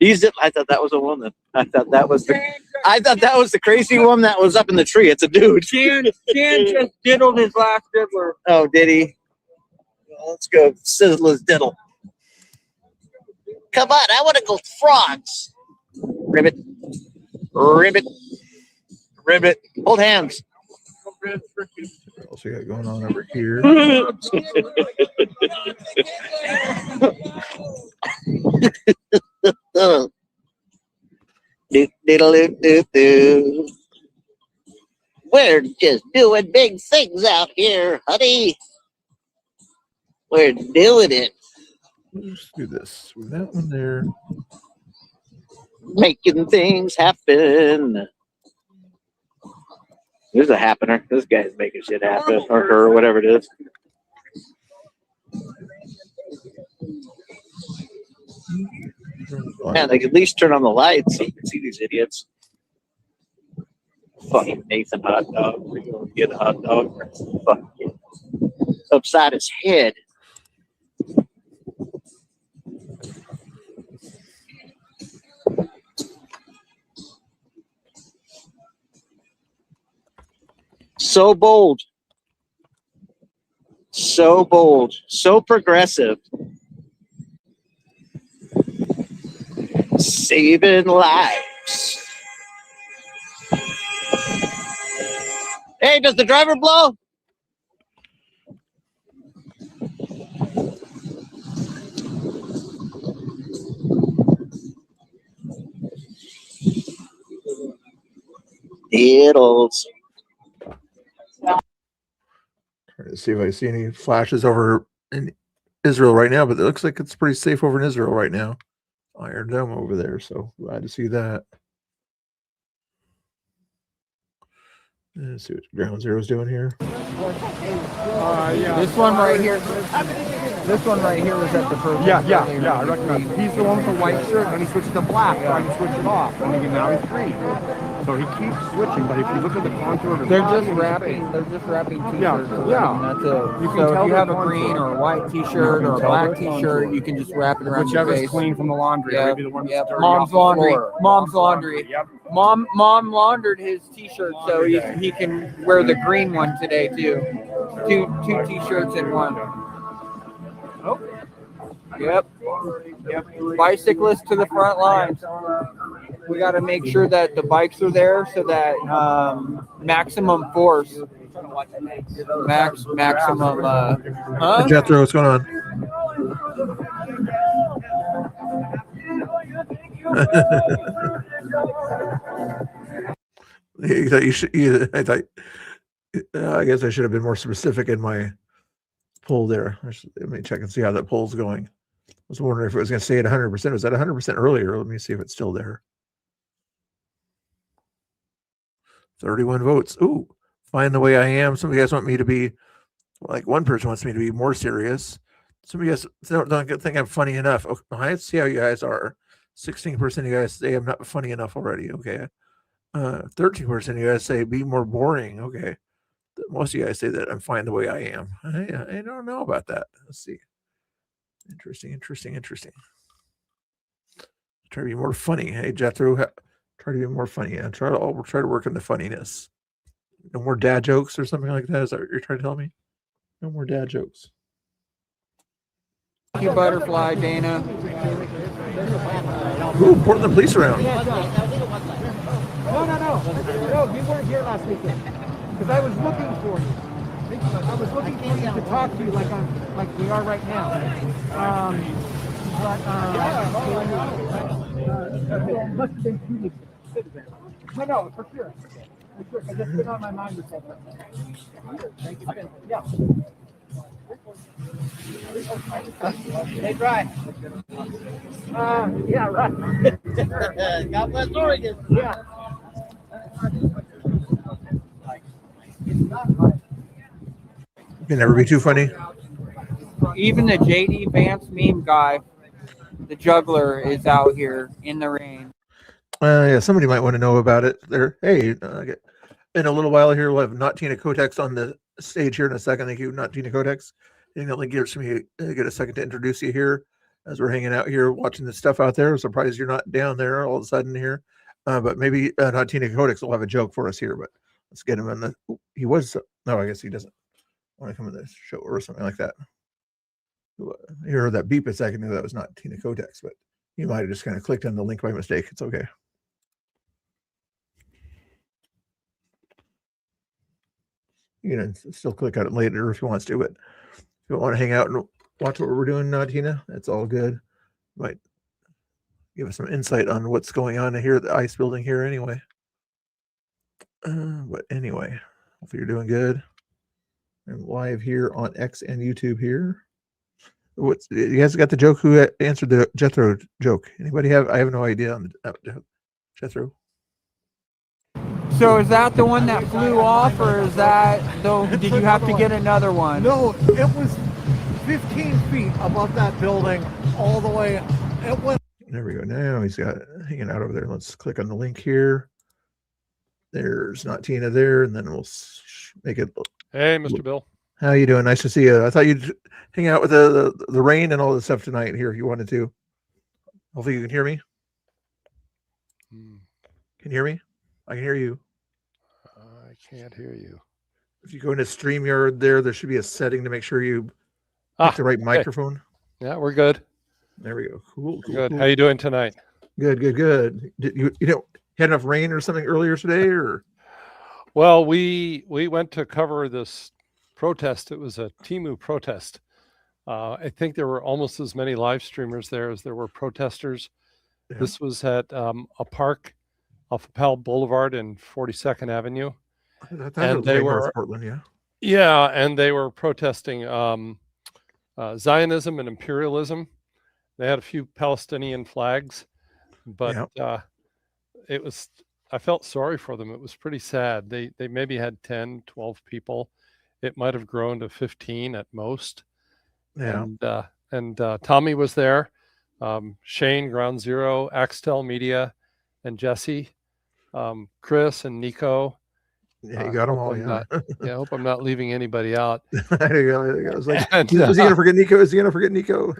I thought that was a woman. I thought that was the crazy one that was up in the tree. It's a dude. Chan just diddled his last diddler. Oh, did he? Well, let's go sizzle his diddle. Come on, I want to go frogs. Ribbit. Ribbit. Ribbit. Hold hands. What else we got going on over here? We're just doing big things out here, honey. We're doing it. Let's do this. With that one there. Making things happen. There's a happener. This guy's making shit happen, or her, or whatever it is. Man, they could at least turn on the lights so you can see these idiots. Fucking Nathan hot dog. We're going to get a hot dog. Fucking upside his head. So bold. So bold. So progressive. Saving lives. Hey, does the driver blow? Diddles. Trying to see if I see any flashes over in Israel right now, but it looks like it's pretty safe over in Israel right now. Iron Dome over there, so glad to see that. Let's see what Ground Zero's doing here. This one right here. This one right here was at the first. Yeah, I recognize him. He's the one with the white shirt, and he switches to black, trying to switch it off, and now he's green. So he keeps switching, but if you look at the contour of his They're body, just wrapping. They're just wrapping t-shirts. Yeah. That's it. You can So tell if you the have a contour. green or a white t-shirt or a black t-shirt, you can just wrap it around your whichever's face. clean from the laundry, Yeah, maybe the one that's dirty Mom's off the laundry. floor. Mom's laundry. Yep. Mom laundered his t-shirt, so he can wear the green one today too. Two t-shirts in one. Oh. Yep. Bicyclists to the front lines. We got to make sure that the bikes are there so that maximum force. Maximum. Hey, Jethro, what's going on? You thought you should. I thought. I guess I should have been more specific in my poll there. Let me check and see how that poll's going. I was wondering if it was going to stay at 100%. Was that 100% earlier? Let me see if it's still there. 31 votes. Ooh, fine the way I am. Some of you guys want me to be, like one person wants me to be more serious. Some of you guys don't think I'm funny enough. Okay, I see how you guys are. 16% of you guys say I'm not funny enough already. Okay. 13% of you guys say be more boring. Okay. Most of you guys say that I'm fine the way I am. I don't know about that. Let's see. Interesting. Try to be more funny. Hey, Jethro, try to be more funny. Yeah, we'll try to work on the funniness. No more dad jokes or something like that. Is that what you're trying to tell me? No more dad jokes. Thank you, Butterfly, Dana. Ooh, Portland police around. No, you weren't here last weekend. Because I was looking for you. I was looking for you to talk to you like we are right now. No, for sure. Because it's been on my mind this whole time. Yeah. Hey, Brian. Yeah, right. God bless Oregon. Yeah. Can never be too funny. Even the JD Vance meme guy, the juggler, is out here in the rain. Yeah, somebody might want to know about it. There, hey, in a little while here, we'll have Not Tina Kotex on the stage here in a second. Thank you, Not Tina Kotex. And only gives me get a second to introduce you here as we're hanging out here watching the stuff out there. I'm surprised you're not down there all of a sudden here, but maybe Not Tina Kotex will have a joke for us here. But let's get him in the. He was no, I guess he doesn't want to come in the show or something like that. You heard that beep a second ago. That was not Tina Kotex, but you might have just kind of clicked on the link by mistake. It's okay. You can still click on it later if you want to, but if you want to hang out and watch what we're doing, Tina, that's all good. Might give us some insight on what's going on here at the ICE building here anyway. But anyway, hopefully you're doing good. I'm live here on X and YouTube here. What's you guys got the joke? Who answered the Jethro joke? Anybody have? I have no idea on the Jethro. So is that the one that flew off, or is that did you have to get another one? No, it was 15 feet above that building all the way. It went. There we go. Now he's got hanging out over there. Let's click on the link here. There's Not Tina there, and then we'll make it. Hey, Mr. Bill. How you doing? Nice to see you. I thought you'd hang out with the rain and all this stuff tonight here if you wanted to. Hopefully you can hear me. Can you hear me? I can hear you. I can't hear you. If you go into StreamYard there should be a setting to make sure you pick the right microphone. Yeah, we're good. There we go. Cool. Good. Cool. How you doing tonight? Good. Did you had enough rain or something earlier today, or? Well, we went to cover this protest. It was a Temu protest. I think there were almost as many live streamers there as there were protesters. Yeah. This was at a park off of Powell Boulevard and 42nd Avenue. And they were Portland, yeah. Yeah, and they were protesting Zionism and imperialism. They had a few Palestinian flags, but it was. I felt sorry for them. It was pretty sad. They maybe had 10, 12 people. It might have grown to 15 at most. Yeah. And Tommy was there. Shane, Ground Zero, Axtel Media, and Jesse, Chris and Nico. Yeah, you got them all. Yeah. I hope I'm not leaving anybody out. I was like, is he going to forget Nico? Is he going to forget Nico?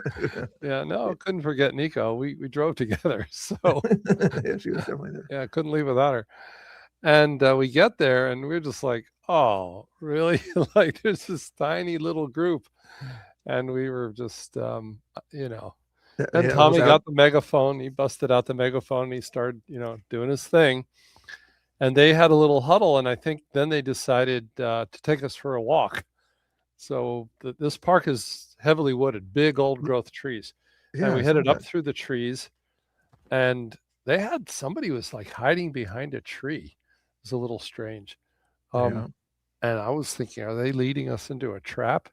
Yeah, no, couldn't forget Nico. We drove together, so yeah, she was definitely there. Yeah, couldn't leave without her. And we get there, and we're just like, oh, really? Like, there's this tiny little group, and we were just, And Tommy got the megaphone. He busted out the megaphone. And he started, doing his thing. And they had a little huddle, and I think then they decided to take us for a walk. So this park is heavily wooded, big old growth trees. Yeah, and we headed up through the trees, and they had somebody was like hiding behind a tree. It was a little strange. And I was thinking, are they leading us into a trap?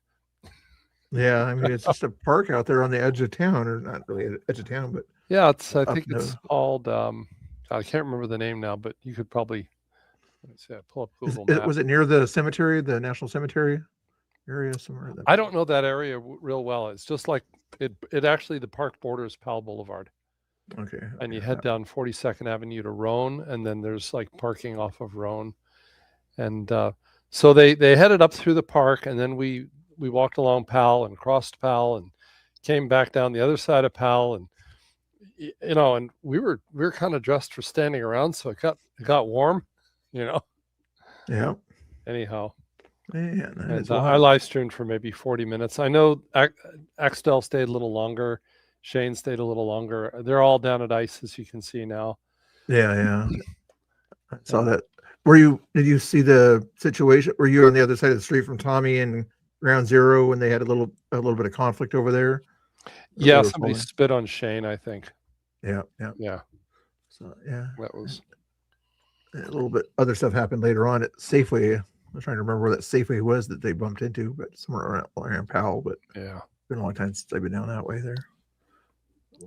Yeah, I mean, it's just a park out there on the edge of town, or not really edge of town, but yeah, I think it's called. I can't remember the name now, but you could probably pull up Google Maps. Was it near the cemetery, the National Cemetery area somewhere? I don't know that area real well. It's just like it actually, the park borders Powell Boulevard. Okay. And you head down 42nd Avenue to Roan, and then there's like parking off of Roan. And so they headed up through the park, and then we walked along Powell and crossed Powell and came back down the other side of Powell, and and we were kind of dressed for standing around, so it got warm, Yeah. Anyhow, Man, that And is I wild. live streamed for maybe 40 minutes. I know Axtel stayed a little longer. Shane stayed a little longer. They're all down at ice, as you can see now. Yeah. I saw that. Did you see the situation? Were you on the other side of the street from Tommy and Ground Zero when they had a little bit of conflict over there? Yeah, somebody spit on Shane, I think. Yeah. So yeah, that was a little bit. Other stuff happened later on at Safeway. I'm trying to remember where that Safeway was that they bumped into, but somewhere around Powell. But yeah, it's been a long time since I've been down that way there.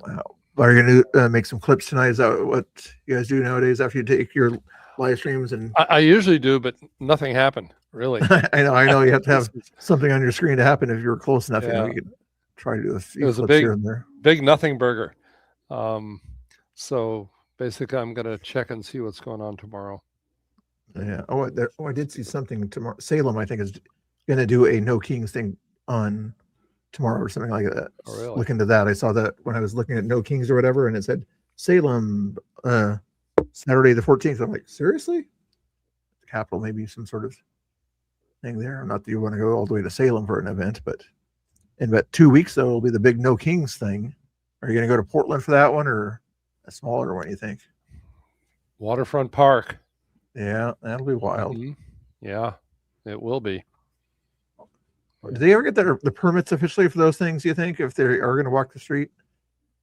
Wow. Are you going to make some clips tonight? Is that what you guys do nowadays after you take your live streams? And I usually do, but nothing happened really. I know you have to have something on your screen to happen if you're close enough. Yeah. You could try to do a few It was clips a here and there. big nothing burger. So basically, I'm going to check and see what's going on tomorrow. Yeah. I did see something tomorrow. Salem, I think, is going to do a No Kings thing on tomorrow or something like that. Oh, really? Look into that. I saw that when I was looking at No Kings or whatever, and it said Salem, Saturday the 14th. I'm like, seriously? The capital, maybe some sort of thing there. Not that you want to go all the way to Salem for an event, but in about 2 weeks, though, it'll be the big No Kings thing. Are you going to go to Portland for that one, or a smaller one, you think? Waterfront Park. Yeah, that'll be wild. Mm-hmm. Yeah, it will be. Do they ever get the permits officially for those things, you think, if they are going to walk the street?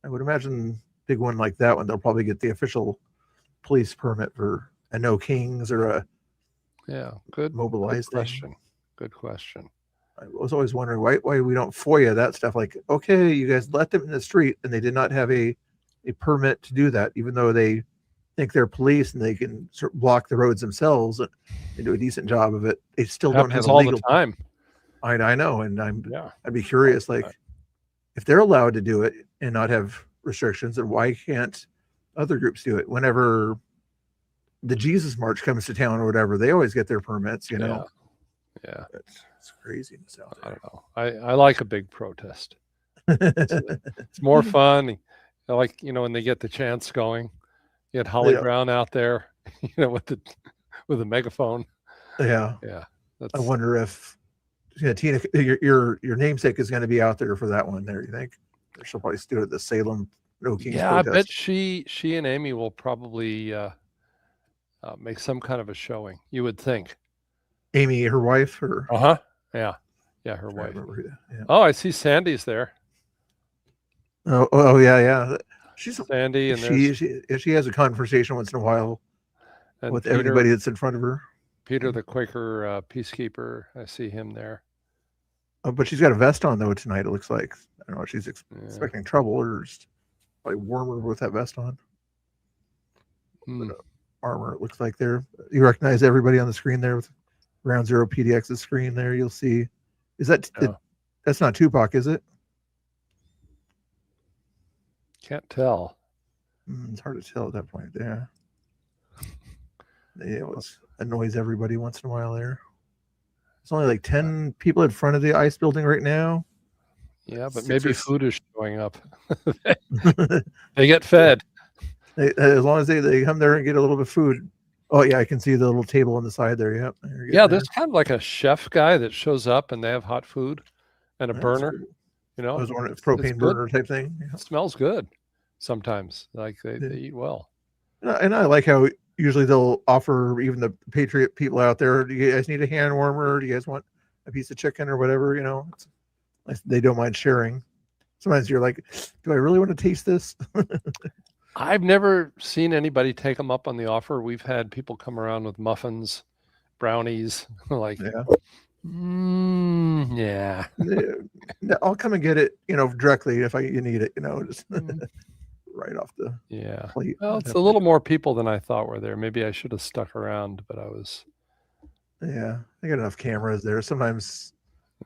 I would imagine big one like that one, they'll probably get the official police permit for a No Kings or a good mobilized question. thing. Good question. I was always wondering why we don't FOIA that stuff. Like, okay, you guys let them in the street and they did not have a permit to do that, even though they think they're police and they can sort of block the roads themselves and they do a decent job of it. They still don't have a all legal the time. I know, and I'd be curious, like, if they're allowed to do it and not have restrictions, then why can't other groups do it? Whenever the Jesus March comes to town or whatever, they always get their permits, you know. Yeah. It's craziness out there. I don't know. I like a big protest. It's more fun. I like, when they get the chants going. You had Holly Brown out there, with the megaphone. Yeah. I wonder if Tina, your namesake is going to be out there for that one there, you think? She'll probably do it at the Salem No Kings protest. I bet she and Amy will probably make some kind of a showing, you would think. Amy, her wife, or yeah, her wife. Yeah. Oh, I see Sandy's there. Oh yeah. She's Sandy, and she has a conversation once in a while with Peter, everybody that's in front of her. Peter, the Quaker peacekeeper, I see him there. Oh, but she's got a vest on though tonight. It looks like, I don't know if she's expecting trouble or just probably warmer with that vest on. But, armor, it looks like there. You recognize everybody on the screen there with Ground Zero PDX's screen there. You'll see. Is that that's not Tupac, is it? Can't tell. It's hard to tell at that point. Yeah. It annoys everybody once in a while there. It's only like 10 people in front of the ice building right now. Yeah, but maybe food is showing up. They get fed. As long as they come there and get a little bit of food. Oh yeah, I can see the little table on the side there. Yep. Yeah, there's kind of like a chef guy that shows up and they have hot food and a burner. I was wondering, it's propane burner type thing. Yeah. It smells good sometimes. Like they eat well. And I like how usually they'll offer even the Patriot people out there, do you guys need a hand warmer? Do you guys want a piece of chicken or whatever? They don't mind sharing. Sometimes you're like, do I really want to taste this? I've never seen anybody take them up on the offer. We've had people come around with muffins, brownies, like, yeah. I'll come and get it, directly if you need it, just right off the plate. Well, it's a little more people than I thought were there. Maybe I should have stuck around, but I was. Yeah, I got enough cameras there. Sometimes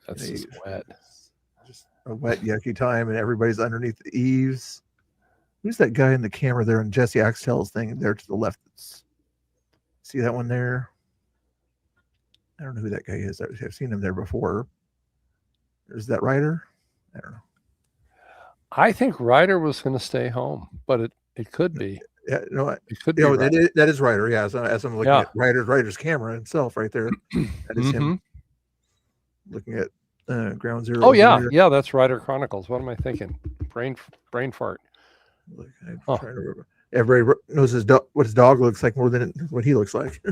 that's just wet. Just a wet, yucky time, and everybody's underneath the eaves. Who's that guy in the camera there in Jesse Axtell's thing there to the left? See that one there? I don't know who that guy is. I've seen him there before. Is that Ryder? I don't know. I think Ryder was going to stay home, but it could be. Yeah, no, it could be. That is Ryder. Yeah, as I'm looking at Ryder's camera himself right there. That is him. looking at Ground Zero. Oh yeah, yeah, that's Rider Chronicles. What am I thinking? Brain fart. I'm trying to remember. Everybody knows what his dog looks like more than what he looks like.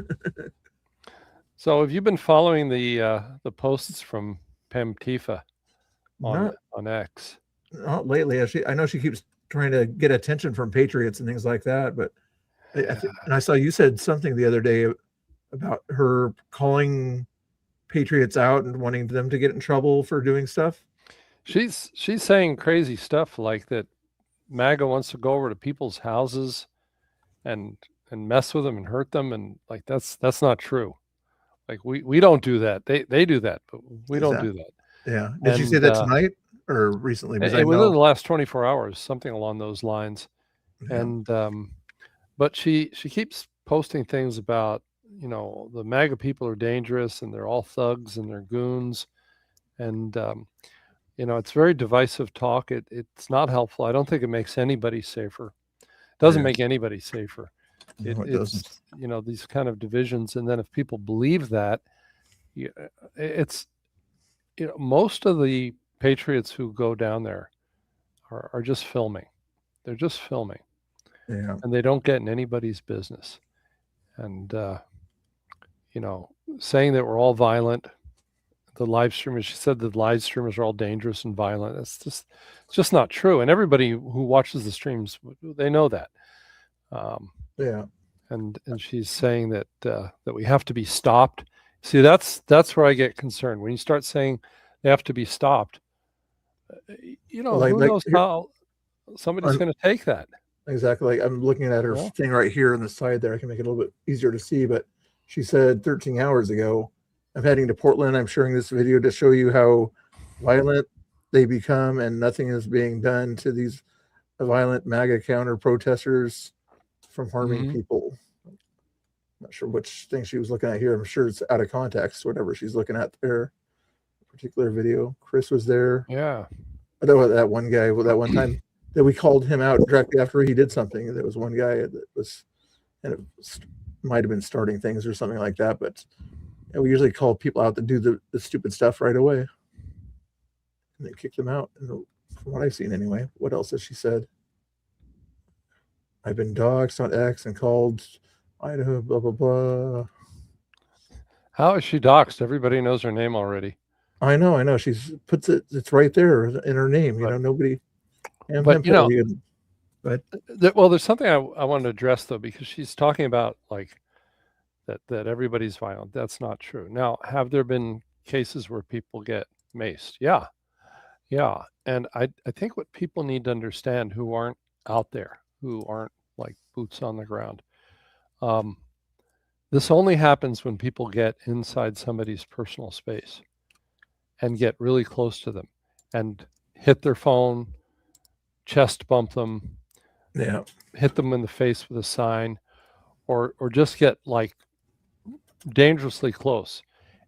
So have you been following the posts from Pam Tifa on X? Not lately. I know she keeps trying to get attention from patriots and things like that, but and I saw you said something the other day about her calling patriots out and wanting them to get in trouble for doing stuff. She's saying crazy stuff like that MAGA wants to go over to people's houses and mess with them and hurt them, and like that's not true. Like we don't do that. They do that, but we don't do that. Yeah. Did you say that tonight or recently? Within the last 24 hours, something along those lines. Yeah. And but she keeps posting things about, the MAGA people are dangerous and they're all thugs and they're goons. And, it's very divisive talk. It's not helpful. I don't think it makes anybody safer. It doesn't make anybody safer. No, it doesn't. It's, these kind of divisions. And then if people believe that, it's, most of the patriots who go down there are just filming. They're just filming. Yeah. And they don't get in anybody's business. And, saying that we're all violent, the live streamers, she said that live streamers are all dangerous and violent. It's just not true. And everybody who watches the streams, they know that. Yeah. And she's saying that we have to be stopped. See, that's where I get concerned. When you start saying they have to be stopped, who knows how somebody's going to take that. Exactly. Like I'm looking at her thing right here on the side there. I can make it a little bit easier to see, but she said 13 hours ago, I'm heading to Portland. I'm sharing this video to show you how violent they become and nothing is being done to these violent MAGA counter protesters from harming people. I'm not sure which thing she was looking at here. I'm sure it's out of context, whatever she's looking at there. Particular video. Chris was there. Yeah. That one guy, that one time that we called him out directly after he did something. There was one guy that was, and it might have been starting things or something like that. But we usually call people out to do the stupid stuff right away. And they kick them out. And from what I've seen anyway. What else has she said? I've been doxxed on X and called Idaho, blah, blah, blah. How is she doxxed? Everybody knows her name already. I know. She's puts it's right there in her name. Nobody. But there's something I want to address though, because she's talking about like that everybody's violent. That's not true. Now, have there been cases where people get maced? Yeah. And I think what people need to understand who aren't out there, who aren't like boots on the ground, this only happens when people get inside somebody's personal space and get really close to them and hit their phone, chest bump them, hit them in the face with a sign, or just get like dangerously close.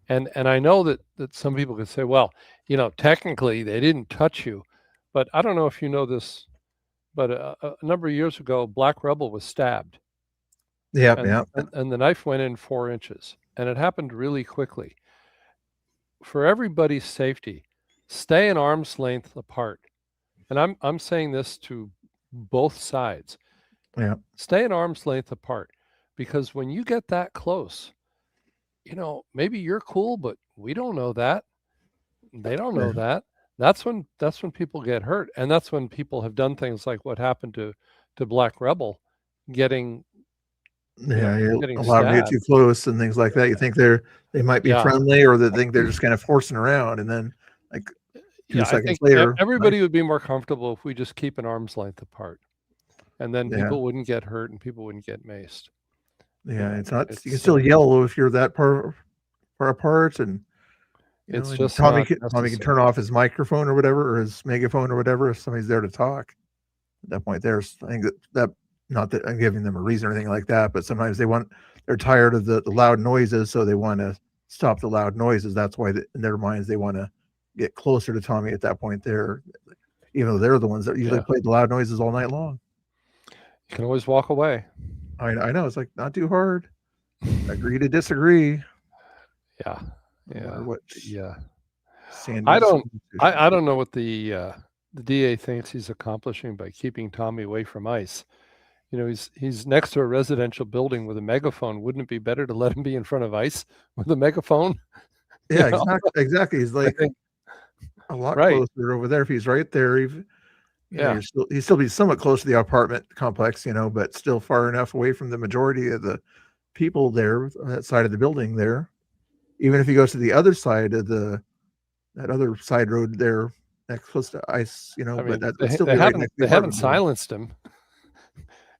And I know that some people could say, well, technically they didn't touch you, but I don't know if you know this, but a number of years ago, Black Rebel was stabbed. And the knife went in 4 inches, and it happened really quickly. For everybody's safety, stay an arm's length apart. And I'm saying this to both sides. Yeah. Stay an arm's length apart, because when you get that close, maybe you're cool, but we don't know that. They don't know that. That's when people get hurt, and that's when people have done things like what happened to Black Rebel, getting allowed to get too close and things like that. You think they might be friendly, or they think they're just kind of forcing around, and then like a few seconds later, everybody would be more comfortable if we just keep an arm's length apart, and then people wouldn't get hurt and people wouldn't get maced. Yeah, it's not. You can still yell if you're that far apart, and it's just Tommy can turn off his microphone or whatever, or his megaphone or whatever, if somebody's there to talk. At that point, I think that not that I'm giving them a reason or anything like that, but sometimes they're tired of the loud noises, so they want to stop the loud noises. That's why in their minds they want to get closer to Tommy at that point there, even though they're the ones that usually play the loud noises all night long. You can always walk away. I know, it's like not too hard. Agree to disagree. Yeah. I don't know what the DA thinks he's accomplishing by keeping Tommy away from ICE. You know, he's next to a residential building with a megaphone. Wouldn't it be better to let him be in front of ICE with a megaphone? Yeah, exactly. He's like a lot right. closer over there. If he's right there, Yeah. he'd still be somewhat close to the apartment complex, you know, but still far enough away from the majority of the people there on that side of the building there. Even if he goes to the other side of that other side road there, next close to ICE, you know, I mean, but that would still be they haven't silenced him.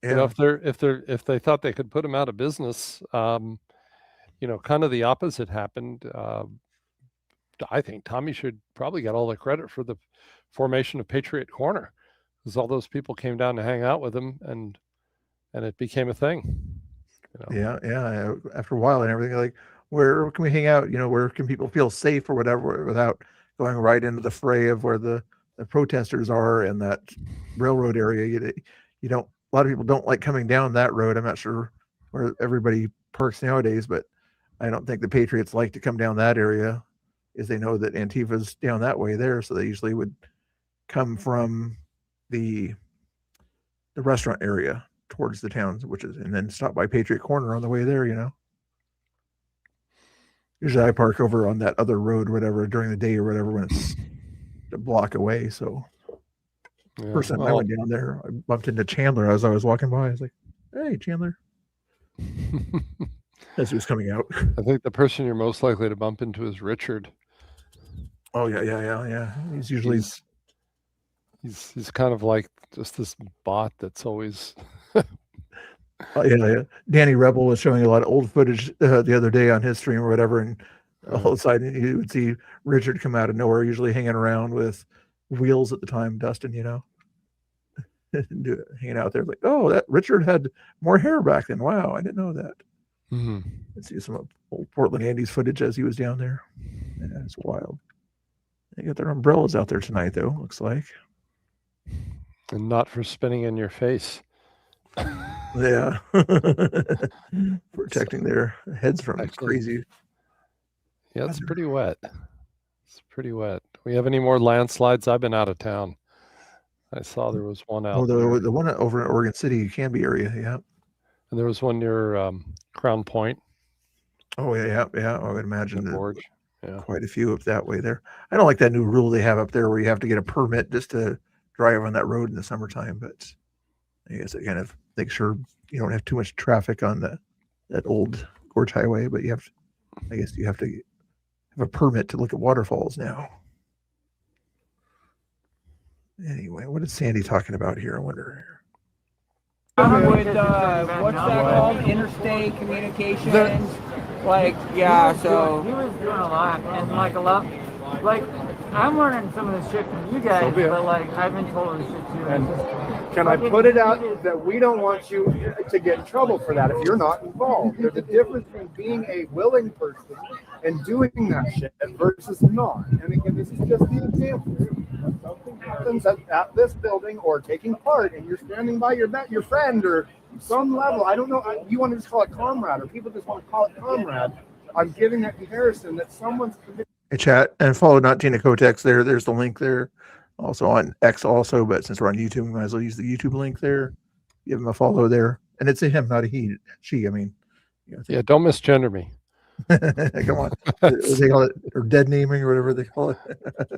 Yeah. You know, if they thought they could put him out of business, you know, kind of the opposite happened. I think Tommy should probably get all the credit for the formation of Patriot Corner, because all those people came down to hang out with him, and it became a thing. You know? Yeah. After a while and everything, like, where can we hang out? You know, where can people feel safe or whatever without going right into the fray of where the protesters are in that railroad area? You don't. A lot of people don't like coming down that road. I'm not sure where everybody parks nowadays, but I don't think the Patriots like to come down that area, is they know that Antifa's down that way there, so they usually would come from the restaurant area towards the towns, and then stop by Patriot Corner on the way there, you know. Usually I park over on that other road or whatever during the day or whatever when it's a block away. So first time I went down there, I bumped into Chandler as I was walking by. I was like, "Hey, Chandler." As he was coming out. I think the person you're most likely to bump into is Richard. Oh yeah. He's usually he's kind of like just this bot that's always yeah. Danny Rebel was showing a lot of old footage the other day on his stream or whatever, and all of a sudden you would see Richard come out of nowhere, usually hanging around with Wheels at the time, Dustin, you know, hanging out there like, oh, that Richard had more hair back then. Wow, I didn't know that. Mm-hmm. Let's see some old Portland Andy's footage as he was down there. Yeah, it's wild. They got their umbrellas out there tonight, though, looks like. And not for spinning in your face. Yeah. Protecting their heads from crazy. Yeah, it's pretty wet. It's pretty wet. Do we have any more landslides? I've been out of town. I saw there was one out there. The one over in Oregon City, Canby area, yeah. And there was one near Crown Point. Oh, yeah. I would imagine Gorge. Yeah. Quite a few up that way there. I don't like that new rule they have up there where you have to get a permit just to drive on that road in the summertime, but I guess it kind of makes sure you don't have too much traffic on that old Gorge Highway, but you have to have a permit to look at waterfalls now. Anyway, what is Sandy talking about here? I wonder. With what's that called? Interstate communications. So he was doing a lot, and like I'm learning some of this shit from you guys, but like I've been told this shit too. And can I put it out that we don't want you to get in trouble for that if you're not involved? There's a difference between being a willing person and doing that shit versus not. And again, this is just the example. Something happens at this building or taking part, and you're standing by your friend or some level. I don't know. You want to just call it comrade, or people just want to call it comrade. I'm giving that comparison that someone's committed. Hey, chat and follow Not Tina Kotex there. There's the link there. Also on X also, but since we're on YouTube, we might as well use the YouTube link there. Give him a follow there. And it's a him, not a he. She, I mean. Yeah, don't misgender me. Come on. They call it, or dead naming or whatever they call it. Yeah.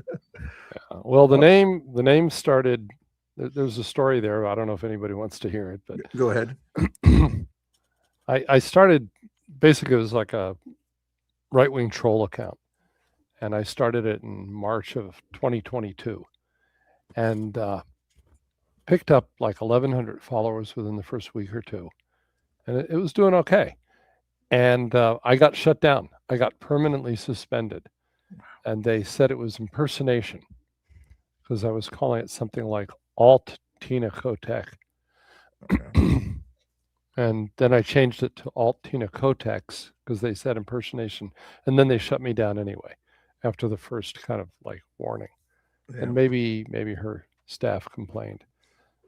Well, the name started, there's a story there. I don't know if anybody wants to hear it, but go ahead. I started, basically it was like a right-wing troll account. And I started it in March of 2022 and picked up like 1,100 followers within the first week or two. And it was doing okay. And I got shut down. I got permanently suspended. And they said it was impersonation because I was calling it something like Alt Tina Kotek. Okay. And then I changed it to Alt Tina Kotex because they said impersonation. And then they shut me down anyway after the first kind of like warning. Yeah. And maybe her staff complained.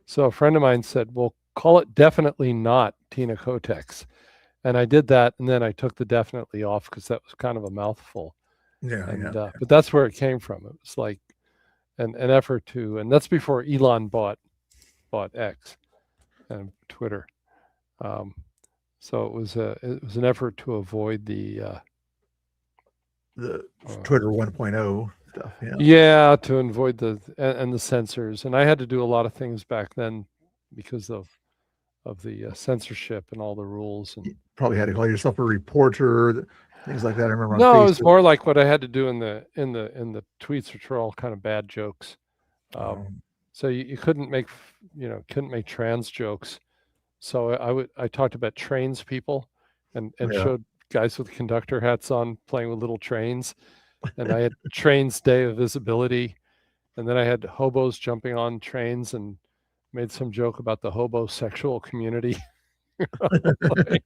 So a friend of mine said, well, call it definitely not Tina Kotex. And I did that, and then I took the definitely off because that was kind of a mouthful. Yeah, And yeah. but that's where it came from. It was like an effort to, and that's before Elon bought X and Twitter. So it was an effort to avoid the Twitter 1.0 stuff. Yeah. yeah, to avoid and the censors. And I had to do a lot of things back then because of the censorship and all the rules. And Probably had to call yourself a reporter, things like that. I remember on no, Facebook. it was more like what I had to do in the tweets, which were all kind of bad jokes. So you couldn't make couldn't make trans jokes. So I talked about trains people and Yeah. showed guys with conductor hats on playing with little trains, and I had trains day of visibility, and then I had hobos jumping on trains and made some joke about the homosexual community. Like,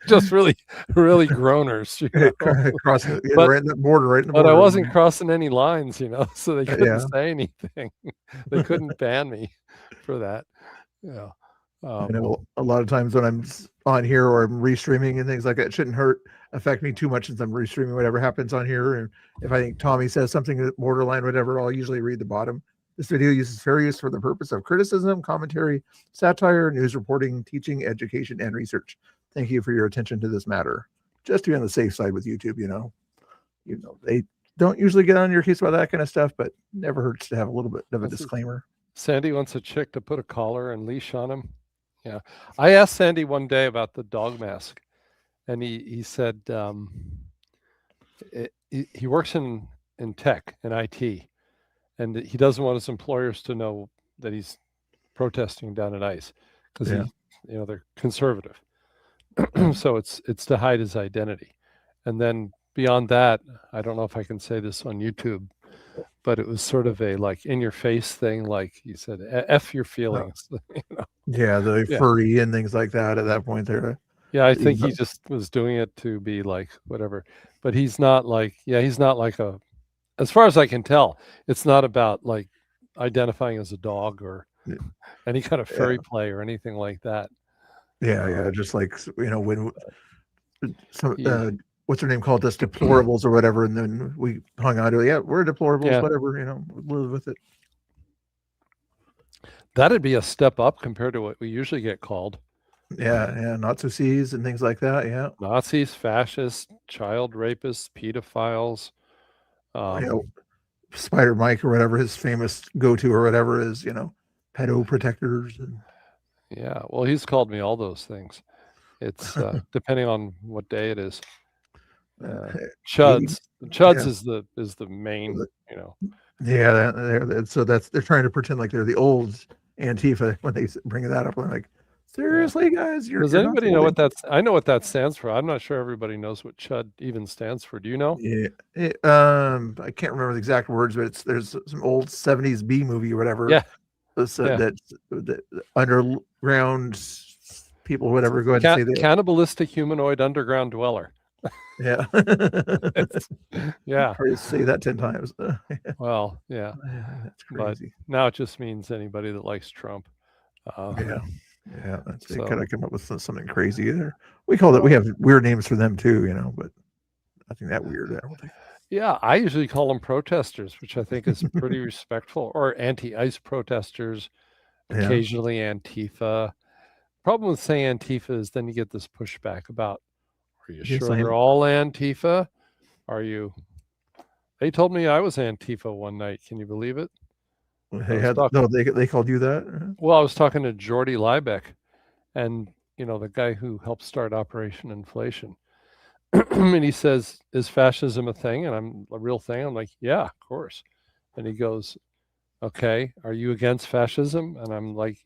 just really groaners, Crossing, but, right in the border, right in the but border. I wasn't crossing any lines, so they couldn't Yeah. say anything. They couldn't ban me for that. Yeah. I know a lot of times when I'm on here or I'm restreaming and things like that, it shouldn't affect me too much since I'm restreaming whatever happens on here. And if I think Tommy says something borderline, whatever, I'll usually read the bottom. This video uses fair use for the purpose of criticism, commentary, satire, news reporting, teaching, education, and research. Thank you for your attention to this matter. Just to be on the safe side with YouTube, they don't usually get on your case about that kind of stuff, but never hurts to have a little bit of a disclaimer. Sandy wants a chick to put a collar and leash on him. Yeah, I asked Sandy one day about the dog mask, and he said he works in tech and IT, and he doesn't want his employers to know that he's protesting down at ICE because they're conservative. So it's to hide his identity. And then beyond that, I don't know if I can say this on YouTube, but it was sort of a like in your face thing, like you said, F your feelings. Yeah, the furry and things like that at that point there. Yeah, I think he just was doing it to be like whatever. But he's not like as far as I can tell, it's not about like identifying as a dog or any kind of furry play or anything like that. Yeah, just like when some what's her name called us deplorables or whatever, and then we hung on to it. Yeah, we're deplorables, whatever, live with it. That'd be a step up compared to what we usually get called. Yeah, Nazis and things like that. Yeah, Nazis, fascists, child rapists, pedophiles. Spider Mike or whatever his famous go-to or whatever is, pedo protectors. Yeah, well, he's called me all those things. It's depending on what day it is. Chuds is the main, Yeah, so they're trying to pretend like they're the old Antifa when they bring that up. They're like, seriously, guys, does anybody know what that's? I know what that stands for. I'm not sure everybody knows what Chud even stands for. Do you know? Yeah, I can't remember the exact words, but there's some old 70s B movie or whatever. Yeah, that underground people, whatever. Go ahead and say that. Cannibalistic humanoid underground dweller. Yeah. Yeah. Probably say that 10 times. Well, yeah. That's crazy. But now it just means anybody that likes Trump. Yeah. They kind of come up with something crazy there. We have weird names for them too, but nothing that weird. I don't think. Yeah, I usually call them protesters, which I think is pretty respectful, or anti-ICE protesters, occasionally Antifa. Problem with saying Antifa is then you get this pushback about, are you sure they're all Antifa? Are you? They told me I was Antifa one night. Can you believe it? They called you that? Well, I was talking to Jordy Liebeck, and the guy who helped start Operation Inflation. And he says, is fascism a thing? And I'm a real thing. I'm like, yeah, of course. And he goes, okay, are you against fascism? And I'm like,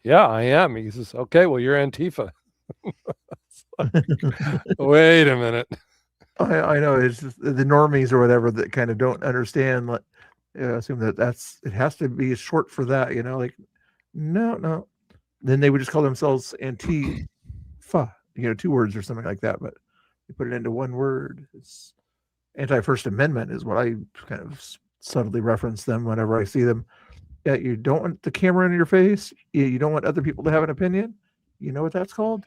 yeah, I am. He says, okay, well, you're Antifa. Like, wait a minute. I know it's just the normies or whatever that kind of don't understand. Like, assume that it has to be short for that. Like, no. Then they would just call themselves Antifa. 2 words or something like that. But they put it into one word. It's anti-First Amendment is what I kind of subtly reference them whenever I see them. Yeah, you don't want the camera in your face. You don't want other people to have an opinion. You know what that's called?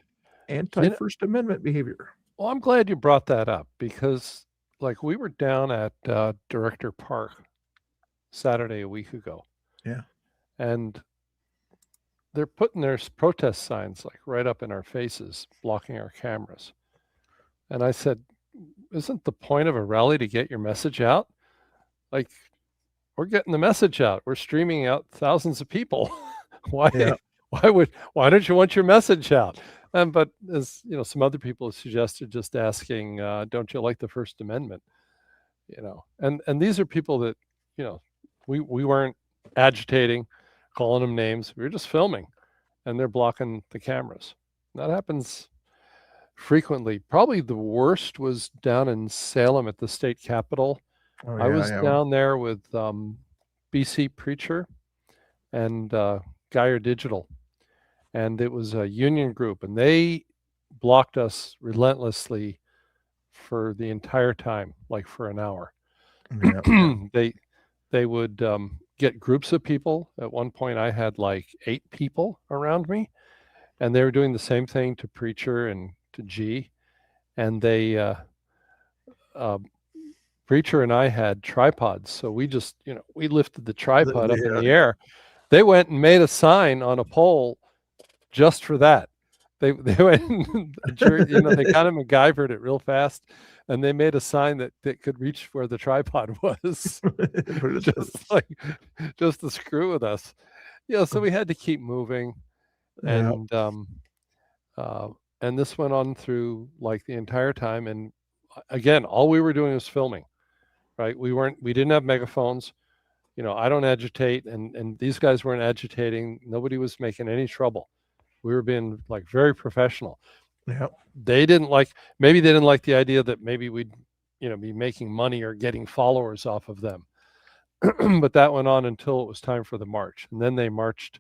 Anti-First Amendment behavior. Well, I'm glad you brought that up because like we were down at Director Park Saturday a week ago. Yeah. And they're putting their protest signs like right up in our faces, blocking our cameras. And I said, isn't the point of a rally to get your message out? Like, we're getting the message out. We're streaming out thousands of people. Why don't you want your message out? But as you know, some other people have suggested just asking, don't you like the First Amendment? You know, and these are people that, you know, we weren't agitating, calling them names. We were just filming, and they're blocking the cameras. That happens frequently. Probably the worst was down in Salem at the state capitol. Oh, I was yeah. down there with BC Preacher and Geyer Digital, and it was a union group, and they blocked us relentlessly for the entire time, like for an hour. Yeah. They would get groups of people. At one point, I had like 8 people around me, and they were doing the same thing to Preacher and to G. And they, Preacher and I had tripods, so we just, you know, we lifted the tripod up in the air. They went and made a sign on a pole just for that. They went, you know, they kind of MacGyvered it real fast, and they made a sign that could reach where the tripod was, just to screw with us. Yeah, so we had to keep moving, and and this went on through like the entire time. And again, all we were doing was filming, right? We didn't have megaphones. You know, I don't agitate, and these guys weren't agitating. Nobody was making any trouble. We were being like very professional. Yeah. Maybe they didn't like the idea that maybe we'd, you know, be making money or getting followers off of them. But that went on until it was time for the march. And then they marched,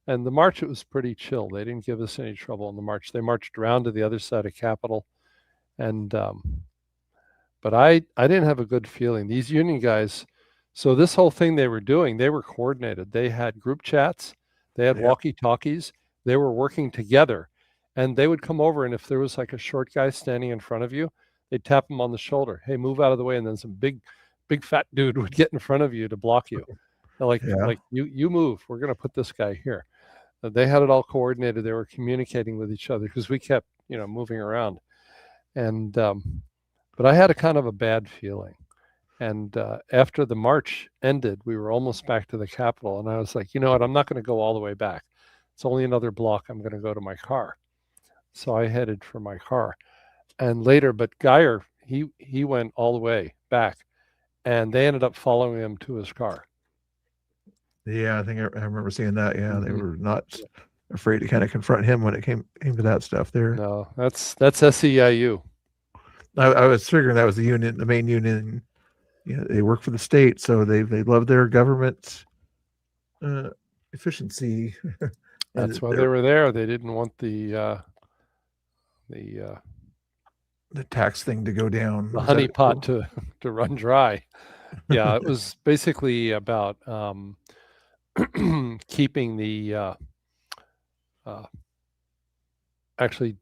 and the march, it was pretty chill. They didn't give us any trouble in the march. They marched around to the other side of Capitol. And, but I didn't have a good feeling. These union guys, so this whole thing they were doing, they were coordinated. They had group chats, they had walkie-talkies, they were working together, and they would come over, and if there was like a short guy standing in front of you, they'd tap him on the shoulder. Hey, move out of the way. And then some big fat dude would get in front of you to block you. They're like you move. We're going to put this guy here. They had it all coordinated. They were communicating with each other because we kept, you know, moving around. And but I had a kind of a bad feeling. And after the march ended, we were almost back to the Capitol, and I was like, you know what? I'm not going to go all the way back. It's only another block. I'm going to go to my car. So I headed for my car. And later, but Geyer, he went all the way back, and they ended up following him to his car. Yeah, I think I remember seeing that. Yeah, they were not afraid to kind of confront him when it came to that stuff there. No, that's SEIU. I was figuring that was the union, the main union. You know, they work for the state, so they love their government efficiency. That's why they were there. They didn't want the tax thing to go down. The honey pot to run dry. Yeah, it was basically about keeping the actually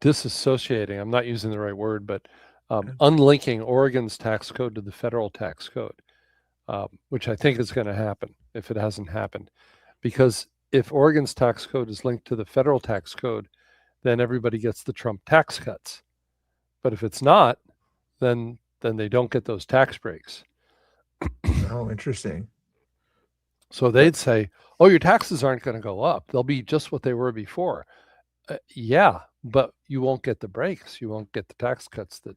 disassociating. I'm not using the right word, but unlinking Oregon's tax code to the federal tax code, which I think is going to happen if it hasn't happened. Because if Oregon's tax code is linked to the federal tax code, then everybody gets the Trump tax cuts. But if it's not, then they don't get those tax breaks. Oh, interesting. So they'd say, oh, your taxes aren't going to go up. They'll be just what they were before. Yeah, but you won't get the breaks. You won't get the tax cuts that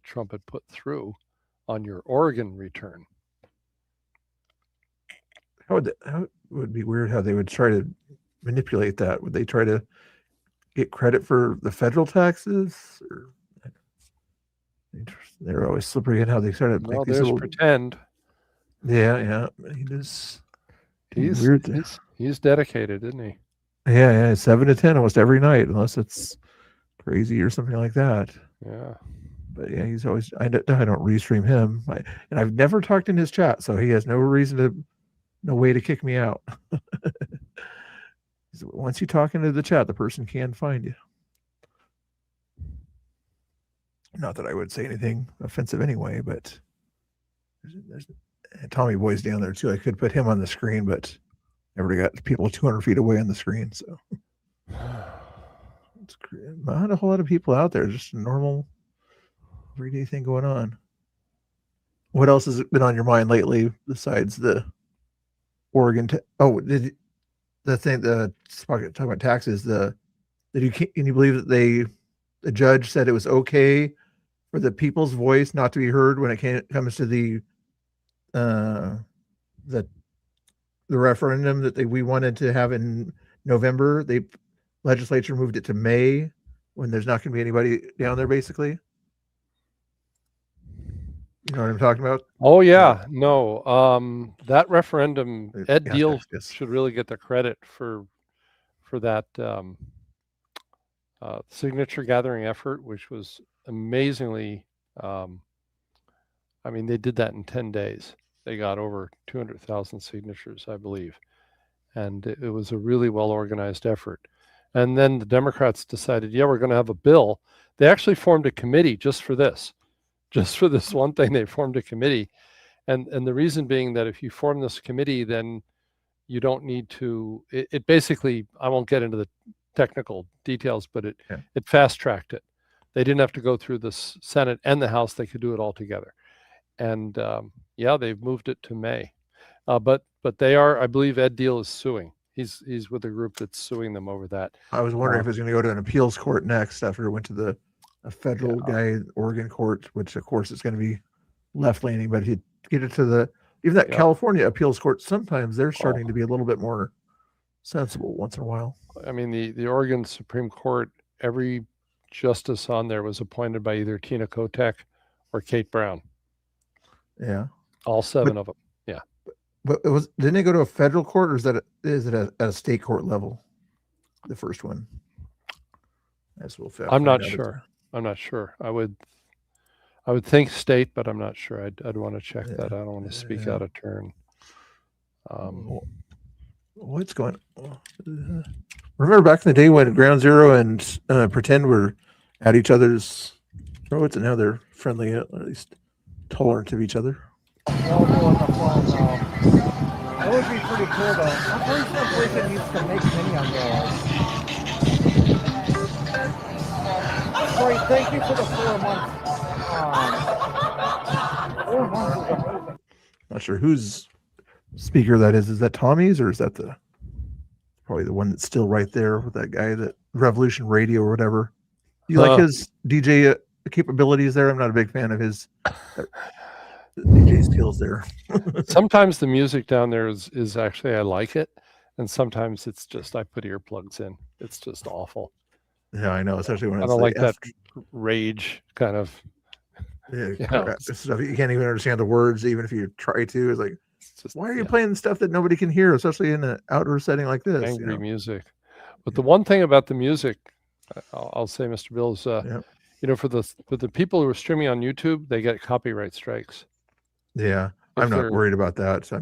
Trump had put through on your Oregon return. How it would be weird how they would try to manipulate that. Would they try to get credit for the federal taxes? Or they're always slippery in how they try to make these little pretend. Yeah. He's weird. He's dedicated, isn't he? Yeah, 7 to 10 almost every night, unless it's crazy or something like that. Yeah. But yeah, he's always. I don't restream him, and I've never talked in his chat, so he has no way to kick me out. Once you talk into the chat, the person can find you. Not that I would say anything offensive anyway, but there's Tommy Boy's down there too. I could put him on the screen, but I already got people 200 feet away on the screen, so it's not a whole lot of people out there. Just a normal, everyday thing going on. What else has been on your mind lately besides the Oregon? Talking about taxes. Can you believe that the judge said it was okay for the people's voice not to be heard when it comes to the referendum that we wanted to have in November? The legislature moved it to May when there's not going to be anybody down there, basically. You know what I'm talking about? Oh yeah, no. That referendum, Ed Deal yes. should really get the credit for that signature gathering effort, which was amazingly. I mean, they did that in 10 days. They got over 200,000 signatures, I believe, and it was a really well organized effort. And then the Democrats decided, yeah, we're going to have a bill. They actually formed a committee just for this. Just for this one thing, they formed a committee. And the reason being that if you form this committee, then you don't need to, it basically, I won't get into the technical details, but it fast-tracked it. They didn't have to go through the Senate and the House. They could do it all together. And they've moved it to May. But they are, I believe Ed Deal is suing. He's with a group that's suing them over that. I was wondering if it was going to go to an appeals court next after it went to a federal guy, Oregon court, which of course is going to be left-leaning, but he'd get it to even that California appeals court. Sometimes they're starting to be a little bit more sensible once in a while. I mean, the Oregon Supreme Court, every justice on there was appointed by either Tina Kotek or Kate Brown. Yeah. All seven of them. Yeah. But didn't it go to a federal court, or is it at a state court level? The first one. I'm not sure. I'm not sure. I would think state, but I'm not sure. I'd want to check that. I don't want to speak out of turn. What's going on? Remember back in the day when Ground Zero and Pretend were at each other's throats, and now they're friendly, at least tolerant of each other? That would be pretty cool, though. I'm pretty sure Blizzard needs to make mini on those. Sorry, thank you for the 4 months. 4 months is amazing. Not sure whose speaker that is. Is that Tommy's, or is that probably the one that's still right there with that guy, that Revolution Radio or whatever? You like his DJ capabilities there? I'm not a big fan of his DJ skills there. Sometimes the music down there is actually, I like it, and sometimes it's just I put earplugs in. It's just awful. Yeah, I know, especially when I don't like that rage kind of. Stuff you can't even understand the words, even if you try to. It's like, why are you playing stuff that nobody can hear, especially in an outdoor setting like this? Angry music. But the one thing about the music, I'll say, Mr. Bill, is for the people who are streaming on YouTube, they get copyright strikes. Yeah, I'm not worried about that. So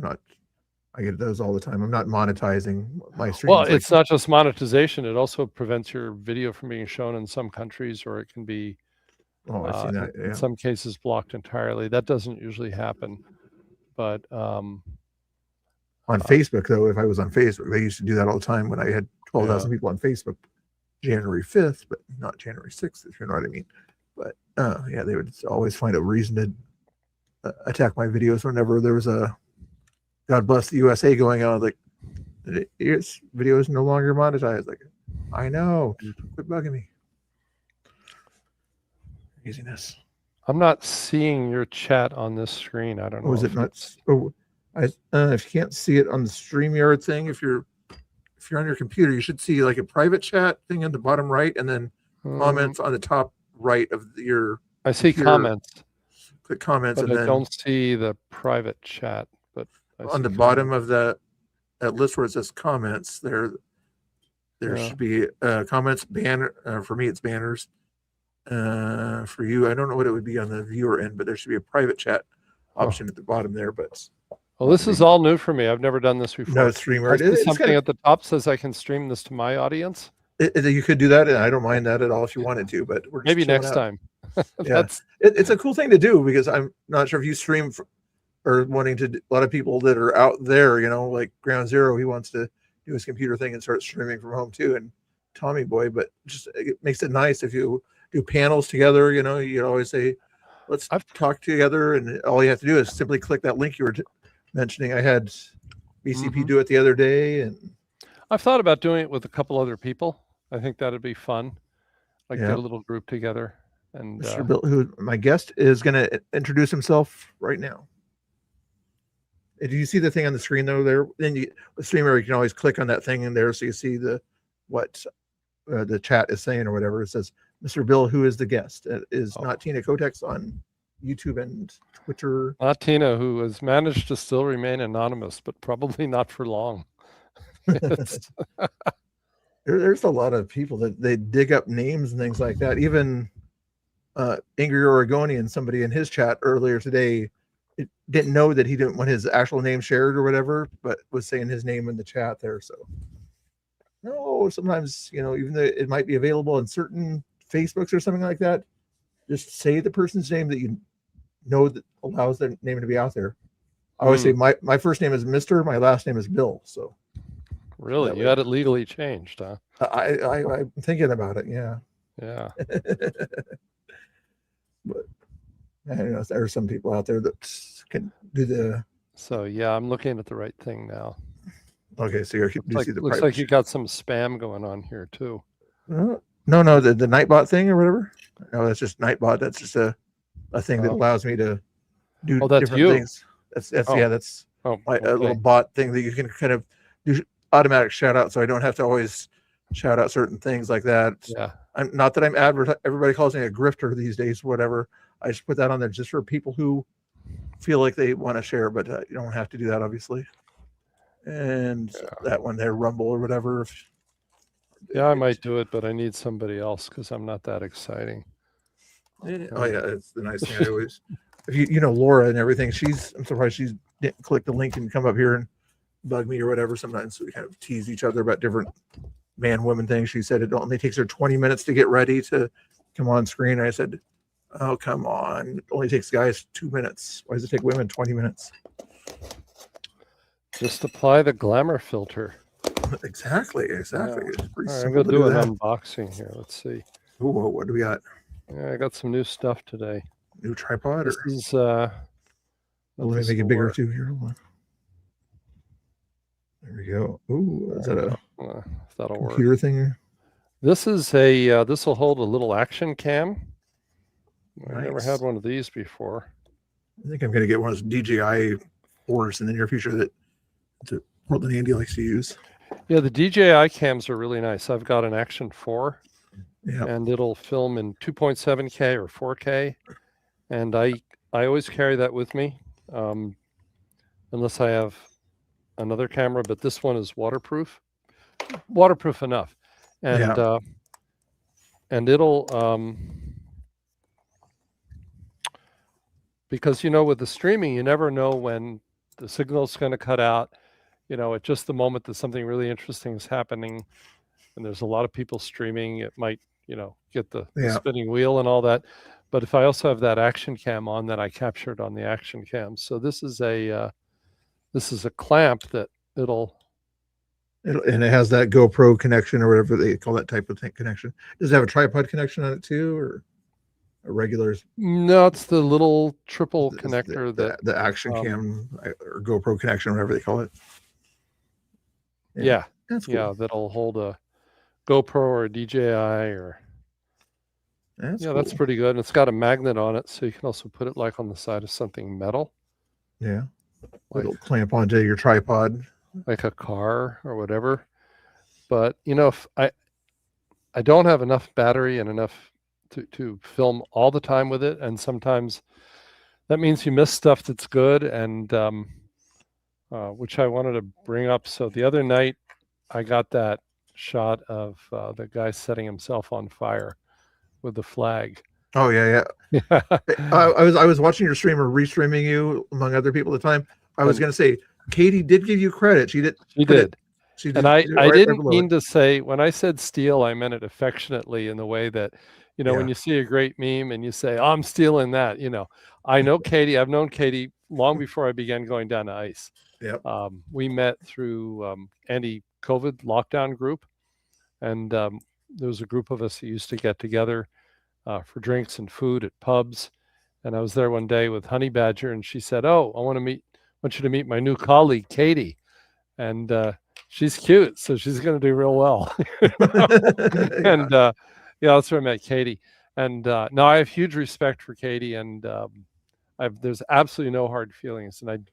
I get those all the time. I'm not monetizing my streams. Well, it's not just monetization. It also prevents your video from being shown in some countries, or it can be, I've seen that, in some cases, blocked entirely. That doesn't usually happen. But on Facebook, though, if I was on Facebook, they used to do that all the time when I had 12,000 people on Facebook, January 5th, but not January 6th, if you know what I mean. But they would always find a reason to attack my videos whenever there was a God Bless the USA going on. Like, its video is no longer monetized. Like, I know, quit bugging me. Craziness. I'm not seeing your chat on this screen. I don't know. Is it not? If you can't see it on the StreamYard thing, if you're on your computer, you should see like a private chat thing on the bottom right, and then comments on the top right of your. I see comments. Click comments, but and I don't see the private chat. But on the bottom of that list where it says comments, there should be comments, banner. For me, it's banners. For you, I don't know what it would be on the viewer end, but there should be a private chat option at the bottom there. But this is all new for me. I've never done this before. No, StreamYard. Something at the top says I can stream this to my audience. You could do that, and I don't mind that at all if you wanted to. But we're just maybe next time. That's it's a cool thing to do because I'm not sure if you stream or wanting to. A lot of people that are out there, like Ground Zero, he wants to do his computer thing and start streaming from home too, and Tommy Boy. But just it makes it nice if you do panels together. You always say, let's talk together, and all you have to do is simply click that link you were mentioning. I had BCP do it the other day, and I've thought about doing it with a couple other people. I think that'd be fun. Like get a little group together. And Mr. Bill, who my guest is going to introduce himself right now. Do you see the thing on the screen though? There, then the streamer, you can always click on that thing in there, so you see what the chat is saying or whatever. It says, "Mr. Bill, who is the guest?" It is not Tina Kotex on YouTube and Twitter. Not Tina, who has managed to still remain anonymous, but probably not for long. There's a lot of people that they dig up names and things like that. Even Angry Oregonian, somebody in his chat earlier today, didn't know that he didn't want his actual name shared or whatever, but was saying his name in the chat there. So no, sometimes, even though it might be available in certain Facebooks or something like that, just say the person's name that you know that allows their name to be out there. I always say my first name is Mr. My last name is Bill. So really, you had it legally changed, huh? I'm thinking about it. Yeah. Yeah. But I don't know if there are some people out there that can do the. So yeah, I'm looking at the right thing now. Okay, so you see the. Looks like you got some spam going on here too. No, the Nightbot thing or whatever. No, that's just Nightbot. That's just a thing that allows me to do different things. That's a little bot thing that you can kind of do automatic shout out, so I don't have to always shout out certain things like that. Yeah. I'm not that I'm everybody calls me a grifter these days, whatever. I just put that on there just for people who feel like they want to share, but you don't have to do that, obviously. And that one there, Rumble or whatever. Yeah, I might do it, but I need somebody else because I'm not that exciting. Oh yeah, it's the nice thing. I always, if you know Laura and everything, I'm surprised she didn't click the link and come up here and bug me or whatever. Sometimes we kind of tease each other about different man-woman things. She said it only takes her 20 minutes to get ready to come on screen. I said, oh, come on. It only takes guys 2 minutes. Why does it take women 20 minutes? Just apply the glamour filter. Exactly. Yeah. It's All pretty right, I'm simple going to do an that. unboxing here. Let's see. Ooh, what do we got? Yeah, I got some new stuff today. New tripod? This is, let me make it bigger too here. Hold on. There we go. Ooh, is that a that'll computer work. thing? This is this will hold a little action cam. I never had one of these before. I think I'm going to get one of those DJI boards in the near future that Portland Andy likes to use. Yeah, the DJI cams are really nice. I've got an Action 4, and it'll film in 2.7K or 4K, and I always carry that with me, unless I have another camera. But this one is waterproof enough, and and it'll because with the streaming, you never know when the signal's going to cut out. At just the moment that something really interesting is happening and there's a lot of people streaming, it might, get the spinning wheel and all that. But if I also have that action cam on, that I captured on the action cam. So this is a clamp that and it has that GoPro connection or whatever they call that type of connection. Does it have a tripod connection on it too, or a regular? No, it's the little triple connector the action cam or GoPro connection, whatever they call it. Yeah, that's cool. Yeah, that'll hold a GoPro or a DJI or. That's pretty good. And it's got a magnet on it, so you can also put it like on the side of something metal. Yeah, it'll clamp onto your tripod, like a car or whatever. But if I don't have enough battery and enough to film all the time with it, and sometimes that means you miss stuff that's good, and which I wanted to bring up. So the other night I got that shot of the guy setting himself on fire with the flag. Oh yeah. I was watching your stream or restreaming you among other people at the time. I was going to say Katie did give you credit. She did. And I didn't mean to say, when I said steal, I meant it affectionately in the way that You know, when you see a great meme and you say, "I'm stealing that," you know, I know Katie. I've known Katie long before I began going down to ice. Yep. We met through anti-COVID lockdown group, and there was a group of us who used to get together for drinks and food at pubs. And I was there one day with Honey Badger, and she said, "Oh, I want you to meet my new colleague, Katie." And she's cute, so she's going to do real well. And yeah, that's where I met Katie. And no, I have huge respect for Katie, and there's absolutely no hard feelings. And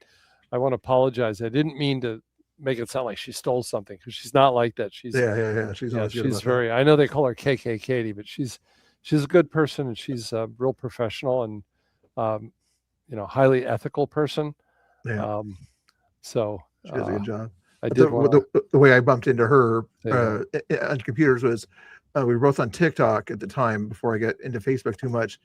I want to apologize. I didn't mean to make it sound like she stole something, because she's not like that. She's She's always good she's about very. I know they call her KK Katie, but she's a good person, and she's a real professional and you know, highly ethical person. Yeah. So she does a good job. I But did the way I bumped into her Yeah. on computers was we were both on TikTok at the time before I got into Facebook too much,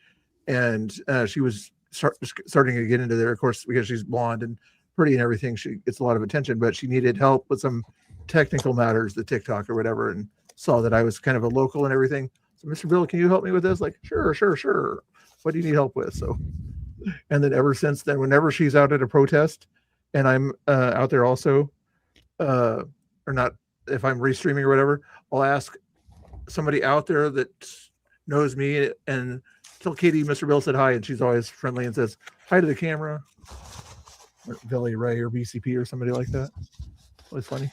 and she was starting to get into there, of course, because she's blonde and pretty and everything. She gets a lot of attention, but she needed help with some technical matters, the TikTok or whatever, and saw that I was kind of a local and everything. So, Mr. Bill, can you help me with this? Like, sure. What do you need help with? So, and then ever since then, whenever she's out at a protest and I'm out there also, or not, if I'm restreaming or whatever, I'll ask somebody out there that knows me and tell Katie Mr. Bill said hi, and she's always friendly and says hi to the camera. Or Billy Ray or BCP or somebody like that. Always funny.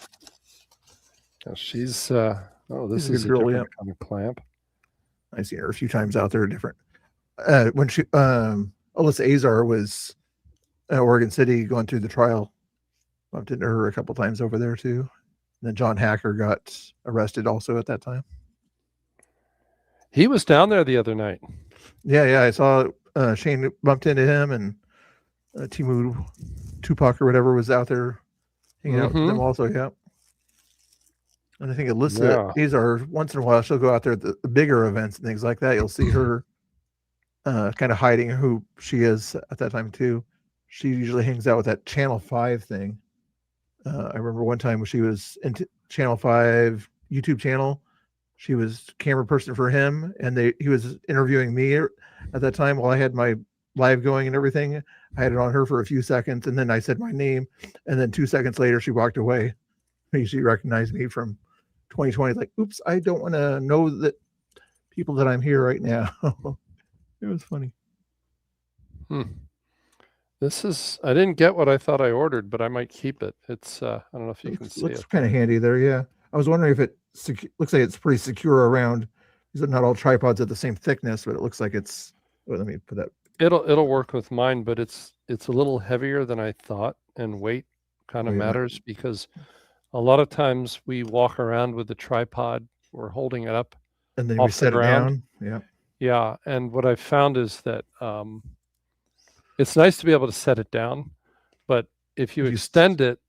She's this is a girl, different kind of clamp. I've seen her a few times out there different. When she Alyssa Azar was in Oregon City going through the trial, bumped into her a couple times over there too. And then John Hacker got arrested also at that time. He was down there the other night. Yeah, I saw Shane bumped into him, and Timu Tupac or whatever was out there hanging out with them also. Yeah. And I think Alyssa Azar, once in a while, she'll go out there at the bigger events and things like that. You'll see her kind of hiding who she is at that time too. She usually hangs out with that Channel 5 thing. I remember one time when she was in Channel 5 YouTube channel, she was camera person for him, and he was interviewing me at that time while I had my live going and everything. I had it on her for a few seconds, and then I said my name, and then 2 seconds later she walked away. She recognized me from 2020. Like, oops, I don't want to know that people that I'm here right now. It was funny. This is, I didn't get what I thought I ordered, but I might keep it. It's I don't know if you can see Looks it. kind of handy there. Yeah, I was wondering if it looks like it's pretty secure around. These are not all tripods at the same thickness, but it looks like it's. Well, let me put that. It'll work with mine, but it's a little heavier than I thought, and weight kind of matters, because a lot of times we walk around with the tripod, we're holding it up, and then we set it down. Yeah, and what I've found is that it's nice to be able to set it down, but if you extend it,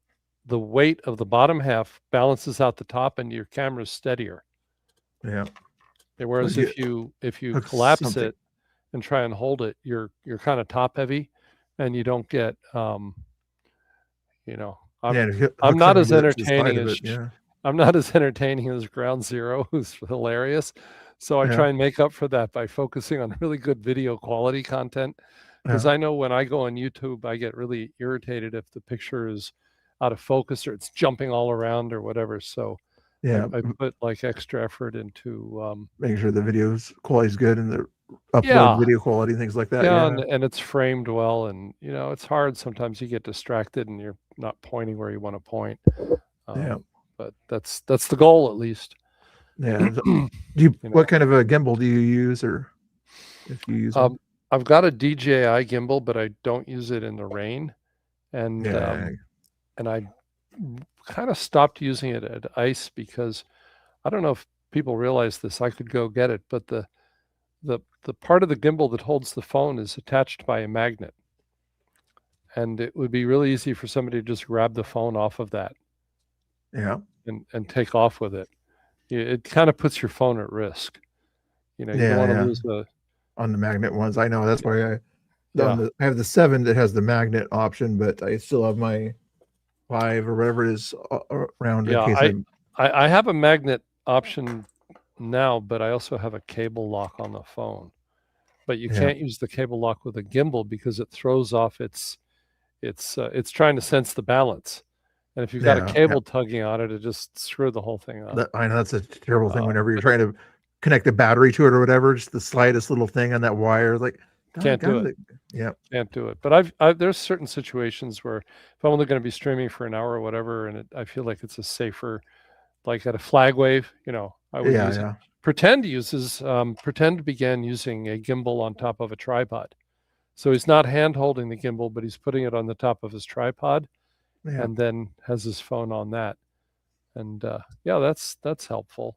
the weight of the bottom half balances out the top, and your camera's steadier. Yeah. Whereas if you collapse it and try and hold it, you're kind of top heavy, and you don't get I'm not as entertaining as I'm not as entertaining as Ground Zero, who's hilarious. So I try and make up for that by focusing on really good video quality content, because I know when I go on YouTube, I get really irritated if the picture is out of focus or it's jumping all around or whatever. So I put like extra effort into making sure the video's quality is good and the upload video quality, things like that. And it's framed well, and it's hard sometimes. You get distracted and you're not pointing where you want to point. But that's the goal, at least. Yeah. What kind of a gimbal do you use, or if you use one? I've got a DJI gimbal, but I don't use it in the rain, and I kind of stopped using it at ice because I don't know if people realize this. I could go get it, but the part of the gimbal that holds the phone is attached by a magnet, and it would be really easy for somebody to just grab the phone off of that, and take off with it. It kind of puts your phone at risk. You don't want to lose on the magnet ones. I know, that's why I have the 7 that has the magnet option, but I still have my 5 or whatever it is around. I have a magnet option now, but I also have a cable lock on the phone. But you Yeah. can't use the cable lock with a gimbal because it throws off it's trying to sense the balance. And if you've got Yeah, a cable tugging on it, it just screwed the whole thing up. I know that's a terrible thing whenever you're trying to connect a battery to it or whatever, just the slightest little thing on that wire, like Can't do it. Yeah. Can't do it. But I've there's certain situations where if I'm only going to be streaming for an hour or whatever, and I feel like it's a safer, like at a flag wave, I would Yeah, use yeah. it. Pretend began using a gimbal on top of a tripod. So he's not hand holding the gimbal, but he's putting it on the top of his tripod Yeah. and then has his phone on that. And yeah, that's helpful.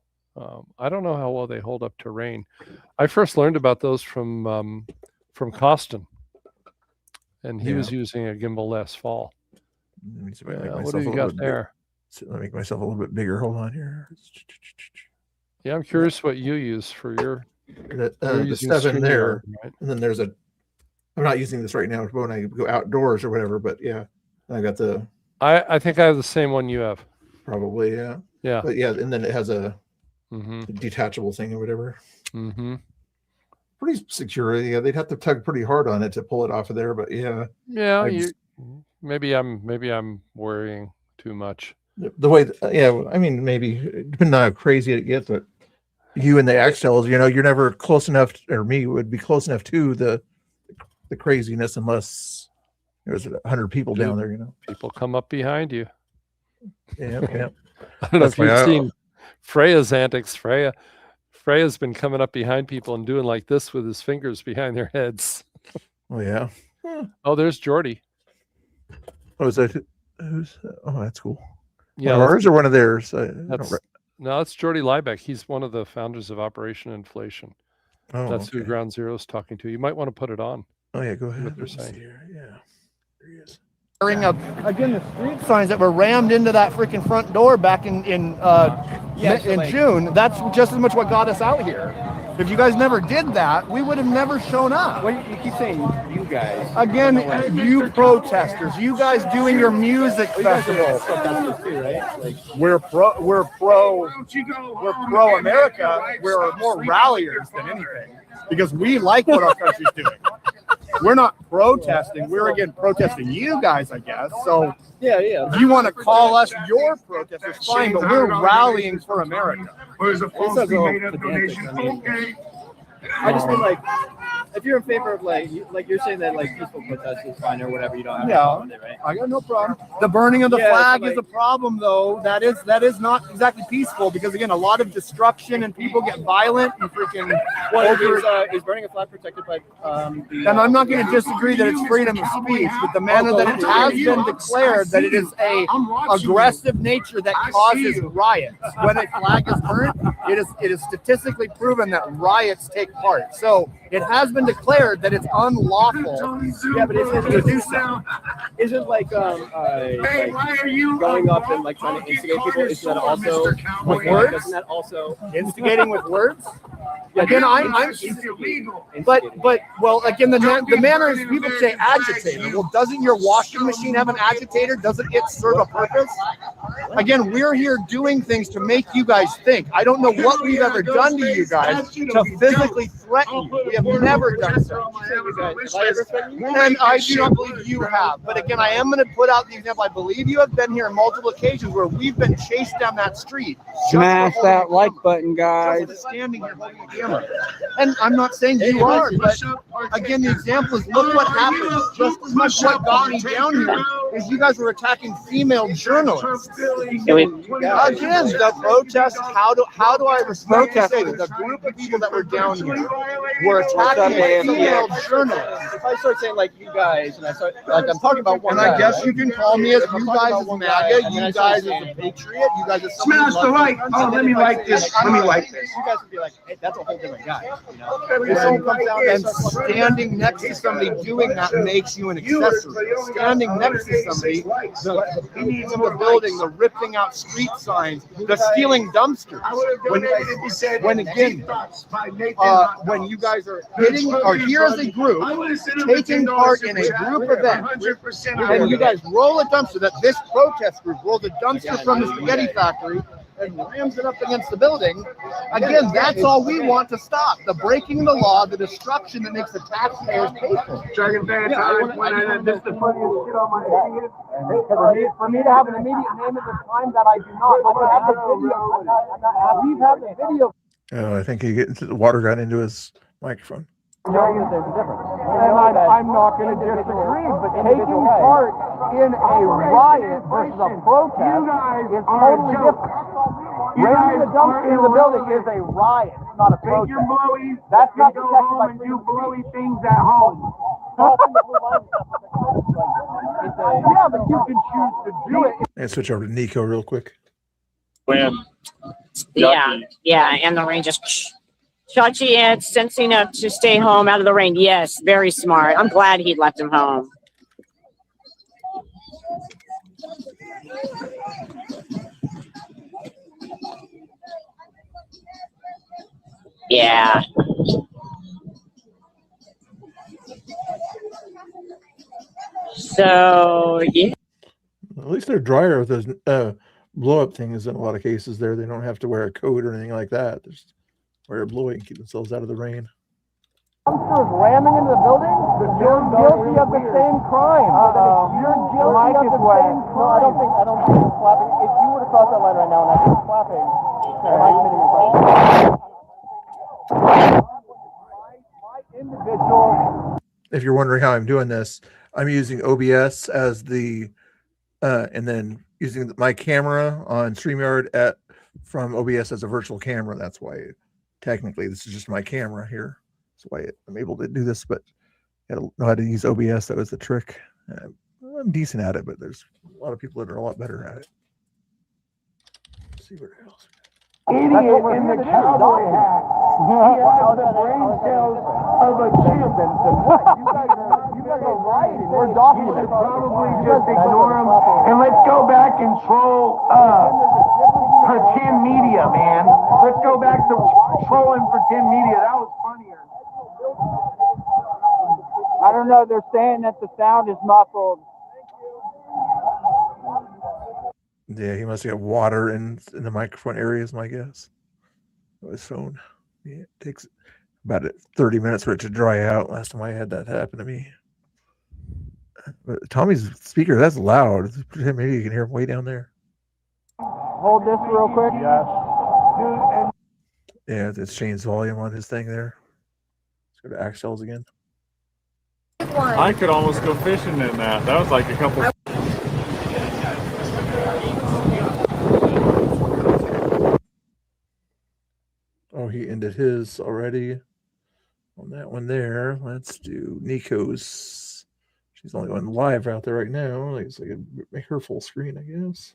I don't know how well they hold up to rain. I first learned about those from Costin, and he was using a gimbal last fall. Let me see if I make What myself do a you little got bit there? Let me make myself a little bit bigger. Hold on here. Yeah, I'm curious what you use for your. The you're using 7 there, StreamYard, right? and then there's I'm not using this right now when I go outdoors or whatever, but yeah, I got the. I think I have the same one you have. Probably, yeah. Yeah. But yeah, and then it has a detachable thing or whatever. Mm-hmm. Pretty secure. Yeah, they'd have to tug pretty hard on it to pull it off of there, but yeah. Yeah, maybe I'm worrying too much. The way, yeah, I mean, maybe depending on how crazy it gets, but you and the Axels, you're never close enough, or me would be close enough to the craziness unless there's 100 people down there, People come up behind you. Yeah, yeah. I don't know if you've seen Freya's antics. Freya's been coming up behind people and doing like this with his fingers behind their heads. Oh yeah. Oh, there's Jordy. Oh, is that oh, that's cool. Yeah, one of ours or one of theirs? No, it's Jordy Liebeck. He's one of the founders of Operation Inflation. Oh, that's who okay. Ground Zero's talking to. You might want to put it on. Oh yeah, go ahead. What they're Let me saying. see here. Yeah, there he is. Again, the street signs that were rammed into that freaking front door back in June, that's just as much what got us out here. If you guys never did that, we would have never shown up. Well, you keep saying you guys. Again, you protesters, you guys doing your music festival. Protesters too, right? Like, We're pro America. We're more ralliers than anything because we like what our country's doing. We're not protesting. We're again protesting you guys, I guess. So yeah. If you want to call us your protesters, fine, but we're rallying for America. It's a little pedantic. I mean, I just mean like, if you're in favor of like you're saying that like peaceful protest is fine or whatever, you don't have a problem with it, right? I got no problem. The burning of the flag is a problem, though. That is not exactly peaceful because again, a lot of destruction and people get violent and freaking. Is burning a flag protected by? And I'm not going to disagree that it's freedom of speech, but the manner that it has been declared that it is a aggressive nature that causes riots. When a flag is burnt, it is statistically proven that riots take part. So it has been declared that it's unlawful. Yeah, but to do so. Isn't like why are you going up and like trying to instigate people? Isn't that also with words? Isn't that also Instigating with words? Yeah, again, I'm illegal. But well, again, the manner is people say agitator. Well, doesn't your washing machine have an agitator? Doesn't it serve a purpose? Again, we're here doing things to make you guys think. I don't know what we've ever done to you guys to physically threaten you. We have never done so. And I do not believe you have. But again, I am going to put out the example. I believe you have been here on multiple occasions where we've been chased down that street. Smash that like button, guys. Standing here holding a camera. And I'm not saying you are, but again, the example is look what happened. Just as much what got me down here is you guys were attacking female journalists. Again, the protest, how do I respect to say that the group of people that were down here were attacking female journalists? If I start saying like you guys, and I start like I'm talking about one and guy, I guess you can call me as you guys as MAGA, you guys as a patriot, you guys as Smash the like. Oh, let me like this. Let me like this. You guys would be like, hey, that's a whole different guy. You know? And standing next to somebody doing that makes you an accessory. Standing next to somebody, the painting of the building, the ripping out street signs, the stealing dumpsters. When you guys are hitting, or here as a group, taking part in a group event, and you guys roll a dumpster, that this protest group rolls a dumpster from the spaghetti factory, and rams it up against the building. Again, that's all we want to stop. The breaking the law, the destruction that makes the taxpayers pay for it. Dragon Fan time when I this is the funniest shit on my head. For me to have an immediate name at the time that I do not. I don't have the video. We've had the video. Oh, I think the water got into his microphone. And I'm not going to disagree, but taking part in a riot versus a protest is totally different. Raising a dumpster in the building is a riot, it's not a protest. Take your blowies, that's not protected by and do blowy things at home. Yeah, but you can choose to do it. And switch over to Nico real quick. Yeah, and the rain just Chachi and sensing up to stay home out of the rain. Yes, very smart. I'm glad he left him home. Yeah. So, yeah. At least they're drier with those blow up things in a lot of cases there. They don't have to wear a coat or anything like that. They just wear a blowy and keep themselves out of the rain. Dumpsters ramming into the building, you're guilty of the same crime. You're guilty of the same crime. No, I don't think it's slapping. If you were to cross that line right now and I was slapping, am I committing a crime? My individual. If you're wondering how I'm doing this, I'm using OBS as the and then using my camera on StreamYard from OBS as a virtual camera. That's why technically this is just my camera here. That's why I'm able to do this, but I don't know how to use OBS. That was the trick. I'm decent at it, but there's a lot of people that are a lot better at it. Let's see what else. Idiot in the cowboy hat. He has the brain cells of a chimp. You guys are rioting. We're documenting. Probably just ignore him and let's go back and troll pretend media, man. Let's go back to trolling pretend media. That was funnier. I don't know. They're saying that the sound is muffled. Yeah, he must have got water in the microphone area, is my guess. His phone. Yeah, it takes about 30 minutes for it to dry out. Last time I had that happen to me. But Tommy's speaker, that's loud. Maybe you can hear him way down there. Hold this real quick. Yeah, it's changed volume on his thing there. Let's go to Axel's again. I could almost go fishing in that. That was like a couple. Oh, he ended his already on that one there. Let's do Nico's. She's the only one live out there right now. I guess I could make her full screen, I guess.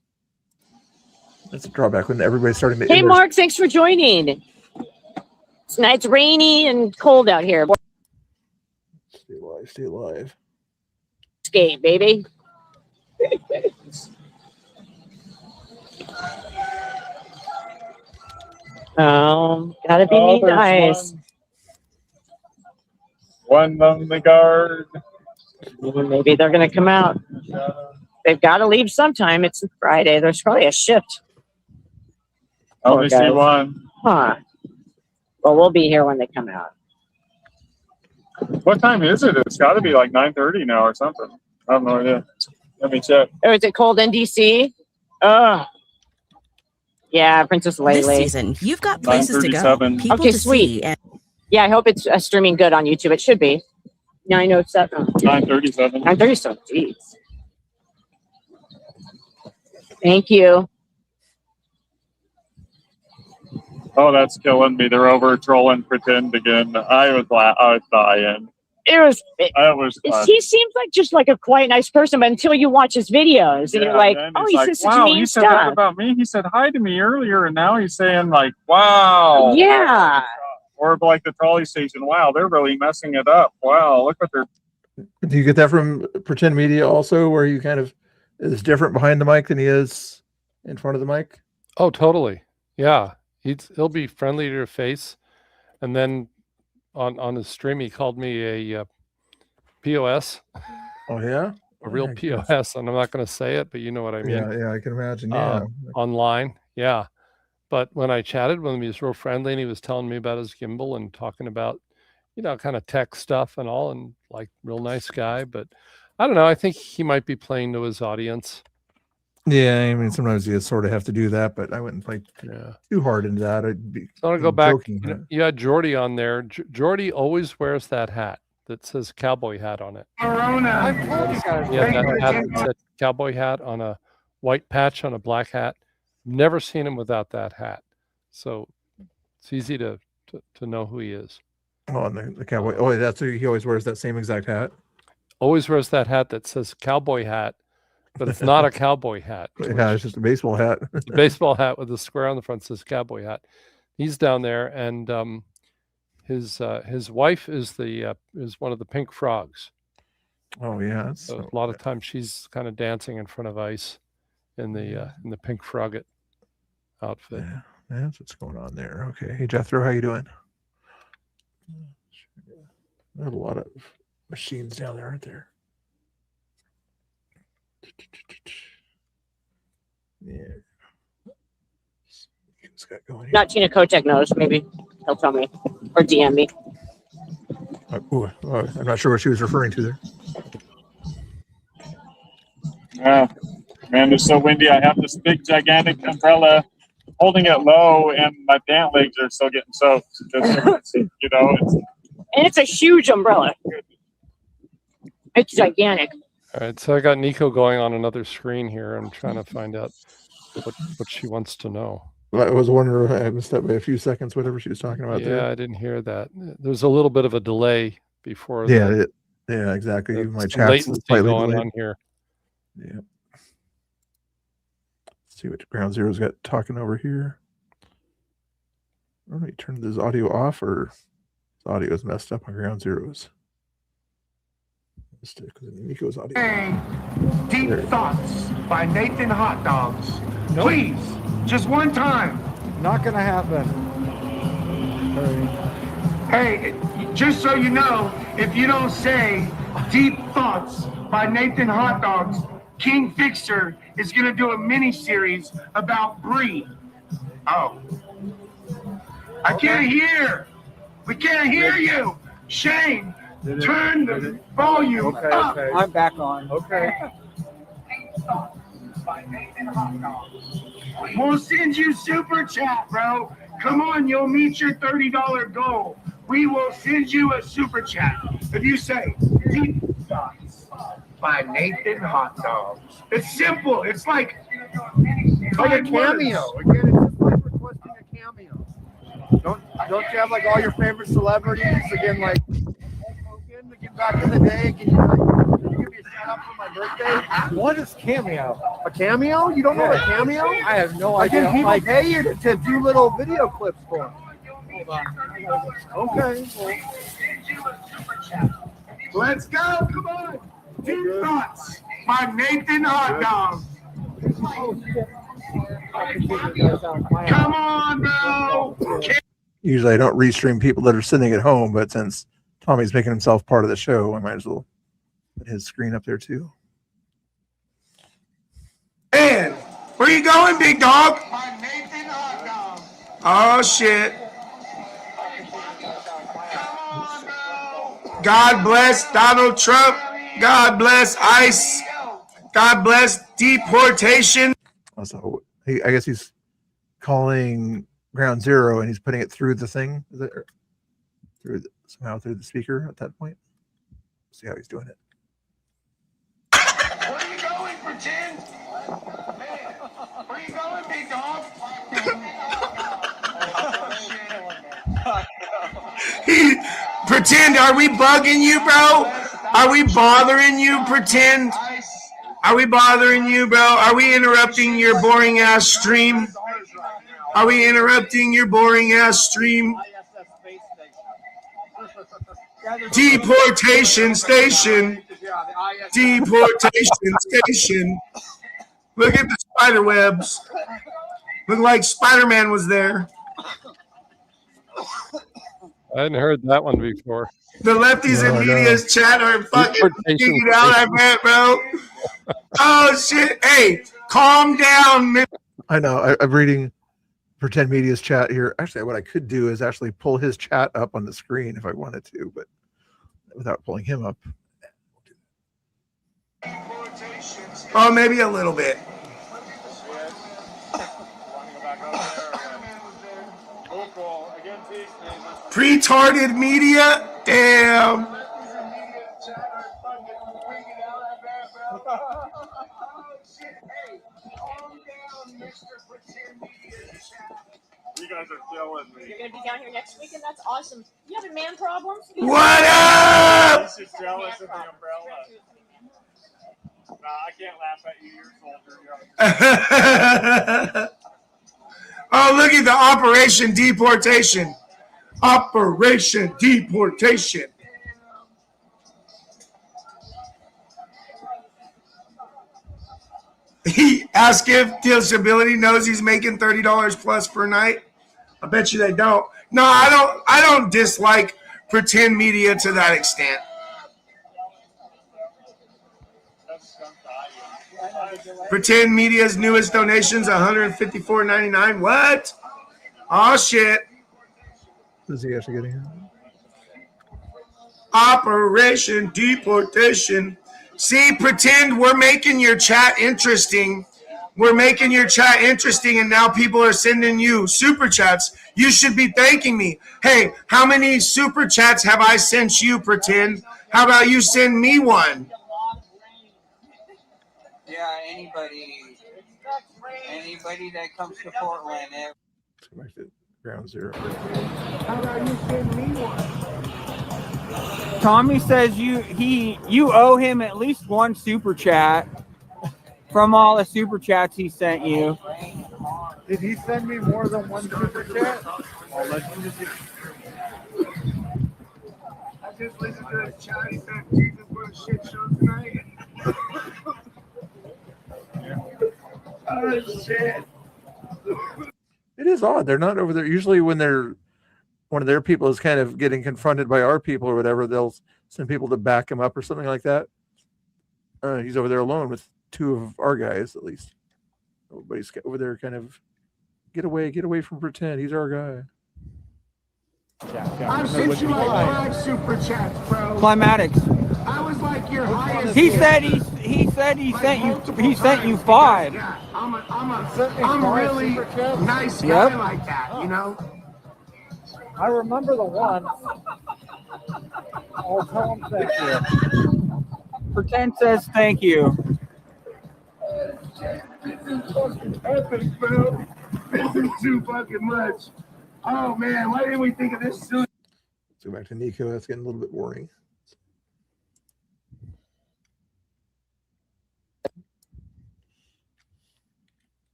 That's a drawback when everybody's starting to. Hey, Mark, thanks for joining. Tonight's rainy and cold out here. Stay alive, stay alive. Skate, baby. Oh, gotta be nice. One on the guard. Maybe they're gonna come out. They've got to leave sometime. It's Friday. There's probably a shift. I only see one. Huh. Well, we'll be here when they come out. What time is it? It's got to be like 9:30 now or something. I have no idea. Let me check. Oh, is it cold in DC? Oh. Yeah, Princess Leia. This season, you've got places to go, people okay, to sweet. see, and yeah, I hope it's streaming good on YouTube. It should be. 9:07. 9:37. 9:37. Jeez. Thank you. Oh, that's killing me. They're over trolling pretend again. I was dying. He seems like just like a quite nice person, but until you watch his videos and you're like, oh, he says such mean he said that stuff. about me. He said hi to me earlier, and now he's saying like, wow. Yeah. Or like the trolley station. Wow, they're really messing it up. Wow, look what they're. Do you get that from Pretend Media also, where you kind of is different behind the mic than he is in front of the mic? Oh, totally. Yeah. He'll be friendly to your face. And then on his stream, he called me a POS. Oh, yeah? A real POS. And I'm not going to say it, but you know what I mean. Yeah, I can imagine. Yeah. Online. Yeah. But when I chatted with him, he was real friendly, and he was telling me about his gimbal and talking about, kind of tech stuff and all, and like real nice guy. But I don't know. I think he might be playing to his audience. Yeah, I mean, sometimes you sort of have to do that, but I wouldn't play too hard into that. I'd be. I want to go back. Joking, You had Jordy on there. Jordy always wears that hat that says cowboy hat on it. Corona. Yeah, that hat that said cowboy hat on a white patch on a black hat. Never seen him without that hat. So it's easy to know who he is. Oh, and the cowboy. Oh, that's who he always wears that same exact hat. Always wears that hat that says cowboy hat, but it's not a cowboy hat. Yeah, it's just a baseball hat. It's a baseball hat with a square on the front that says cowboy hat. He's down there, and his wife is one of the pink frogs. Oh yeah. So a lot of times she's kind of dancing in front of ice in the pink frog outfit. Yeah, that's what's going on there. Okay. Hey Jethro, how you doing? There's a lot of machines down there, aren't there? Yeah. What's got going here? Not Tina Kotek knows. Maybe he'll tell me or DM me. I'm not sure what she was referring to there. Yeah, man, it's so windy. I have this big, gigantic umbrella holding it low, and my pant legs are still getting soaked. And it's a huge umbrella. It's gigantic. All right, so I got Nico going on another screen here. I'm trying to find out what she wants to know. I was wondering, I missed that by a few seconds, whatever she was talking about there. Yeah, I didn't hear that. There's a little bit of a delay before. Yeah, exactly. My chat's latency slightly going delayed on here. Yeah. Let's see what Ground Zero's got talking over here. I don't know, you turned this audio off, or his audio is messed up on Ground Zero's. Because Nico's audio. Hey, Deep Thoughts by Nathan Hot Dogs. Nope. Please, just one time. Not gonna happen. Hey, just so you know, if you don't say Deep Thoughts by Nathan Hot Dogs, King Fixer is gonna do a mini series about Brie. Oh. I can't hear. We can't hear you. Shane, turn the volume up. Okay. I'm back on. Okay. We'll send you super chat, bro. Come on, you'll meet your $30 goal. We will send you a super chat. If you say Deep Thoughts by Nathan Hot Dogs. It's simple. It's like a cameo. Again, it's just like requesting a cameo. Don't you have like all your favorite celebrities again, like Hogan, again back in the day? Can you give me a shout out for my birthday? What is cameo? A cameo? You don't know what a cameo? I have no idea. Again, people pay you to do little video clips for them. Hold on. Okay. Let's go. Come on. Deep Thoughts by Nathan Hot Dogs. Come on, bro. Usually I don't restream people that are sitting at home, but since Tommy's making himself part of the show, I might as well put his screen up there too. Man, where you going, big dog? Oh, shit. God bless Donald Trump. God bless ICE. God bless deportation. So I guess he's calling Ground Zero and he's putting it through the thing. Is it somehow through the speaker at that point? See how he's doing it. Where are you going, pretend? Man, where you going, big dog? Pretend, are we bugging you, bro? Are we bothering you, pretend? Are we bothering you, bro? Are we interrupting your boring ass stream? Are we interrupting your boring ass stream? Deportation station. Deportation station. Look at the spider webs. Look like Spider-Man was there. I hadn't heard that one before. The lefties in media's chat are fucking geeking out, I bet, bro. Oh, shit. Hey, calm down, man. I know. I'm reading pretend media's chat here. Actually, what I could do is actually pull his chat up on the screen if I wanted to, but without pulling him up. Oh, maybe a little bit. Pretarded media? Damn. You guys are killing me. You're gonna be down here next weekend. That's awesome. You having man problems? What up? He's just jealous of the umbrella. Nah, I can't laugh at you. You're soldier. Oh, look at the Operation Deportation. Operation Deportation. He asked if disability knows he's making $30 plus per night. I bet you they don't. No, I don't dislike pretend media to that extent. Pretend media's newest donations, $154.99. What? Oh shit. Is he actually getting it? Operation Deportation. See, pretend we're making your chat interesting. We're making your chat interesting, and now people are sending you super chats. You should be thanking me. Hey, how many super chats have I sent you, pretend? How about you send me one? Yeah, anybody that comes to Portland. Let's go back to ground zero. How about you send me one? Tommy says you owe him at least one super chat from all the super chats he sent you. Did he send me more than one super chat? I just listened to the chat. He said Jesus was a shit show tonight. Oh shit. It is odd. They're not over there. Usually when one of their people is kind of getting confronted by our people or whatever, they'll send people to back him up or something like that. He's over there alone with two of our guys, at least. Everybody's over there kind of, get away from pretend. He's our guy. I've sent you like 5 super chats, bro. Climatics. I was like your highest. He said he sent you 5. Yeah, I'm a really nice guy like that, you know. I remember the one. I'll tell him thank you. Pretend says thank you. This is fucking epic, bro. This is too fucking much. Oh man, why didn't we think of this sooner? Let's go back to Nico. That's getting a little bit boring.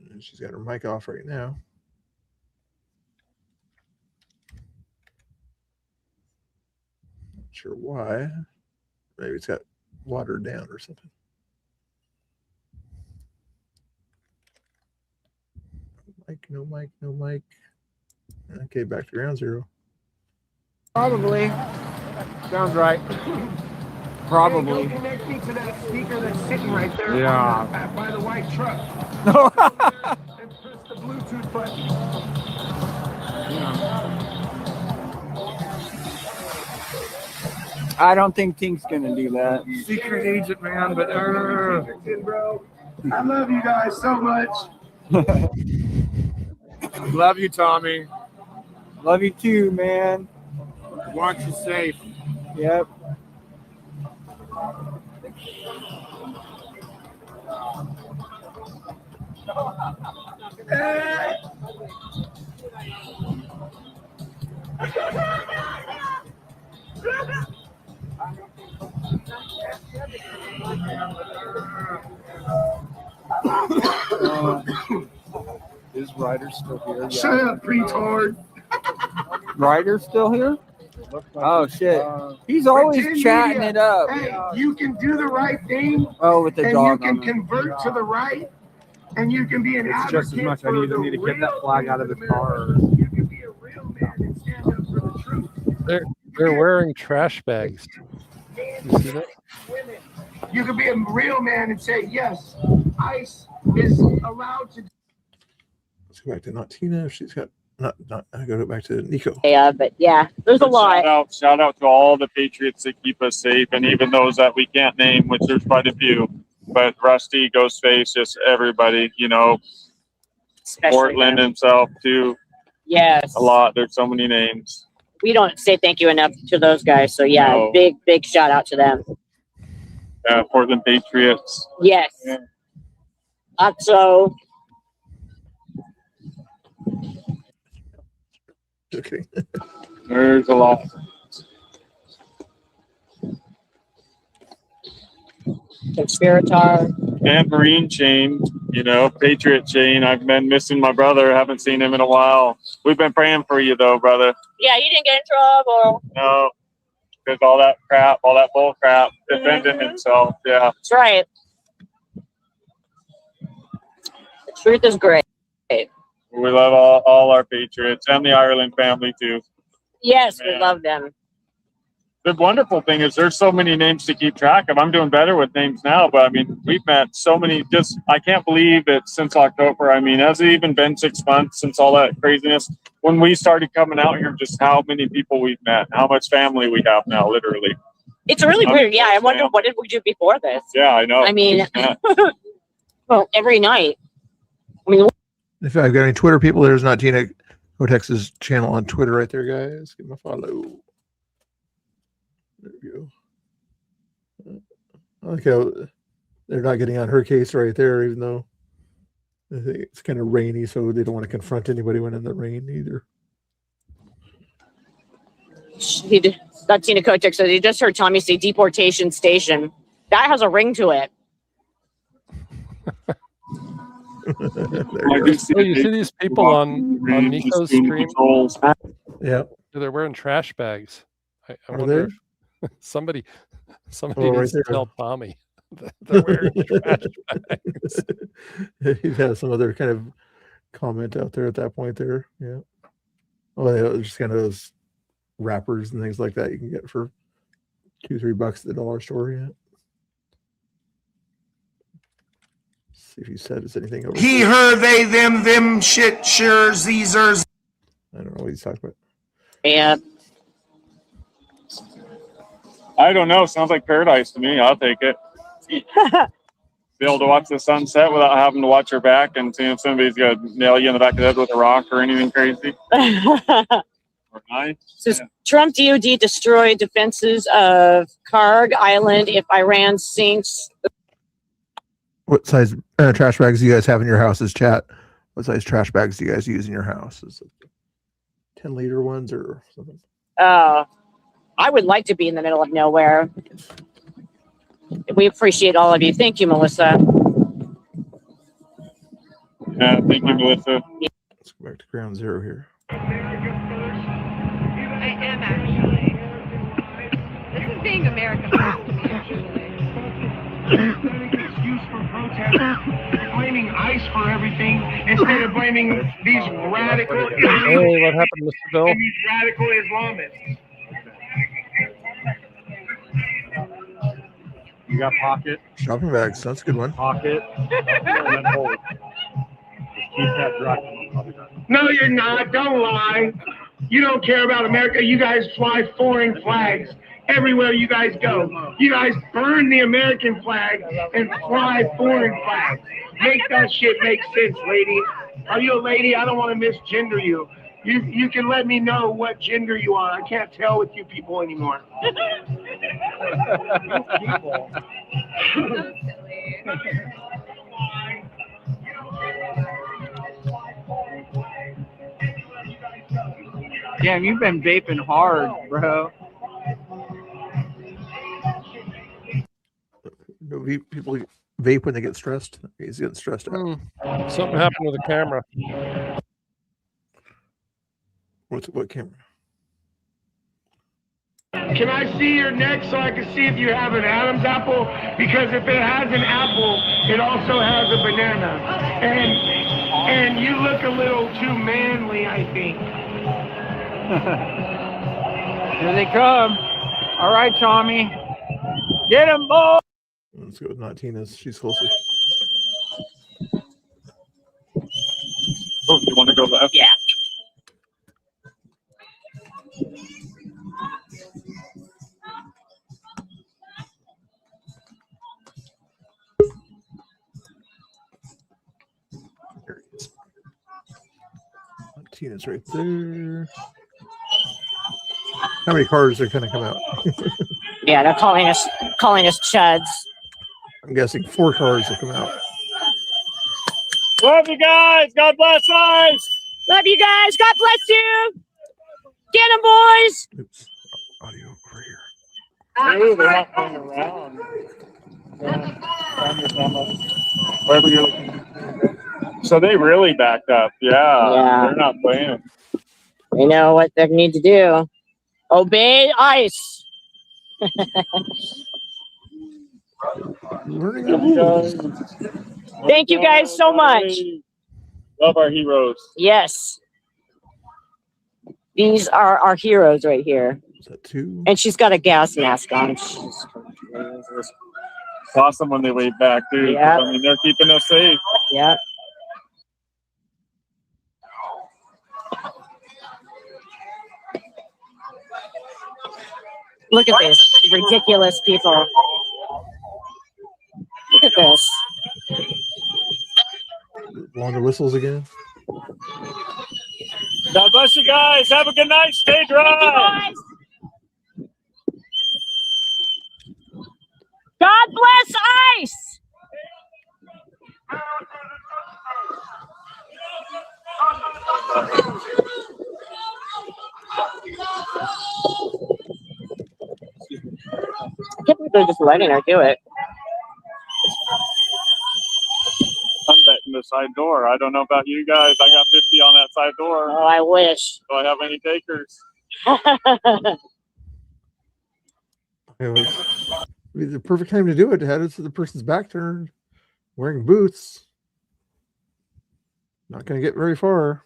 And she's got her mic off right now. Not sure why. Maybe it's got watered down or something. No mic. Okay, back to ground zero. Probably. Sounds right. Probably. Hey, go connect me to that speaker that's sitting right there by the white truck. And press the Bluetooth button. I don't think Tink's gonna do that. Secret agent, man, but bro, I love you guys so much. Love you, Tommy. Love you too, man. Want you safe. Yep. Is Ryder still here? Shut up, retard. Ryder's still here? Oh shit. He's always Pretend chatting media. it up. Hey, you can do the right thing. Oh, with the and dog you on can convert to the right, and you can be an It's advocate just as much I for need the to get that real flag out of his car. You can be a real man and stand up for the truth. They're wearing trash bags. You see that? You can be a real man and say, yes, ICE is allowed to. go back to not Tina. She's got not. I go back to Nico. Yeah, but yeah, there's a lot. Shout out to all the patriots that keep us safe, and even those that we can't name, which there's quite a few. But Rusty, Ghostface, just everybody, you know, Especially Portland them. himself too. Yes. A lot. There's so many names. We don't say thank you enough to those guys. So yeah, No. big shout out to them. Portland Patriots. Yes. Yeah. So Okay. There's a lot. Conspirator. And Marine chain, you know, Patriot chain. I've been missing my brother. Haven't seen him in a while. We've been praying for you though, brother. Yeah, he didn't get in trouble. No, because all that crap, all that bull crap, defending himself. Yeah. That's right. The truth is great. We love all our Patriots and the Ireland family too. Yes, Man. we love them. The wonderful thing is there's so many names to keep track of. I'm doing better with names now, but I mean, we've met so many, I can't believe it since October. I mean, has it even been 6 months since all that craziness? When we started coming out here, just how many people we've met, how much family we have now, literally. It's really weird. Yeah, I wonder what did we do before this? Yeah, I know. I mean, Yeah. well, every night. I mean, If I've got any Twitter people, there's not Tina Kotex's channel on Twitter right there, guys. Give him a follow. There we go. I like how they're not getting on her case right there, even though I think it's kind of rainy, so they don't want to confront anybody when in the rain either. that Tina Kotick says he just heard Tommy say deportation station. That has a ring to it. Oh, you see these people on Nico's stream? Yeah. They're wearing trash bags. I Are wonder they? if somebody Oh, right needs to there. tell Tommy that they're wearing trash bags. You've had some other kind of comment out there at that point there. Yeah. Oh, yeah, just kind of those wrappers and things like that you can get for $2-3 at the dollar store. Yeah. See if he said it's anything over. He, her, they, them, shit, sure, Zers. I don't know what he's talking about. Yeah. I don't know. Sounds like paradise to me. I'll take it. Be able to watch the sunset without having to watch your back and seeing if somebody's going to nail you in the back of the head with a rock or anything crazy. Or nice. Says Trump DOD destroyed defenses of Karg Island if Iran sinks. What size trash bags do you guys have in your houses, chat? What size trash bags do you guys use in your house? Is it 10-liter ones or something? I would like to be in the middle of nowhere. We appreciate all of you. Thank you, Melissa. Yeah, thank you, Melissa. Let's go back to ground zero here. I am actually. This is being American rap to me, Excuse for protest, blaming ICE for everything instead of blaming these radical Hey, what happened, Mr. Bill? and these radical Islamists. You got pocket. Shopping bags. That's a good one. Pocket. And then hold. Just keep that direct. No, you're not. Don't lie. You don't care about America. You guys fly foreign flags everywhere you guys go. You guys burn the American flag and fly foreign flags. Make that shit make sense, lady. Are you a lady? I don't want to misgender you. You can let me know what gender you are. I can't tell with you people anymore. Damn, you've been vaping hard, bro. No, people vape when they get stressed. He's getting stressed out. Something happened with the camera. What camera? Can I see your neck so I can see if you have an Adam's apple? Because if it has an apple, it also has a banana. And you look a little too manly, I think. Here they come. All right, Tommy. Get him, boy. Let's go with not Tina's. She's closer. Oh, you want to go left? Yeah. Tina's right there. How many cars are going to come out? Yeah, they're calling us chuds. I'm guessing 4 cars will come out. Love you guys. God bless us. Love you guys. God bless you. Get 'em, boys. Oops. Audio over here. Ooh, they're not playing around. Wherever you're looking. So they really backed up. Yeah. They're not playing. They know what they need to do. Obey ICE. Learning the rules. Thank you guys so much. Love our heroes. Yes. These are our heroes right here. Is that 2? And she's got a gas mask on. It's awesome when they wave back, too. Yep. I mean, they're keeping us safe. Yep. Look at this. Ridiculous people. Look at this. Blowing the whistles again. God bless you guys. Have a good night. Stay dry. God bless ICE. I can't believe they're just letting her do it. I'm betting the side door. I don't know about you guys. I got 50 on that side door. Oh, I wish. Do I have any takers? It was the perfect time to do it. Had it to the person's back turned, wearing boots. Not going to get very far.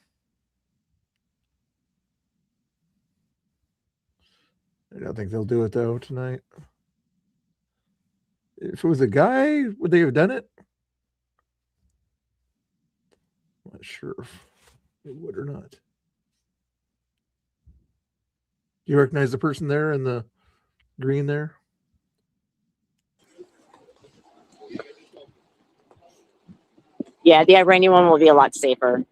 I don't think they'll do it though tonight. If it was a guy, would they have done it? I'm not sure if they would or not. You recognize the person there in the green there? Yeah, the Iranian one will be a lot safer.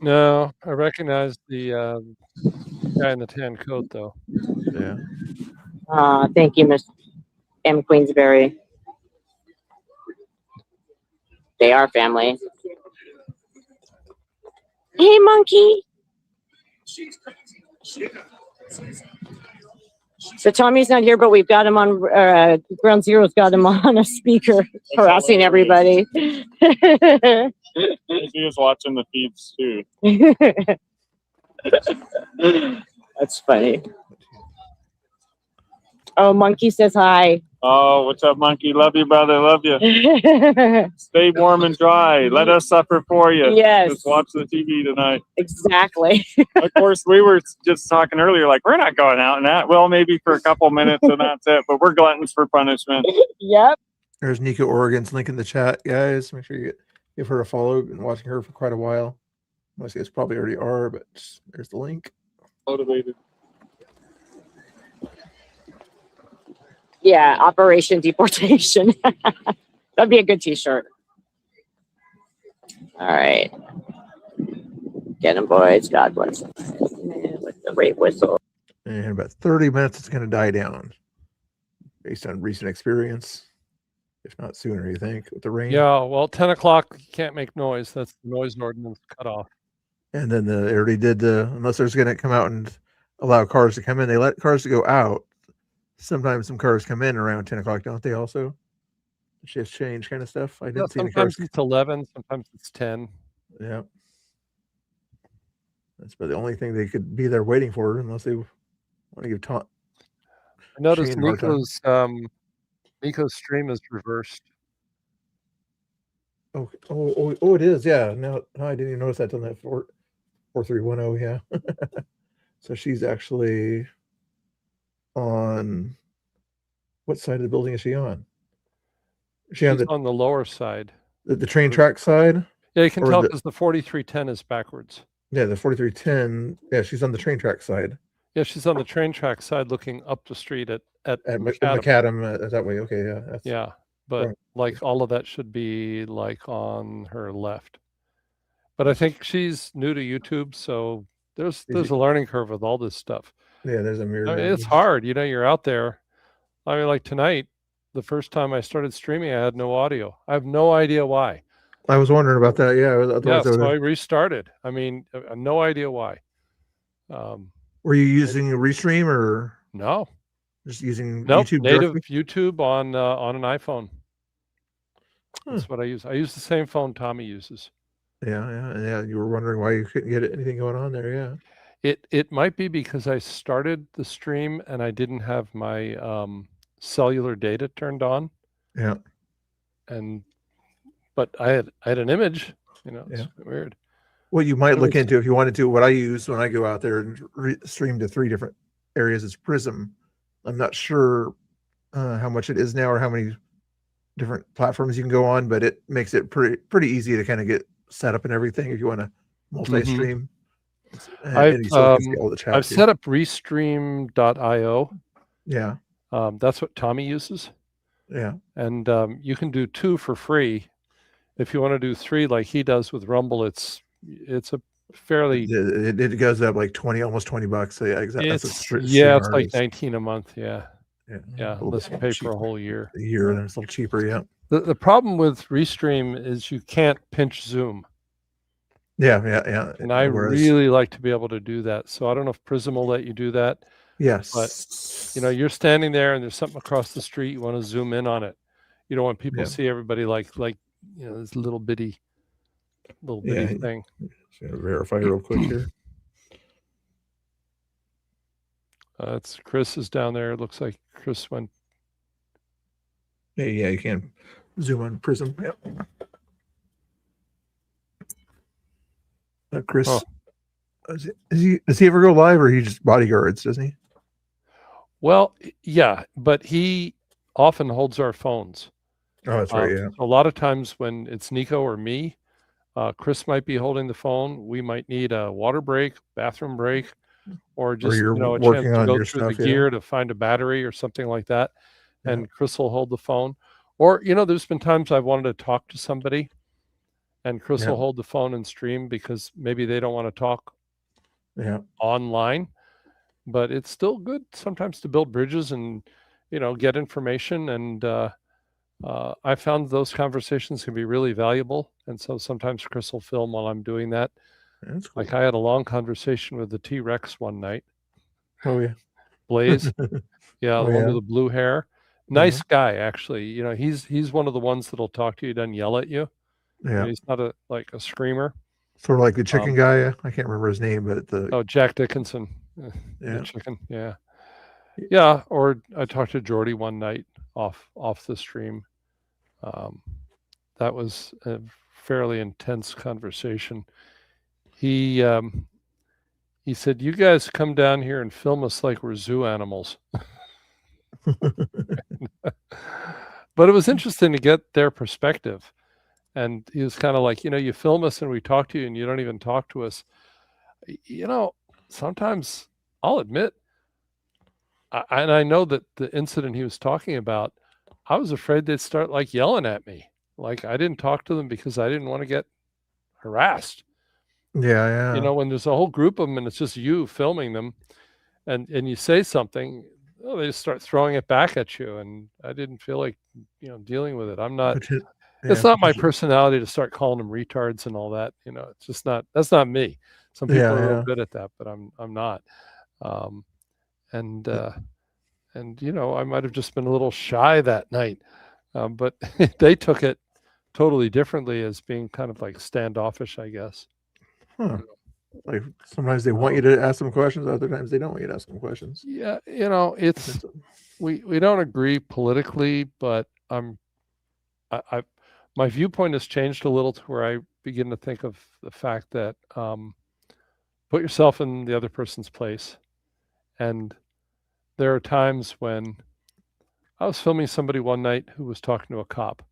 No, I recognize the guy in the tan coat, though. Yeah. Thank you, Miss M. Queensberry. They are family. Hey, monkey. So Tommy's not here, but we've got him on, Ground Zero's got him on a speaker harassing everybody. He is watching the feeds too. That's funny. Oh, Monkey says hi. Oh, what's up, Monkey? Love you, brother. Love you. Stay warm and dry. Let us suffer for you. Yes. Just watch the TV tonight. Exactly. Of course, we were just talking earlier, like, we're not going out and that. Well, maybe for a couple minutes and that's it. But we're gluttons for punishment. Yep. There's Nico Oregon's link in the chat, guys. Make sure you give her a follow. Been watching her for quite a while. Most of you guys probably already are, but there's the link. Motivated. Yeah, Operation Deportation. That'd be a good t-shirt. All right. Get them, boys. God bless them. With the rape whistle. And in about 30 minutes, it's going to die down based on recent experience. If not sooner, you think, with the rain? Yeah, well, 10 o'clock, you can't make noise. That's the noise ordinance cut off. And then they already did unless there's going to come out and allow cars to come in, they let cars to go out. Sometimes some cars come in around 10 o'clock, don't they also? Shifts change kind of stuff. I didn't see any cars. Sometimes it's 11, sometimes it's 10. Yeah. That's about the only thing they could be there waiting for, unless they want to give taunt. I noticed Nico's stream is reversed. Oh, it is. Yeah. No, I didn't even notice that on that 4310. Yeah. So she's actually on what side of the building is she on? Is she She's on the lower side. The train track side. Yeah, you can Or tell the- because the 4310 is backwards. Yeah, the 4310. Yeah, she's on the train track side. Yeah, she's on the train track side looking up the street at Macadam. Macadam that way. Okay, yeah. That's, Yeah, but right. like all of that should be like on her left. But I think she's new to YouTube, so there's a learning curve with all this stuff. Yeah, there's a mirror. I mean, it's hard. You're out there. I mean, like tonight, the first time I started streaming, I had no audio. I have no idea why. I was wondering about that. Yeah, So I restarted. I mean, no idea why. Were you using Restream or no? Just using YouTube native directly? YouTube on an iPhone. That's what I use. I use the same phone Tommy uses. Yeah. You were wondering why you couldn't get anything going on there. Yeah. It might be because I started the stream and I didn't have my cellular data turned on. Yeah. But I had an image. It's weird. What you might look into if you wanted to, what I use when I go out there and stream to 3 different areas is Prism. I'm not sure how much it is now or how many different platforms you can go on, but it makes it pretty easy to kind of get set up and everything if you want to multi-stream. I've set up restream.io. Yeah. That's what Tommy uses. Yeah. And you can do 2 for free. If you want to do 3 like he does with Rumble, it's a fairly it goes up like almost $20. So yeah, exactly. It's like 19 a month. Yeah. Let's pay for a whole year. A year, and it's a little cheaper. Yeah. The problem with Restream is you can't pinch zoom. Yeah. And I really like to be able to do that. So I don't know if Prism will let you do that. Yes. But you're standing there and there's something across the street. You want to zoom in on it. You don't want people to see everybody like this little bitty thing. Just gonna verify real quick here. It's Chris is down there. It looks like Chris went. Yeah, you can zoom on Prism. Yep. Chris, does he ever go live, or he just bodyguards? Doesn't he? Well, yeah, but he often holds our phones. Oh, that's right. Yeah. A lot of times when it's Nico or me, Chris might be holding the phone. We might need a water break, bathroom break, or just a chance to go through the gear to find a battery or something like that. And Chris will hold the phone. Or there's been times I've wanted to talk to somebody, and Chris will hold the phone and stream because maybe they don't want to talk online. But it's still good sometimes to build bridges and get information. And I found those conversations can be really valuable. And so sometimes Chris will film while I'm doing that. That's cool. Like I had a long conversation with the T-Rex one night. Oh yeah, Blaze. Yeah, the one with the blue hair. Nice guy, actually. He's one of the ones that'll talk to you, doesn't yell at you. Yeah, he's not a screamer. Sort of like the chicken guy. I can't remember his name, but Jack Dickinson. The chicken. Yeah. Or I talked to Jordy one night off the stream. That was a fairly intense conversation. He said, "You guys come down here and film us like we're zoo animals." But it was interesting to get their perspective. And he was kind of like, you film us and we talk to you and you don't even talk to us. Sometimes I'll admit, and I know that the incident he was talking about, I was afraid they'd start like yelling at me. Like I didn't talk to them because I didn't want to get harassed. Yeah. When there's a whole group of them and it's just you filming them and you say something, they just start throwing it back at you. And I didn't feel like, dealing with it. I'm not, it's not my personality to start calling them retards and all that. It's just not, that's not me. Some people are real good at that, but I'm not. And I might've just been a little shy that night. But they took it totally differently as being kind of like standoffish, I guess. Huh. Like sometimes they want you to ask them questions, other times they don't want you to ask them questions. Yeah, it's we don't agree politically, but my viewpoint has changed a little to where I begin to think of the fact that put yourself in the other person's place. And there are times when I was filming somebody one night who was talking to a cop,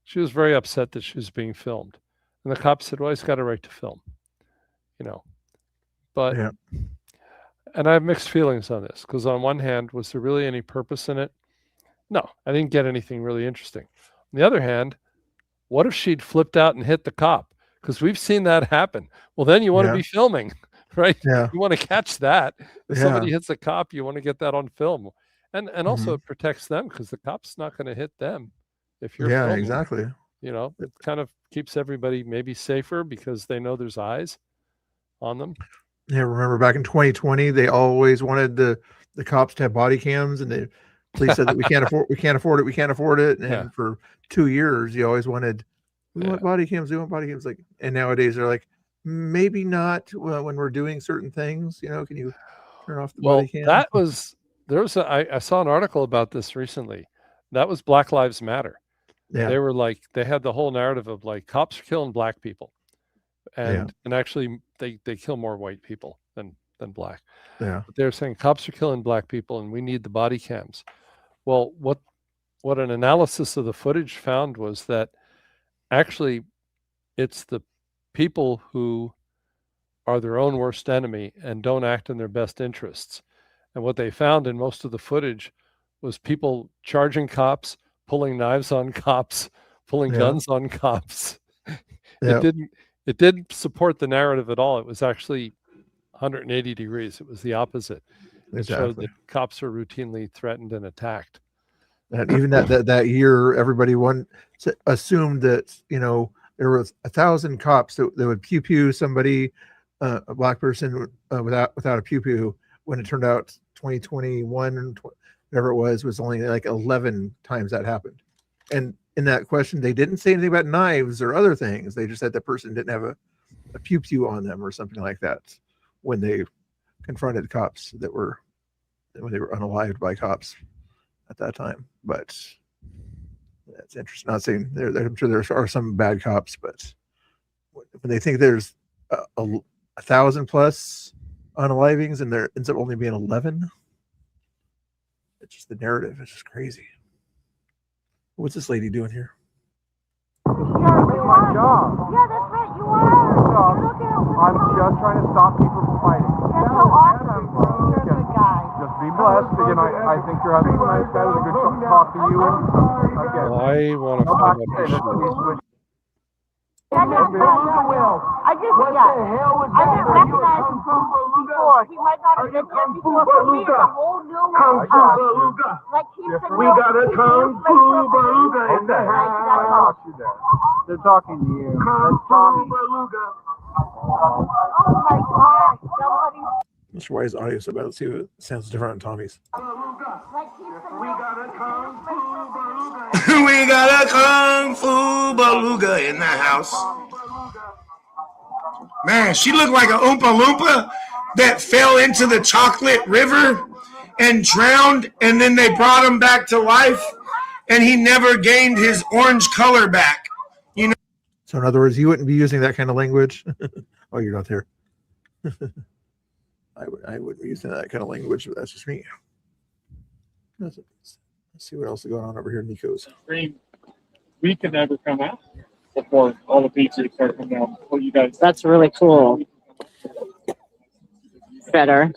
She was very upset that she was being filmed. And the cop said, well, he's got a right to film, you know. But, Yeah. and I have mixed feelings on this, because on one hand, was there really any purpose in it? No, I didn't get anything really interesting. On the other hand, what if she'd flipped out and hit the cop? Because we've seen that happen. Well, then you want to Yeah. be filming, right? Yeah. You want to catch that. If Yeah. somebody hits a cop, you want to get that on film. And also Mhm. it protects them, because the cop's not going to hit them if you're Yeah, filming. exactly. You know, it kind of keeps everybody maybe safer because they know there's eyes on them. Yeah, remember back in 2020, they always wanted the cops to have body cams, and the police said that we can't afford it. And Yeah. for 2 years, you always wanted, we want body cams, like, and nowadays they're like, maybe not when we're doing certain things, you know, can you turn off the body cam? That was, I saw an article about this recently. That was Black Lives Matter. Yeah. They were like, they had the whole narrative of like, cops are killing black people. And actually they kill more white people than black. Yeah. But they're saying cops are killing black people and we need the body cams. Well, what an analysis of the footage found was that actually it's the people who are their own worst enemy and don't act in their best interests. And what they found in most of the footage was people charging cops, pulling knives on cops, pulling guns on cops. It didn't support the narrative at all. It was actually 180 degrees. It was the opposite. It showed that cops are routinely threatened and attacked. And even that year, everybody assumed that, you know, there was 1,000 cops that would pew pew somebody, a black person without a pew pew. When it turned out 2021, whatever it was only like 11 times that happened. And in that question, they didn't say anything about knives or other things. They just said the person didn't have a pew pew on them or something like that when they confronted cops when they were unalived by cops at that time. But that's interesting. Not saying I'm sure there are some bad cops, but when they think there's 1,000 plus unalivings and there ends up only being 11, it's just the narrative. It's just crazy. What's this lady doing here? My job. Yeah, that's right, you are. I'm just trying to stop people from fighting. That's so awesome. You're a good guy. Just be blessed. Again, I think you're having a nice day. It was a good talk to you. Well, I want to find out who she is. I didn't recognize him before. He might not have been here before. For me, it's a whole new like We got a Kung Fu Beluga in the house. They're talking to you. Kung Fu Beluga. Oh my gosh, somebody. I'm not sure why his audio is so bad. Let's see if it sounds different on Tommy's. We got a Kung Fu Beluga. We got a Kung Fu Beluga in the house. Man, she looked like a Oompa Loompa that fell into the chocolate river and drowned, and then they brought him back to life, and he never gained his orange color back. You know. So in other words, you wouldn't be using that kind of language. Oh, you're not there. I wouldn't be using that kind of language, but that's just me. Let's see what else is going on over here in Nico's. We could never come out before all the Patriots start coming out. Before you guys. That's really cool. Better.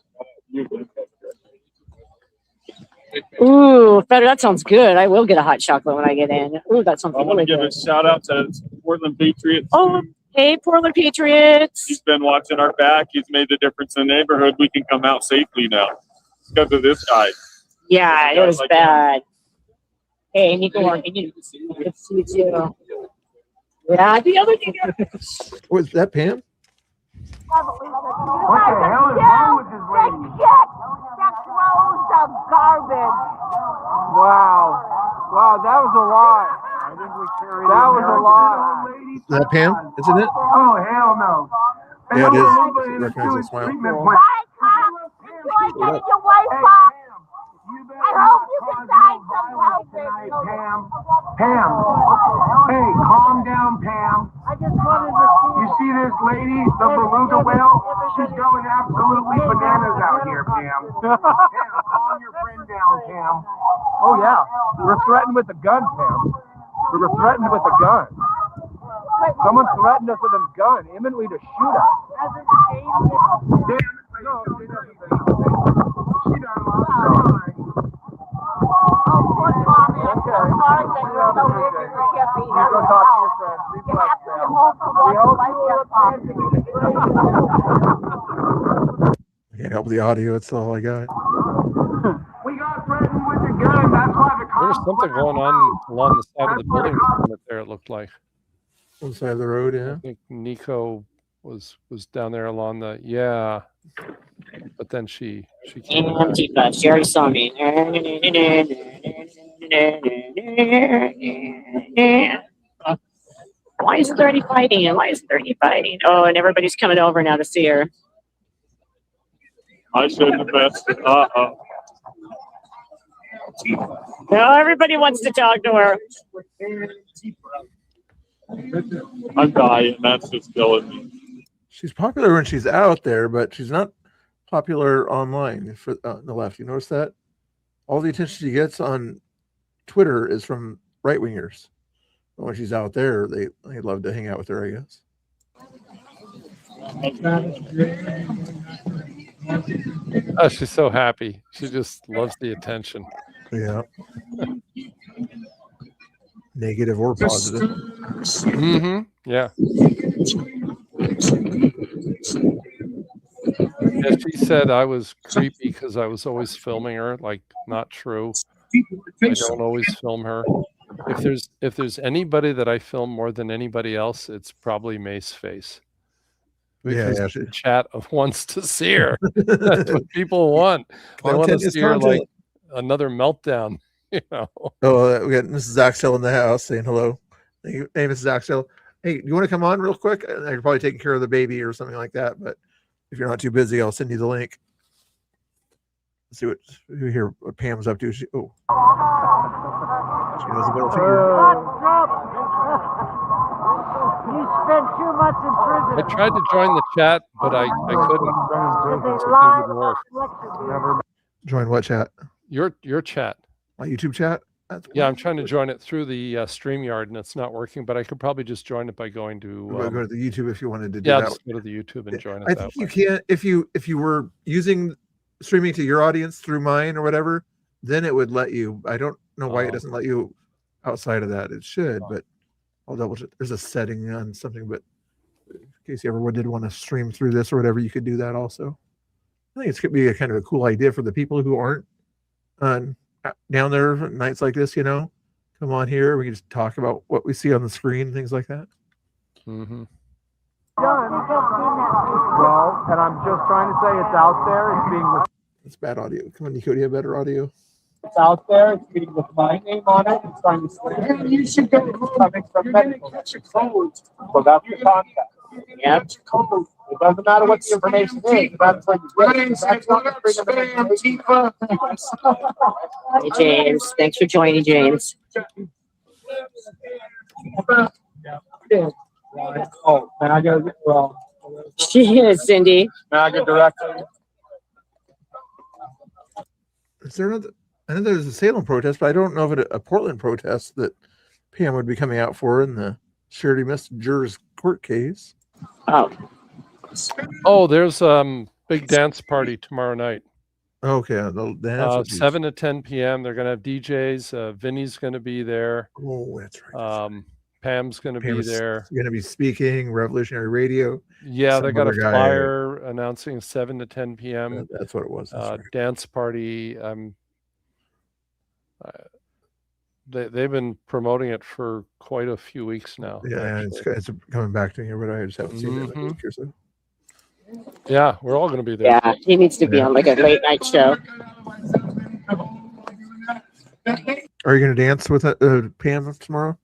Ooh, better. That sounds good. I will get a hot chocolate when I get in. Ooh, that sounds I want to really give good. a shout out to Portland Patriots. Oh, hey, Portland Patriots. He's been watching our back. He's made the difference in the neighborhood. We can come out safely now. It's because of this guy. Yeah, it was bad. Hey, Nico, good to see you too. Yeah, the other thing. Was that Pam? What the hell is wrong with this lady? That throws the garbage. Wow, that was a lot. I think we carried that was a lot. Is that Pam? Isn't it? Oh, hell no. Yeah, it is. She recognizes the smile. Bye, Tom. Enjoy getting your wife back. I hope you can find some help. Pam. Hey, calm down, Pam. I just wanted to see. You see this lady, the beluga whale? She's going absolutely bananas out here, Pam. Pam, calm your friend down, Pam. Oh yeah, we're threatened with a gun, Pam. We were threatened with a gun. Someone threatened us with a gun, imminently to shoot us. I can't help the audio. That's all I got. We got threatened with a gun. That's why the There was something going on along the side of the building there, it looked like. On the side of the road, yeah. I think Nico was down there along the, yeah. But then she came back. Antifa. She already saw me. Why isn't there any fighting? And why isn't there any fighting? Oh, and everybody's coming over now to see her. I shouldn't have messed it. Uh-oh. No, everybody wants to talk to her. I'm dying. That's just killing me. She's popular when she's out there, but she's not popular online for the left. You notice that? All the attention she gets on Twitter is from right-wingers. But when she's out there, they love to hang out with her, I guess. Oh, she's so happy. She just loves the attention. Yeah. Negative or positive. Mm-hmm. Yeah. Yeah, she said I was creepy because I was always filming her. Like, not true. I don't always film her. If there's anybody that I film more than anybody else, it's probably Mace Face. Because the chat wants to see her. That's what people want. They want to see her like another meltdown. You know. Oh, we got Mrs. Axel in the house saying hello. Hey, Mrs. Axel. Hey, you want to come on real quick? You're probably taking care of the baby or something like that. But if you're not too busy, I'll send you the link. Let's see what Pam's up to. She knows the middle finger. You spent 2 months in prison. I tried to join the chat, but I couldn't. It didn't work. Join what chat? Your chat. My YouTube chat? Yeah, I'm trying to join it through the StreamYard, and it's not working. But I could probably just join it by going to go to the YouTube if you wanted to do that. Yeah, just go to the YouTube and join it. I think you can if you were using streaming to your audience through mine or whatever, then it would let you. I don't know why it doesn't let you outside of that. It should, but I'll double check. There's a setting on something, but in case you ever did want to stream through this or whatever, you could do that also. I think it's going to be a kind of a cool idea for the people who aren't down there nights like this, come on here. We can just talk about what we see on the screen, things like that. Mm-hmm. Well, and I'm just trying to say it's out there. It's being. It's bad audio. Come on, Nico, do you have better audio? It's out there. It's being with my name on it. It's trying to say you should go coming from medical. That's your code. So that's the contact. Yeah. That's your code. It doesn't matter what the information is. That's what you get. That's not the freedom of information. Hey, James. Thanks for joining, James. Oh, man, I gotta get well. She is, Cindy. MAGA director. Is there another? I know there's a Salem protest, but I don't know if it's a Portland protest that Pam would be coming out for in the Charity Messenger's court case. Oh, there's big dance party tomorrow night. Okay, 7 to 10 p.m. They're gonna have DJs. Vinny's gonna be there. Oh, that's right. Pam's gonna be there. Going to be speaking. Revolutionary Radio. Yeah, they got a flyer announcing 7 to 10 p.m. That's what it was. Right. Dance party. They've been promoting it for quite a few weeks now. Yeah, it's coming back to me, but I just haven't seen it in a week or so. Yeah, we're all going to be there. Yeah, he needs to be on like a late night show. Are you going to dance with Pam tomorrow?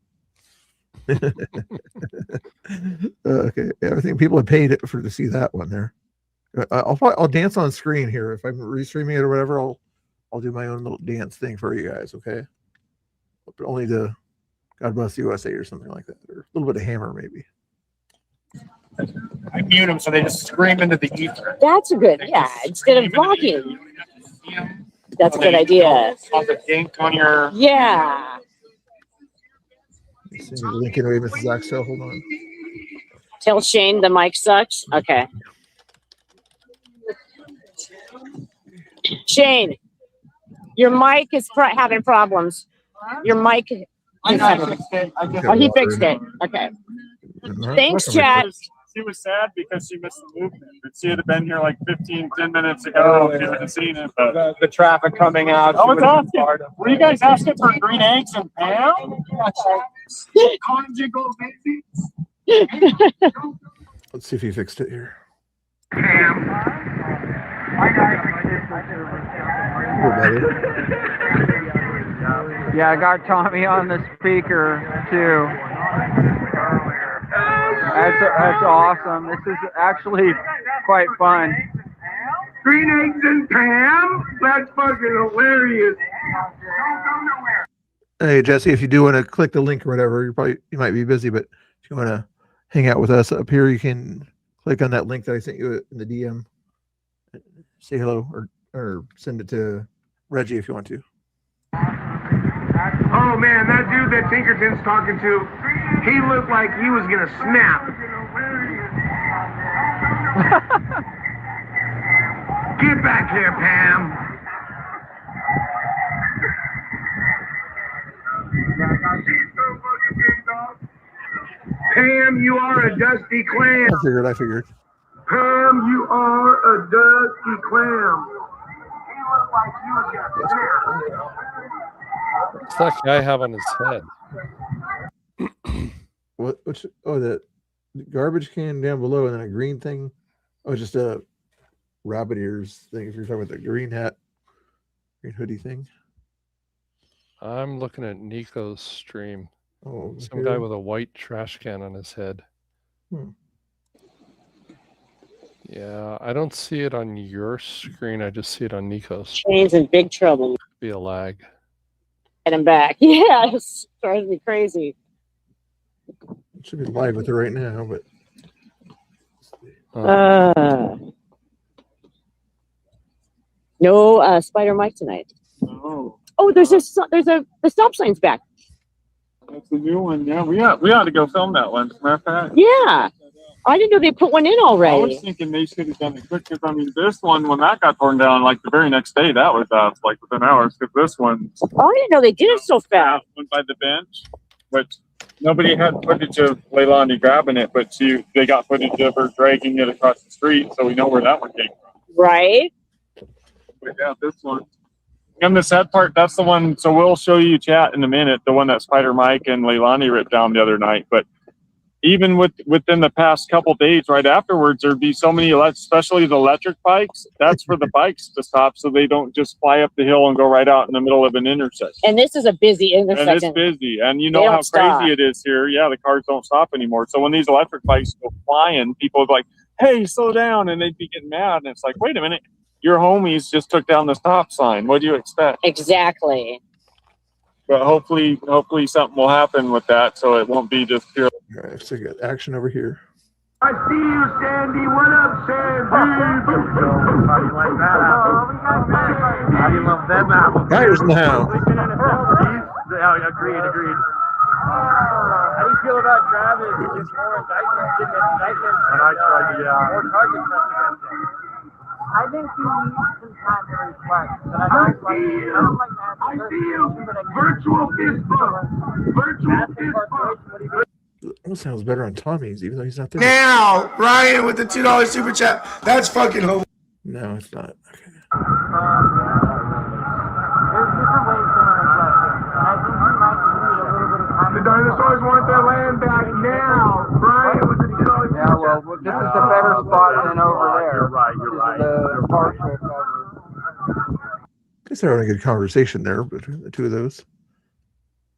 Okay, I think people have paid it to see that one there. I'll dance on screen here if I'm restreaming it or whatever. I'll do my own little dance thing for you guys. Okay, but only to God Bless the USA or something like that, or a little bit of Hammer maybe. I mute them so they just scream into the ether. That's a good, instead of talking. That's a good idea. On the dink on your. Yeah. Lincoln away, Mrs. Axel. Hold on. Tell Shane the mic sucks. Okay. Shane, your mic is having problems. Your mic is having. Oh, he fixed it. Okay. Thanks, chat. She was sad because she missed the movement. If she had been here like 10 minutes ago, she would have seen it. But the traffic coming out. I was asking, were you guys asking for green eggs and ham? Conjugal babies? Let's see if he fixed it here. Yeah, I got Tommy on the speaker too. That's awesome. This is actually quite fun. Green eggs and Pam? That's fucking hilarious. Hey Jesse, if you do want to click the link or whatever, you might be busy, but if you want to hang out with us up here, you can click on that link that I sent you in the DM. Say hello or send it to Reggie if you want to. Oh man, that dude that Tinkerton's talking to, he looked like he was gonna snap. Get back here, Pam. Pam, you are a dusty clam. I figured. Pam, you are a dusty clam. What's that guy have on his head? What's the garbage can down below and then a green thing? Oh, just a rabbit ears thing. If you're talking about the green hat, green hoodie thing. I'm looking at Nico's stream. Oh, some guy with a white trash can on his head. Yeah, I don't see it on your screen. I just see it on Nico's. Shane's in big trouble. Be a lag. Get him back. Yeah, it drives me crazy. Should be live with it right now, but no Spider Mike tonight. Oh, there's the stop sign's back. That's a new one. Yeah, we ought to go film that one. As a matter of fact. Yeah. I didn't know they put one in already. I was thinking they should have done it quick because I mean, this one when that got torn down, like the very next day, that was like within hours. Because this one, I didn't know they did it so fast. Went by the bench, which nobody had footage of Leilani grabbing it, but they got footage of her dragging it across the street, so we know where that one came from. Right. But yeah, this one. And the sad part, that's the one. So we'll show you chat in a minute. The one that Spider Mike and Leilani ripped down the other night, but. Even within the past couple days, right afterwards, there'd be so many, especially the electric bikes. That's for the bikes to stop, so they don't just fly up the hill and go right out in the middle of an intersection. And this is a busy intersection. And it's busy, and you know how crazy it is here. Yeah, the cars don't stop anymore. So when these electric bikes go flying, people are like, "Hey, slow down," and they'd be getting mad. And it's like, wait a minute, your homies just took down the stop sign. What do you expect? Exactly. But hopefully something will happen with that, so it won't be just pure. All right, so we got action over here. I see you, Sandy. What up, Sandy? Like that apple. How do you love them apples? Guys now. Agreed. How do you feel about Travis? Just more indictments, getting indictments. And I tried, more target press against him. I think he needs some time to reflect. I see you. Virtual fist bump. Virtual fist bump. It sounds better on Tommy's, even though he's not there. Now, Ryan with the $2 super chat. That's fucking hope. No, it's not. Okay. The dinosaurs want their land back now. Ryan with the $2 Yeah, well, this is a better spot than over there. You're right. The partial cover. I guess they're having a good conversation there between the two of those.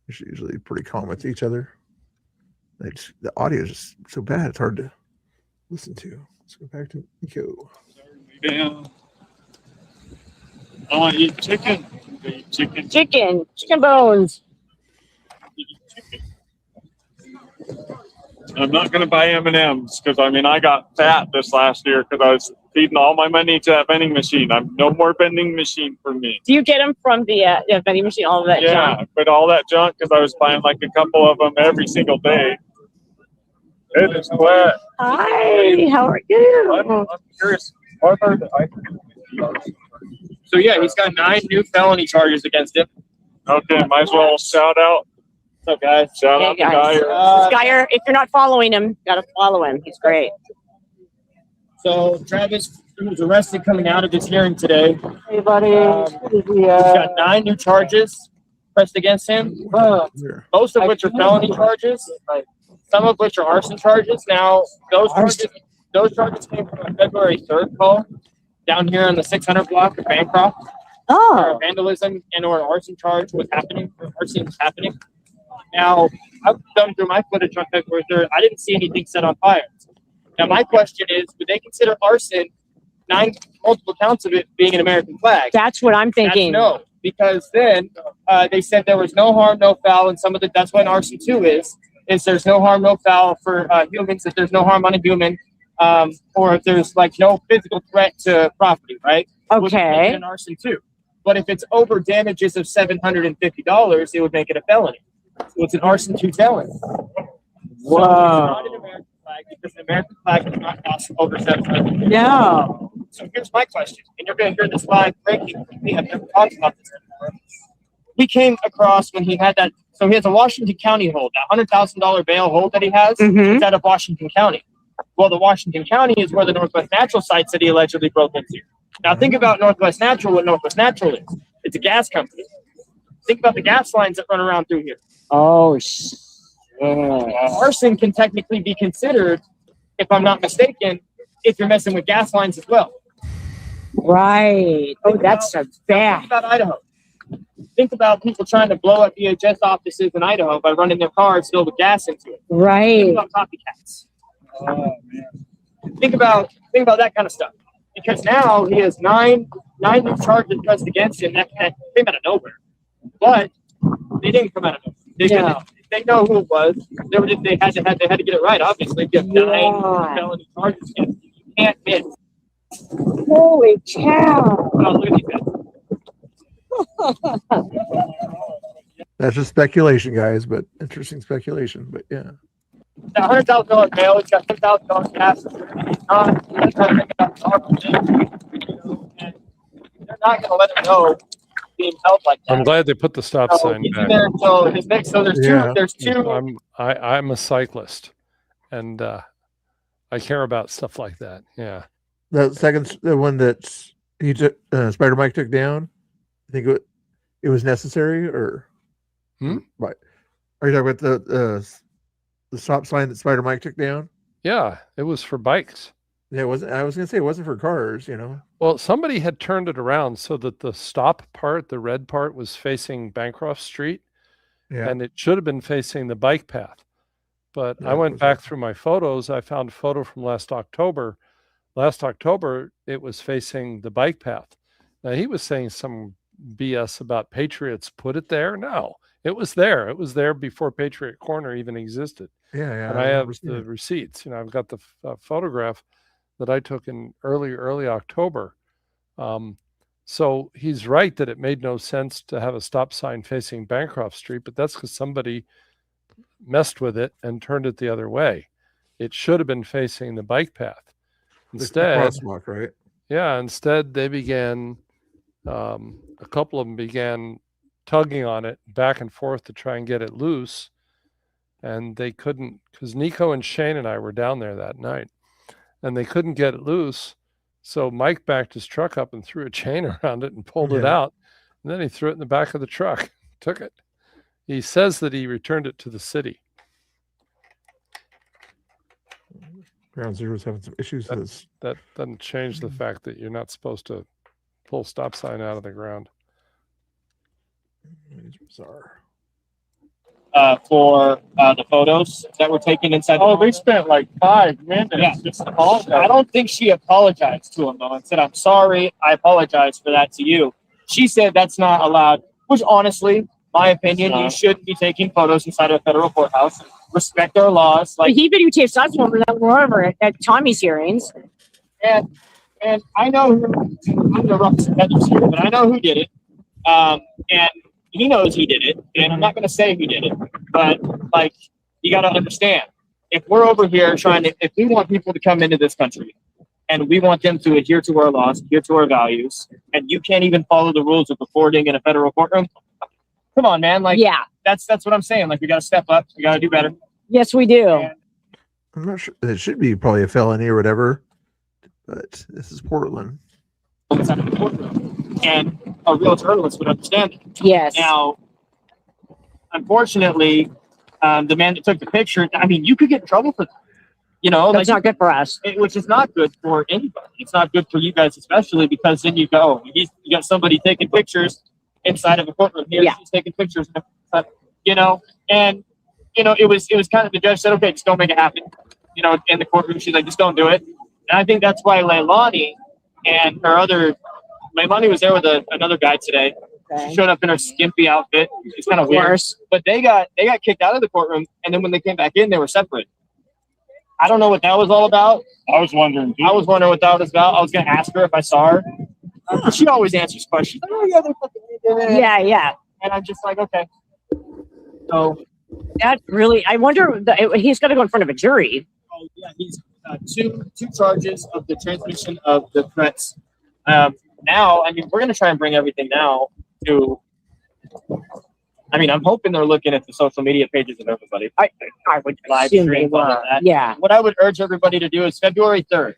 They're usually pretty calm with each other. The audio is just so bad, it's hard to listen to. Let's go back to Nico. Yeah. I want to eat chicken. Chicken bones. I'm not going to buy M&Ms because I got fat this last year because I was feeding all my money to that vending machine. I'm no more vending machine for me. Do you get them from the vending machine, all of that Yeah, junk? but all that junk, because I was buying like a couple of them every single day. It is wet. Hi, how are you? I'm curious. What are the So yeah, he's got 9 new felony charges against him. Okay, might as well shout out. What's up, guys? Shout Hey, out to guys. Guy. Skyer, if you're not following him, gotta follow him. He's great. So Travis was arrested coming out of his hearing today. Hey, buddy. He's got 9 new charges pressed against him. Most of which are felony charges. Some of which are arson charges. Now, those charges came from a February 3rd call down here on the 600 block of Bancroft. Oh. Vandalism and or an arson charge was happening. Arson was happening. Now, I've done through my footage on February 3rd. I didn't see anything set on fire. Now, my question is, would they consider arson 9 multiple counts of it being an American flag? That's what I'm thinking. No, because then they said there was no harm, no foul, and some of the that's what an arson 2 is there's no harm, no foul for humans, if there's no harm on a human, or if there's like no physical threat to property, right? Okay. An arson 2. But if it's over damages of $750, it would make it a felony. So it's an arson 2 felony. Whoa. So it's not an American flag because an American flag does not cost over $750. No. So here's my question, and you're going to hear this live breaking. I've never talked about this before. He came across when he had that. So he has a Washington County hold, that $100,000 bail hold that he has. Mhm. It's out of Washington County. Well, the Washington County is where the Northwest Natural sites that he allegedly broke into. Now, think about Northwest Natural, what Northwest Natural is. It's a gas company. Think about the gas lines that run around through here. Oh, Arson can technically be considered, if I'm not mistaken, if you're messing with gas lines as well. Right. Oh, that's a bad. Think about Idaho. Think about people trying to blow up DHS offices in Idaho by running their cars filled with gas into it. Right. Think about copycats. Oh, man. Think about that kind of stuff. Because now he has nine new charges pressed against him that came out of nowhere. But they didn't come out of nowhere. They know who it was. They had to get it right. Obviously, if you have 9 felony charges against you, you can't miss. Holy cow! Oh, look at these guys. That's just speculation, guys, but interesting speculation. But yeah. That $100,000 bail, he's got $10,000 gas. And they're not going to let him go being held like that. I'm glad they put the stop sign he's back. there until his next. So there's two. I'm a cyclist, and I care about stuff like that. Yeah. The one that he took, Spider Mike took down. I think it was necessary, or right? Are you talking about the stop sign that Spider Mike took down? Yeah, it was for bikes. Yeah, it wasn't. I was going to say it wasn't for cars. Well, somebody had turned it around so that the stop part, the red part, was facing Bancroft Street, and it should have been facing the bike path. But I went back through my photos. I found a photo from last October. Last October, it was facing the bike path. Now, he was saying some BS about Patriots put it there. No, it was there. It was there before Patriot Corner even existed. Yeah. And I have the receipts. I've got the photograph that I took in early October. So he's right that it made no sense to have a stop sign facing Bancroft Street, but that's because somebody messed with it and turned it the other way. It should have been facing the bike path. Instead, crosswalk, right? Yeah. Instead, they began. A couple of them began tugging on it back and forth to try and get it loose, and they couldn't, because Nico and Shane and I were down there that night, and they couldn't get it loose. So Mike backed his truck up and threw a chain around it and pulled it out, and then he threw it in the back of the truck, took it. He says that he returned it to the city. Ground Zero's having some issues. That doesn't change the fact that you're not supposed to pull stop sign out of the ground. It's bizarre. For the photos that were taken inside. They spent like 5 minutes. Yeah. Just apologize. I don't think she apologized to him though and said, "I'm sorry, I apologize for that to you." She said that's not allowed. Which honestly, my opinion, you shouldn't be taking photos inside of a federal courthouse. Respect our laws. Like he videotapes us when we're over at Tommy's hearings. And And I know who, I'm the rough edges here, but I know who did it. And he knows he did it. And I'm not going to say who did it, but like, you got to understand, if we're over here trying to, if we want people to come into this country and we want them to adhere to our laws, adhere to our values, and you can't even follow the rules of reporting in a federal courtroom, come on, man. Like, yeah, that's what I'm saying. Like, we got to step up. We got to do better. Yes, we do. And I'm not sure. It should be probably a felony or whatever, but this is Portland. And a real journalist would understand it. Yes. Now, unfortunately, the man that took the picture, I mean, you could get in trouble for that. You know, that's not good for us. Which is not good for anybody. It's not good for you guys, especially because then you got somebody taking pictures inside of a courtroom. Here, she's taking pictures, you know, and you know, it was kind of, the judge said, okay, just don't make it happen. You know, in the courtroom, she's like, just don't do it. And I think that's why Leilani and her other, Leilani was there with another guy today. Okay. She showed up in her skimpy outfit. It's kind of weird. But they got kicked out of the courtroom, and then when they came back in, they were separate. I don't know what that was all about. I was wondering what that was about. I was going to ask her if I saw her. She always answers questions. Oh, yeah, they fucking did it. Yeah, yeah. And I'm just like, okay. So that really, I wonder, he's going to go in front of a jury. Oh, yeah, he's two charges of the transmission of the threats. Now, I mean, we're going to try and bring everything now to, I mean, I'm hoping they're looking at the social media pages of everybody. I would live stream all of that. Yeah. What I would urge everybody to do is February 3rd.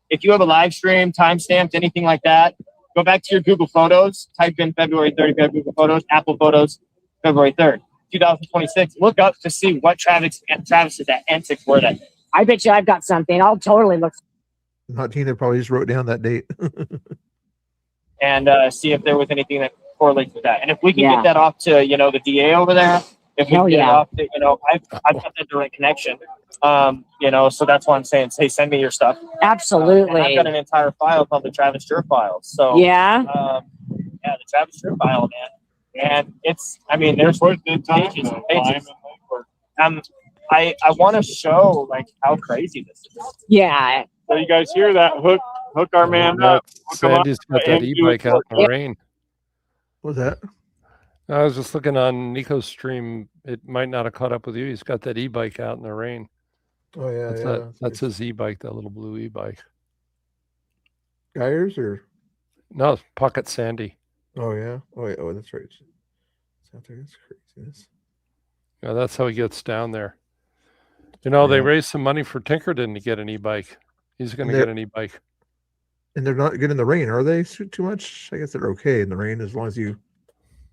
If you have a live stream, timestamped, anything like that, go back to your Google Photos, type in February 3rd if you have Google Photos, Apple Photos, February 3rd, 2026. Look up to see what Travis's antics were that day. I bet you I've got something. I'll totally look. Not Tina probably just wrote down that date. And see if there was anything that correlates with that. And if we can get that off to, you know, the DA over there, if we can get it off to, you know, I've got that direct connection. You know, so that's why I'm saying, hey, send me your stuff. Absolutely. I've got an entire file called the Travis Jur files. So the Travis Jur file, man. And it's, I mean, there's pages and pages. I want to show like how crazy this is. Yeah. So you guys hear that? Hook our man up. Sandy's got that e-bike out in the rain. What's that? I was just looking on Nico's stream. It might not have caught up with you. He's got that e-bike out in the rain. Oh yeah, that's his e-bike, that little blue e-bike. Geyers or no, Pocket Sandy. Oh yeah. Oh yeah. Oh, that's right. It's out there. That's craziness. Yeah, that's how he gets down there. You know, they raised some money for Tinkerton to get an e-bike. He's going to get an e-bike. And they're not good in the rain, are they? Too much? I guess they're okay in the rain as long as you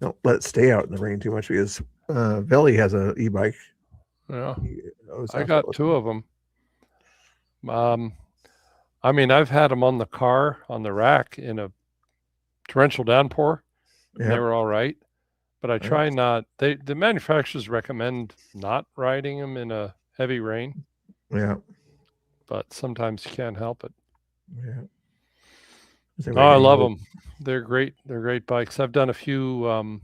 don't let it stay out in the rain too much. Because Veli has an e-bike. Yeah, I got two of them. I mean, I've had them on the car on the rack in a torrential downpour. And they were all right, but I try not. The manufacturers recommend not riding them in a heavy rain. Yeah, but sometimes you can't help it. Yeah. Oh, I love them. They're great. They're great bikes. I've done a few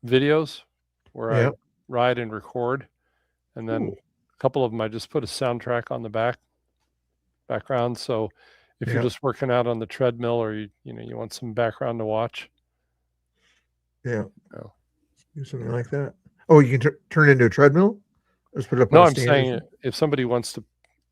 videos where I ride and record, and then a couple of them I just put a soundtrack on the background. So if you're just working out on the treadmill, or you want some background to watch, do something like that. Oh, you can turn it into a treadmill. Just put it up. No, I'm saying if somebody wants to,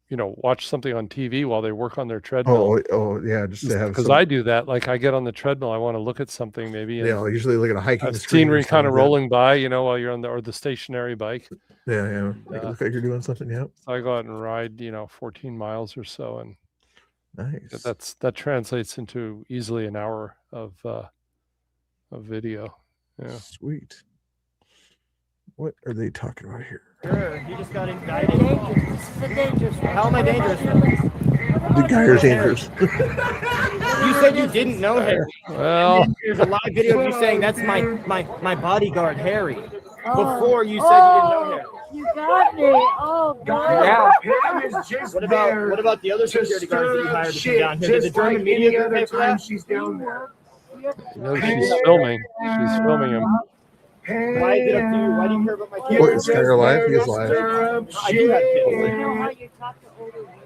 watch something on TV while they work on their treadmill. Oh, yeah, just to have. Because I do that. Like I get on the treadmill, I want to look at something maybe. And I usually look at a hiking scenery kind of rolling by, while you're on the stationary bike. Yeah. Look like you're doing something. Yeah. So I go out and ride, 14 miles or so, and nice. That translates into easily an hour of video. Yeah. Sweet. What are they talking about here? Sure, you just got indicted. How am I dangerous? The guy is dangerous. You said you didn't know Harry. Well, there's a live video of you saying that's my bodyguard Harry. Before you said you didn't know Harry. You got me. Oh God. Yeah. What about the other security guards that you hired to come down here? Did the German media pay for that? She's down there. She's filming. She's filming him. Why is it up to you? Why do you care about my kids? What, is Skyler live? He is live. I do have kids. You know how you talk to older women?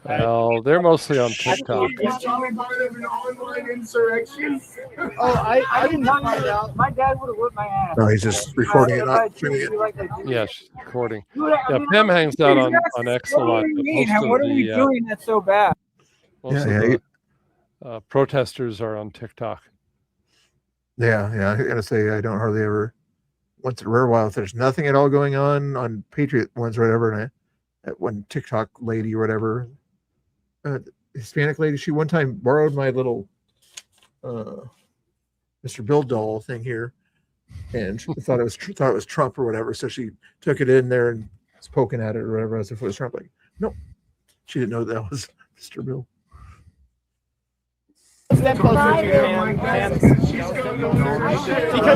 Well, they're mostly on TikTok. Is Charlie part of an online insurrection? Oh, I didn't find out. My dad would have whipped my ass. No, he's just recording it, not streaming it. Yeah, she's recording. Yeah, Pam hangs out on X a lot, but most of What are we doing that's so bad? most Yeah, of the protesters are on TikTok. Yeah. I gotta say, I don't hardly ever. Once in a rare while, if there's nothing at all going on Patriot ones or whatever, and that one TikTok lady or whatever, Hispanic lady, she one time borrowed my little Mr. Bill doll thing here, and she thought it was Trump or whatever, so she took it in there and was poking at it or whatever as if it was Trump. Like, no, she didn't know that was Mr. Bill. Step closer to your hand. Because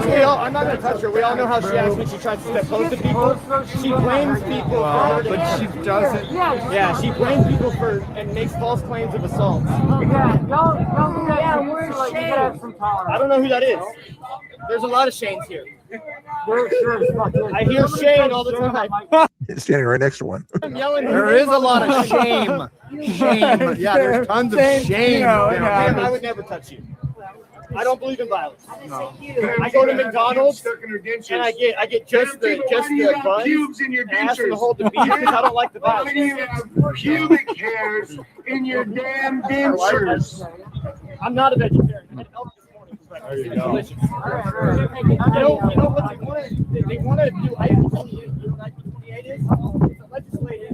I'm not going to touch her. We all know how she acts when she tries to step close to people. She blames people for hurting. But she doesn't. Yeah, she blames people for and makes false claims of assault. Yeah, we're ashamed. I don't know who that is. There's a lot of Shanes here. I hear Shane all the time. Standing right next to one. I'm yelling. There is a lot of shame. Shame. Yeah, there's tons of shame. I would never touch you. I don't believe in violence. No. I go to McDonald's and I get just the buns, Pubes in your ass, and dentures. the whole beef because I don't like the Why do you violence. have pubic hairs in your damn dentures? I'm not a vegetarian. I had elk this morning for breakfast. It's delicious. You know what they want to do? I don't know what I-28 is. It's a legislative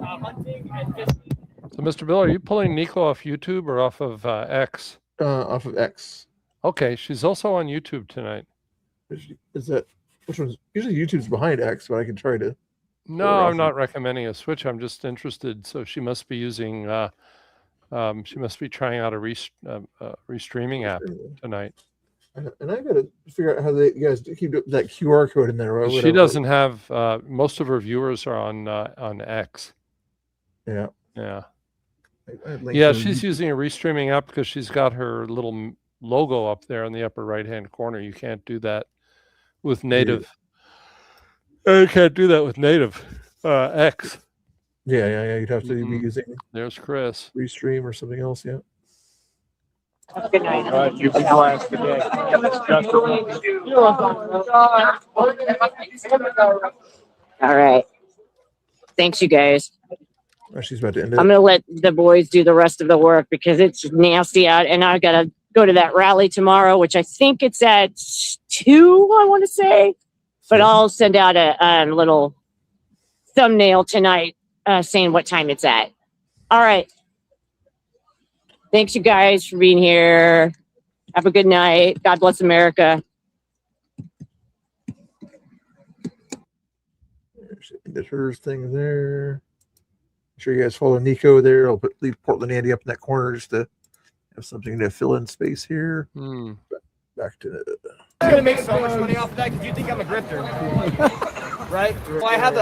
hunting and fishing. So, Mr. Bill, are you pulling Nico off YouTube or off of X? Off of X. Okay, she's also on YouTube tonight. Is that which one's usually YouTube's behind X, but I can try to. No, I'm not recommending a switch. I'm just interested. So she must be using. She must be trying out a restreaming app tonight. And I gotta figure out how you guys keep that QR code in there. Or She doesn't have. Most of her viewers are on X. Yeah. Yeah. Yeah, She's using a restreaming app because she's got her little logo up there in the upper right-hand corner. You can't do that with native. You can't do that with native X. Yeah. You'd have to be using. There's Chris. Restream or something else. Yeah. Good night. You can blast today. All right. Thanks, you guys. Oh, she's about to end it. I'm going to let the boys do the rest of the work because it's nasty out, and I got to go to that rally tomorrow, which I think it's at 2, I want to say. But I'll send out a little thumbnail tonight saying what time it's at. All right. Thanks, you guys, for being here. Have a good night. God bless America. There's her thing there. Make sure you guys follow Nico there. I'll leave Portland Andy up in that corner just to have something to fill in space here. Back to I'm gonna make so much money off of that because you think I'm a grifter, right? Well, I have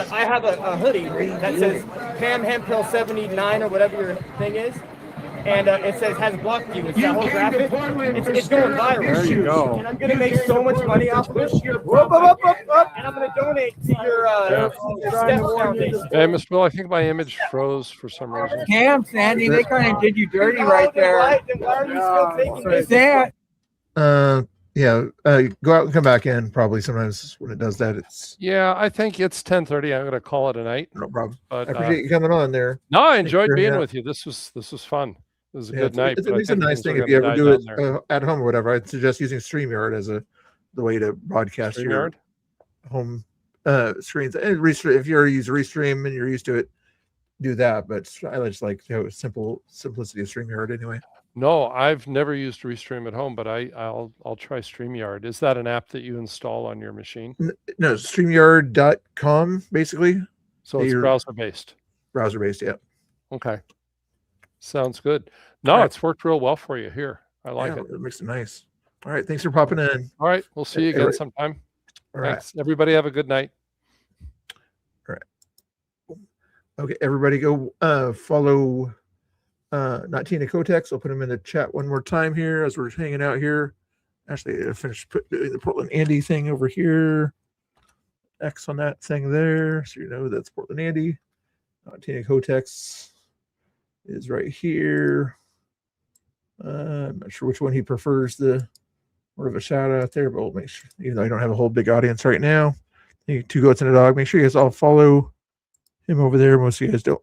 a hoodie that says Pam Hemphill 79 or whatever your thing is, and it says has blocked you. It's that whole graphic. It's going viral. There you go. And I'm gonna make so much money off of this. And I'm gonna donate to your STEP foundation. Hey, Mr. Bill, I think my image froze for some reason. Damn, Sandy, they kind of did you dirty right there. Then why are you still taking this? Sam. go out and come back in probably sometimes when it does that. It's I think it's 10:30. I'm going to call it a night. No problem. But, I appreciate you coming on there. No, I enjoyed Sure, being yeah. with you. This was fun. It was a Yeah, good night. It's but I a think nice things thing are if you gonna ever die do down it there. at home or whatever. I'd suggest using StreamYard as the way to broadcast your StreamYard? home screens. And if you already use Restream and you're used to it, do that. But I just like simplicity of StreamYard anyway. No, I've never used Restream at home, but I'll try StreamYard. Is that an app that you install on your machine? No, StreamYard.com basically. So it's browser based. Browser based, yeah. Okay. Sounds good. No, All right. It's worked real well for you here. I like it. It makes it nice. All right, thanks for popping in. All right, we'll see you again sometime. All right. Thanks. Everybody have a good night. All right. Okay, everybody go follow not Tina Kotex. I'll put him in the chat one more time here as we're hanging out here. Actually, I finished putting the Portland Andy thing over here. X on that thing there, so you know that's Portland Andy. Tina Kotex is right here. I'm not sure which one he prefers, the more of a shout out there, but we'll make sure, even though I don't have a whole big audience right now. Two Goats and a Dog. Make sure you guys all follow him over there. Most of you guys don't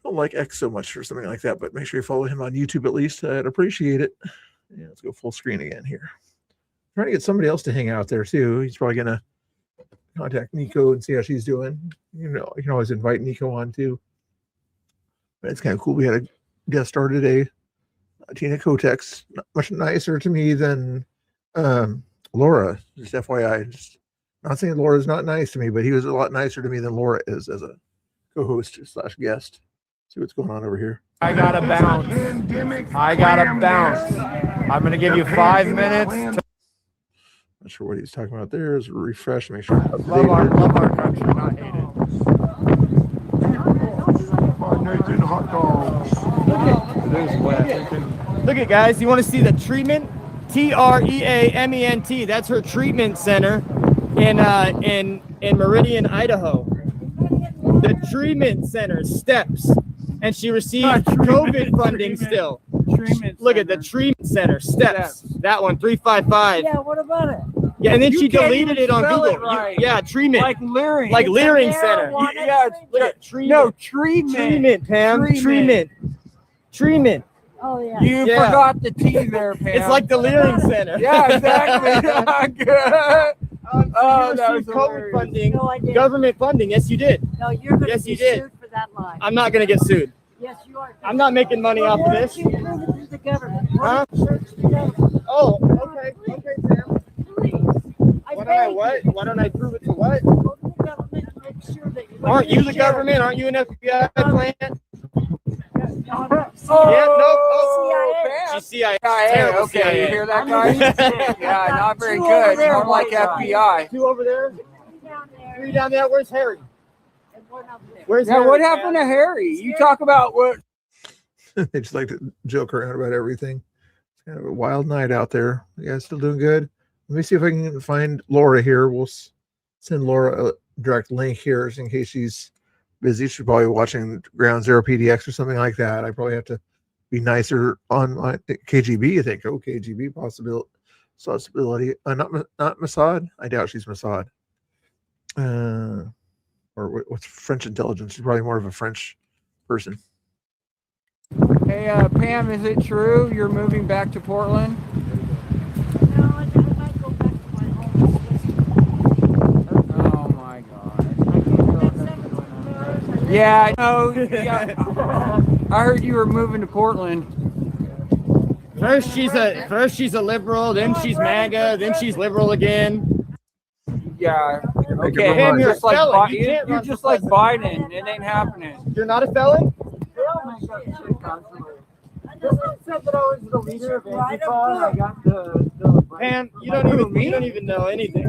like X so much or something like that, but make sure you follow him on YouTube at least. I'd appreciate it. Yeah, let's go full screen again here. Trying to get somebody else to hang out there too. He's probably gonna contact Nico and see how she's doing. You know, you can always invite Nico on too. But it's kind of cool. We had a guest star today, Tina Kotex, much nicer to me than Laura. Just FYI, just not saying Laura's not nice to me, but he was a lot nicer to me than Laura is as a co-host / guest. See what's going on over here. I gotta bounce. I gotta bounce. I'm gonna give you 5 minutes. Not sure what he's talking about there. Is refresh, make sure. Love our country, not hate it. Nathan hot dogs. Look at guys, you want to see the treatment? TREAMENT. That's her treatment center in Meridian, Idaho. The treatment center steps, and she received COVID funding still. Look at the treatment center steps. That one 355. Yeah, what about it? Yeah, and then You she can't deleted even it on spell Google. it right. Yeah, treatment. Like Leering. Like It's a Leering Center. marijuana Yeah, look at treatment. No, treatment. Treatment, Pam. Treatment. Oh, yeah. You Yeah. forgot the T there, Pam. It's like the Leering Center. Yeah, exactly. Good. Oh, You that was received COVID hilarious. funding, No, I didn't. government funding. Yes, you did. No, you're going to Yes, be you did. sued for that lie. I'm not going to get sued. Yes, you are. I'm not making money off of this. You prove it to the government. Huh? Search the government. Oh, okay. Okay, Sam. Please. Why don't I prove it to what? Go to the government and make sure that you Aren't you the government? Aren't you an FBI plant? Oh, Yeah, no. CIA. She's CIA. CIA. Terrible Okay, CIA. you hear that, guys? Yeah, not very Two good. over there, More like one guy. FBI. Two over there. Down there. Three down there. Where's Harry? And one up there. Where's Yeah, Harry? what happened to Harry? You talk about what? They just like to joke around about everything. It's kind of a wild night out there. You guys still doing good? Let me see if I can find Laura here. We'll send Laura a direct link here just in case she's busy. She's probably watching Ground Zero PDX or something like that. I probably have to be nicer on my KGB. I think. Oh, KGB possibility. Not Mossad. I doubt she's Mossad. Or what's French intelligence? She's probably more of a French person. Hey, Pam, is it true you're moving back to Portland? No, I might go back to my home. Oh my God. Yeah, I know. Yeah. I heard you were moving to Portland. First she's a liberal, then she's MAGA, then she's liberal again. Yeah. Make it Okay. real You're Just like felon. You can't you're run just for like president. Biden. It ain't happening. You're not a felon? This one said that I was the leader of I got Pam, you don't even know anything.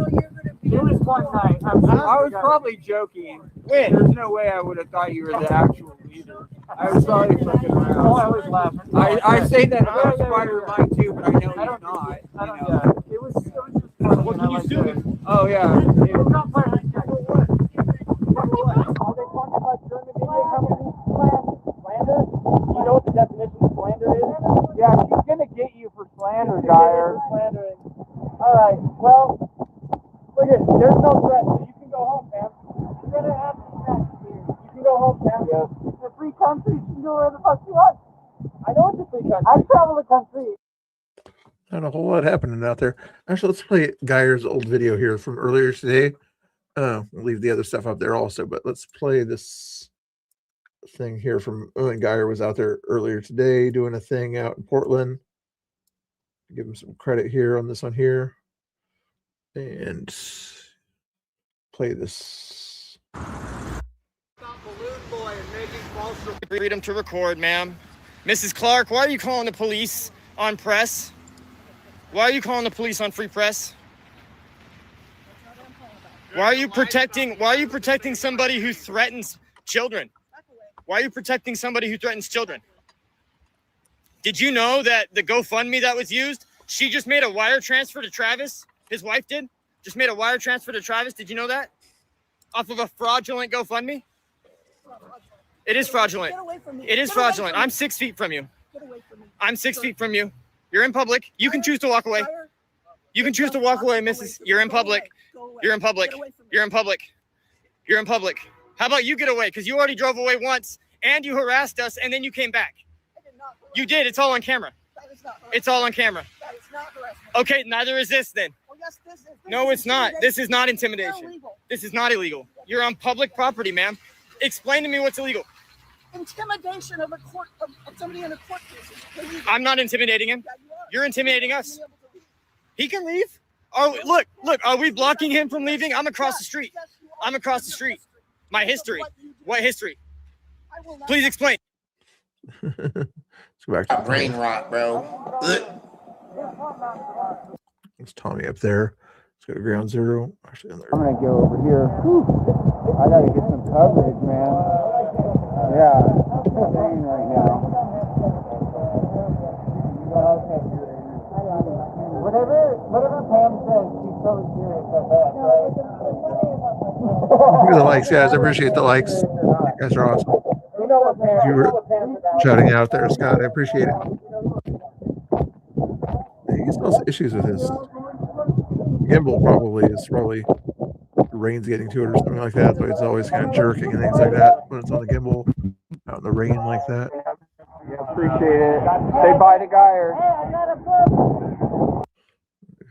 It was one night. I was probably joking. When? There's no way I would have thought you were the actual leader. I was probably fucking around. Oh, I was laughing. I say that about Spider-Man too, but I know he's not. You know. It was just What can you sue? Oh yeah. It was not part of the You know what the definition of slander is? Yeah, she's gonna get you for slander, Dyer. All right. Well, look at there's no threat, so you can go home, Pam. You're gonna have to track here. You can go home, Pam. It's a free country. You can go wherever the fuck you want. I know it's a free country. I travel the country. Not a whole lot happening out there. Actually, let's play Geyer's old video here from earlier today. We'll leave the other stuff up there also, but let's play this thing here from when Geyer was out there earlier today doing a thing out in Portland. Give him some credit here on this one here. And play this. Freedom to record, ma'am. Mrs. Clark, why are you calling the police on press? Why are you calling the police on free press? Why are you protecting somebody who threatens children? Why are you protecting somebody who threatens children? Did you know that the GoFundMe that was used, she just made a wire transfer to Travis? His wife did? Just made a wire transfer to Travis. Did you know that? Off of a fraudulent GoFundMe? It is fraudulent. Get away from me. It is Get away fraudulent. from me. I'm 6 feet from you. Get away from me. I'm 6 feet from you. You're in public. You can choose to walk away. You can choose to walk away, missus. You're in public. You're in public. You're in public. You're in public. How about you get away? Because you already drove away once and you harassed us and then you came back. You did. It's all on camera. It's all on camera. That is not harassment. Okay, neither is this then. Oh, yes, this is. No, it's not. This is not intimidation. This is not illegal. You're on public property, ma'am. Explain to me what's illegal. Intimidation of a court of somebody in a court case is illegal. I'm not intimidating him. Yeah, you are. You're intimidating us. He can leave. Oh, look. Are we blocking him from leaving? I'm across the street. I'm across the street. My history. What history? Please explain. Let's go back to Brain rot, bro. It's Tommy up there. Let's go to ground zero. Actually, on there. I'm gonna go over here. Whew. I gotta get some coverage, man. Yeah, it's insane right now. Whatever Pam says, she's totally serious about that, right? Look at the likes, guys. I appreciate the likes. You guys are awesome. You were shouting out there, Scott. I appreciate it. He still has issues with his gimbal. Probably the rain's getting to it or something like that. So it's always kind of jerking and things like that when it's on the gimbal out in the rain like that. Yeah, appreciate it. Say bye to Geyer.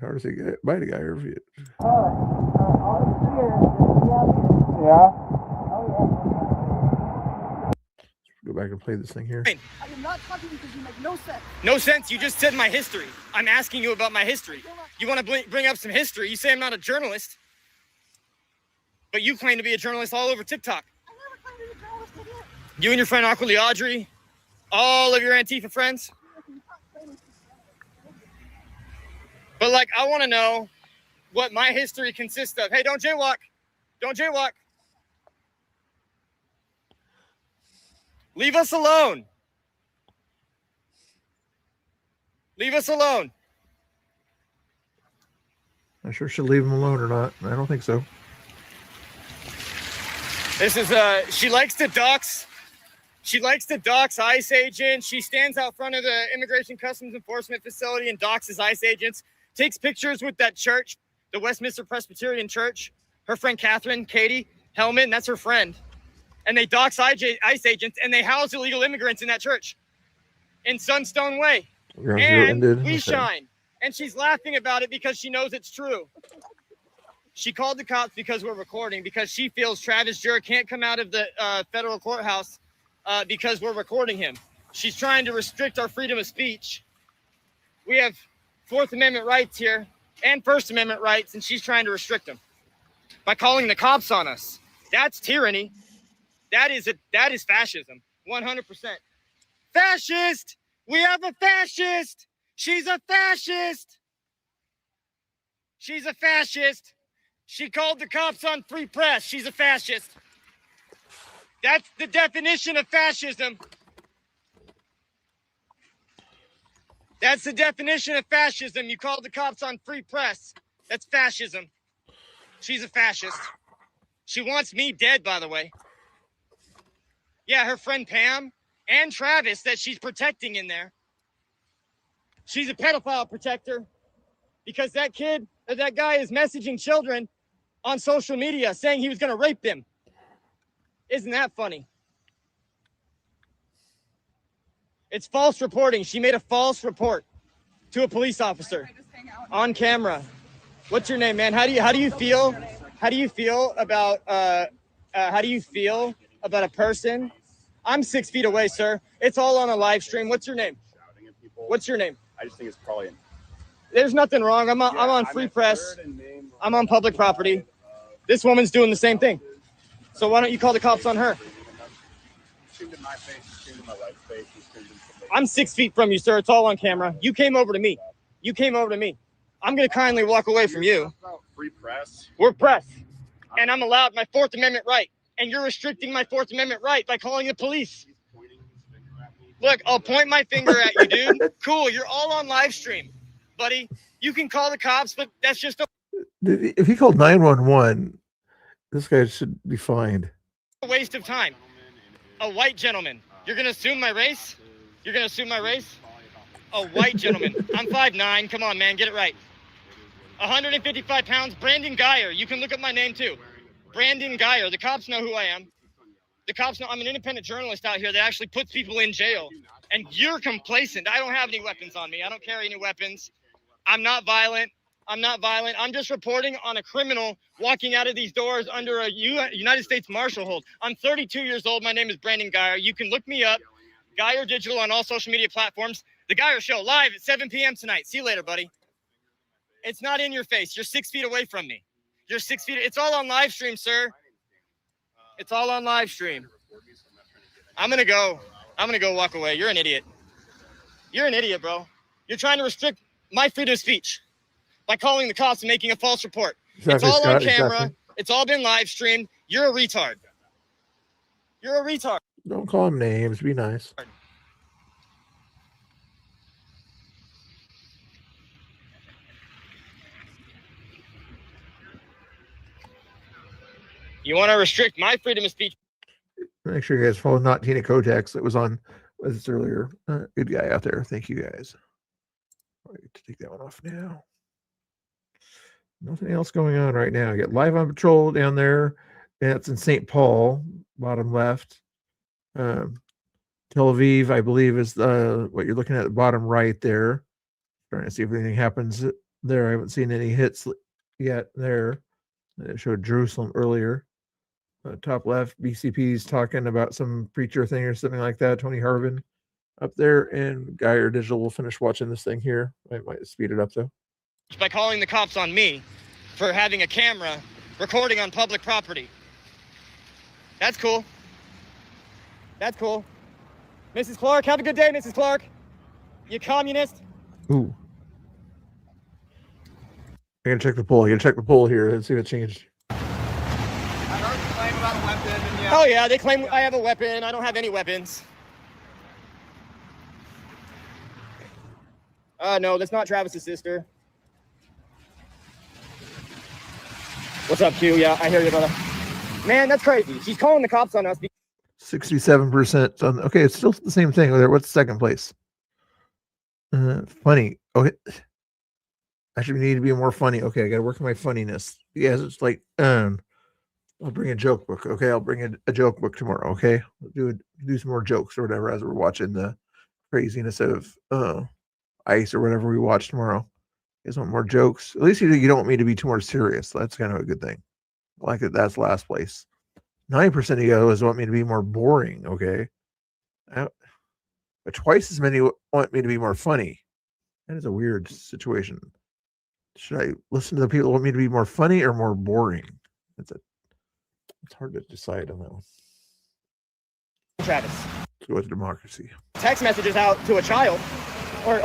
How does he get by the guy or it? Yeah. Go back and play this thing here. I am not talking because you make no sense. No sense. You just said my history. I'm asking you about my history. You want to bring up some history. You say I'm not a journalist, but you claim to be a journalist all over TikTok. I never claimed to be a journalist again. You and your friend Aqua Audrey, all of your Antifa friends. But like, I want to know what my history consists of. Hey, don't jaywalk. Don't jaywalk. Leave us alone. Leave us alone. I sure should leave him alone or not. I don't think so. This is she likes to dox. She likes to dox ICE agents. She stands out front of the Immigration Customs Enforcement facility and doxes ICE agents. Takes pictures with that church, the Westminster Presbyterian Church. Her friend Catherine, Katie Hellman, that's her friend. And they dox ICE agents and they house illegal immigrants in that church in Sunstone Way. And we shine. And she's laughing about it because she knows it's true. She called the cops because we're recording, because she feels Travis Jurr can't come out of the federal courthouse because we're recording him. She's trying to restrict our freedom of speech. We have Fourth Amendment rights here and First Amendment rights, and she's trying to restrict them by calling the cops on us. That's tyranny. That is fascism, 100%. Fascist! We have a fascist! She's a fascist! She's a fascist! She called the cops on free press. She's a fascist. That's the definition of fascism. That's the definition of fascism. You called the cops on free press. That's fascism. She's a fascist. She wants me dead, by the way. Yeah, her friend Pam and Travis that she's protecting in there. She's a pedophile protector because that guy is messaging children on social media saying he was going to rape them. Isn't that funny? It's false reporting. She made a false report to a police officer on camera. What's your name, man? How do you feel? How do you feel about a person? I'm 6 feet away, sir. It's all on a live stream. What's your name? What's your name? I just think it's probably. There's nothing wrong. I'm on free press. I'm on public property. This woman's doing the same thing. So why don't you call the cops on her? I'm 6 feet from you, sir. It's all on camera. You came over to me. You came over to me. I'm going to kindly walk away from you. Free press. We're press. And I'm allowed my Fourth Amendment right. And you're restricting my Fourth Amendment right by calling the police. Look, I'll point my finger at you, dude. Cool. You're all on live stream, buddy. You can call the cops, but that's just If he called 911, this guy should be fined. a waste of time. A white gentleman. You're gonna assume my race? You're gonna assume my race? A white gentleman. I'm 5'9". Come on, man, get it right. 155 pounds. Brandon Geyer. You can look up my name too. Brandon Geyer. The cops know who I am. The cops know I'm an independent journalist out here that actually puts people in jail. And you're complacent. I don't have any weapons on me. I don't carry any weapons. I'm not violent. I'm not violent. I'm just reporting on a criminal walking out of these doors under a United States Marshal hold. I'm 32 years old. My name is Brandon Geyer. You can look me up. Geyer Digital on all social media platforms. The Geyer Show live at 7 p.m. tonight. See you later, buddy. It's not in your face. You're 6 feet away from me. You're 6 feet. It's all on live stream, sir. It's all on live stream. I'm going to go walk away. You're an idiot. You're an idiot, bro. You're trying to restrict my freedom of speech by calling the cops and making a false report. Exactly, it's all Scott, on camera. exactly. It's all been live streamed. You're a retard. You're a retard. Don't call them names. Be nice. You want to restrict my freedom of speech? Make sure you guys follow Not Tina Kotex that was on with us earlier. Good guy out there. Thank you guys. All right, to take that one off now. Nothing else going on right now. You got Live on Patrol down there. That's in St. Paul, bottom left. Tel Aviv, I believe, is what you're looking at the bottom right there. Trying to see if anything happens there. I haven't seen any hits yet there. It showed Jerusalem earlier. Top left, BCP's talking about some preacher thing or something like that. Tony Harvin up there, and Geyer Digital will finish watching this thing here. I might speed it up though. By calling the cops on me for having a camera recording on public property. That's cool. That's cool. Mrs. Clark, have a good day, Mrs. Clark. You communist. Ooh. I gotta check the poll. I gotta check the poll here and see what changed. Oh yeah, they claim I have a weapon. I don't have any weapons. No, that's not Travis's sister. What's up, Q? Yeah, I hear you, brother. Man, that's crazy. She's calling the cops on us. 67% on. Okay, it's still the same thing. What's second place? Funny. Okay. I should need to be more funny. Okay, I gotta work on my funniness. Yes, it's like I'll bring a joke book. Okay, I'll bring a joke book tomorrow. Okay, we'll do some more jokes or whatever as we're watching the craziness of ICE or whatever we watch tomorrow. You guys want more jokes? At least you don't want me to be too more serious. That's kind of a good thing. I like that. That's last place. 9% of you guys want me to be more boring. Okay, but twice as many want me to be more funny. That is a weird situation. Should I listen to the people who want me to be more funny or more boring? It's hard to decide on that one. Travis. Let's go with democracy. Text messages out to a child or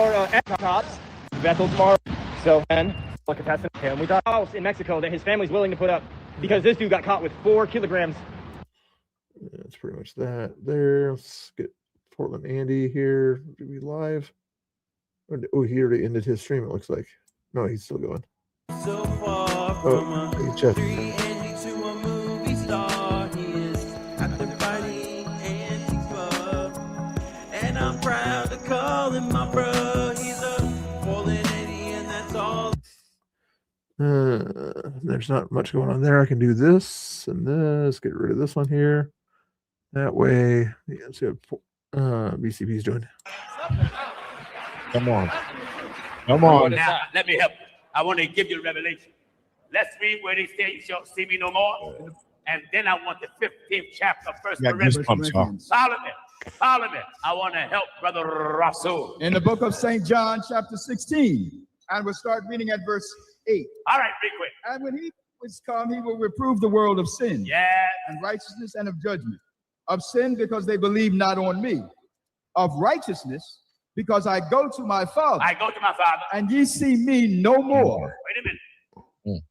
cops. Bethel tomorrow. So then, like a test him. We thought house in Mexico that his family's willing to put up because this dude got caught with 4 kilograms. That's pretty much that. There. Let's get Portland Andy here. Do we live? Oh, he already ended his stream. It looks like. No, he's still going. So far Oh, hey, Jeff. And I'm proud to call him my bro. He's a Portland Eddie, and that's all. There's not much going on there. I can do this and this. Get rid of this one here. That way, yeah, let's see what BCP's doing. Come on. Come on. Now, let me help you. I want to give you a revelation. Let's read where they say you shall see me no more. And then I want the 15th chapter of 1 Corinthians. Solomon, I want to help Brother Rasul. In the book of St. John, chapter 16, and we'll start reading at verse 8. All right, be quick. And when he is come, he will reprove the world of sin, yes, and righteousness, and of judgment. Of sin, because they believe not on me. Of righteousness, because I go to my Father. I go to my Father. And ye see me no more. Wait a minute.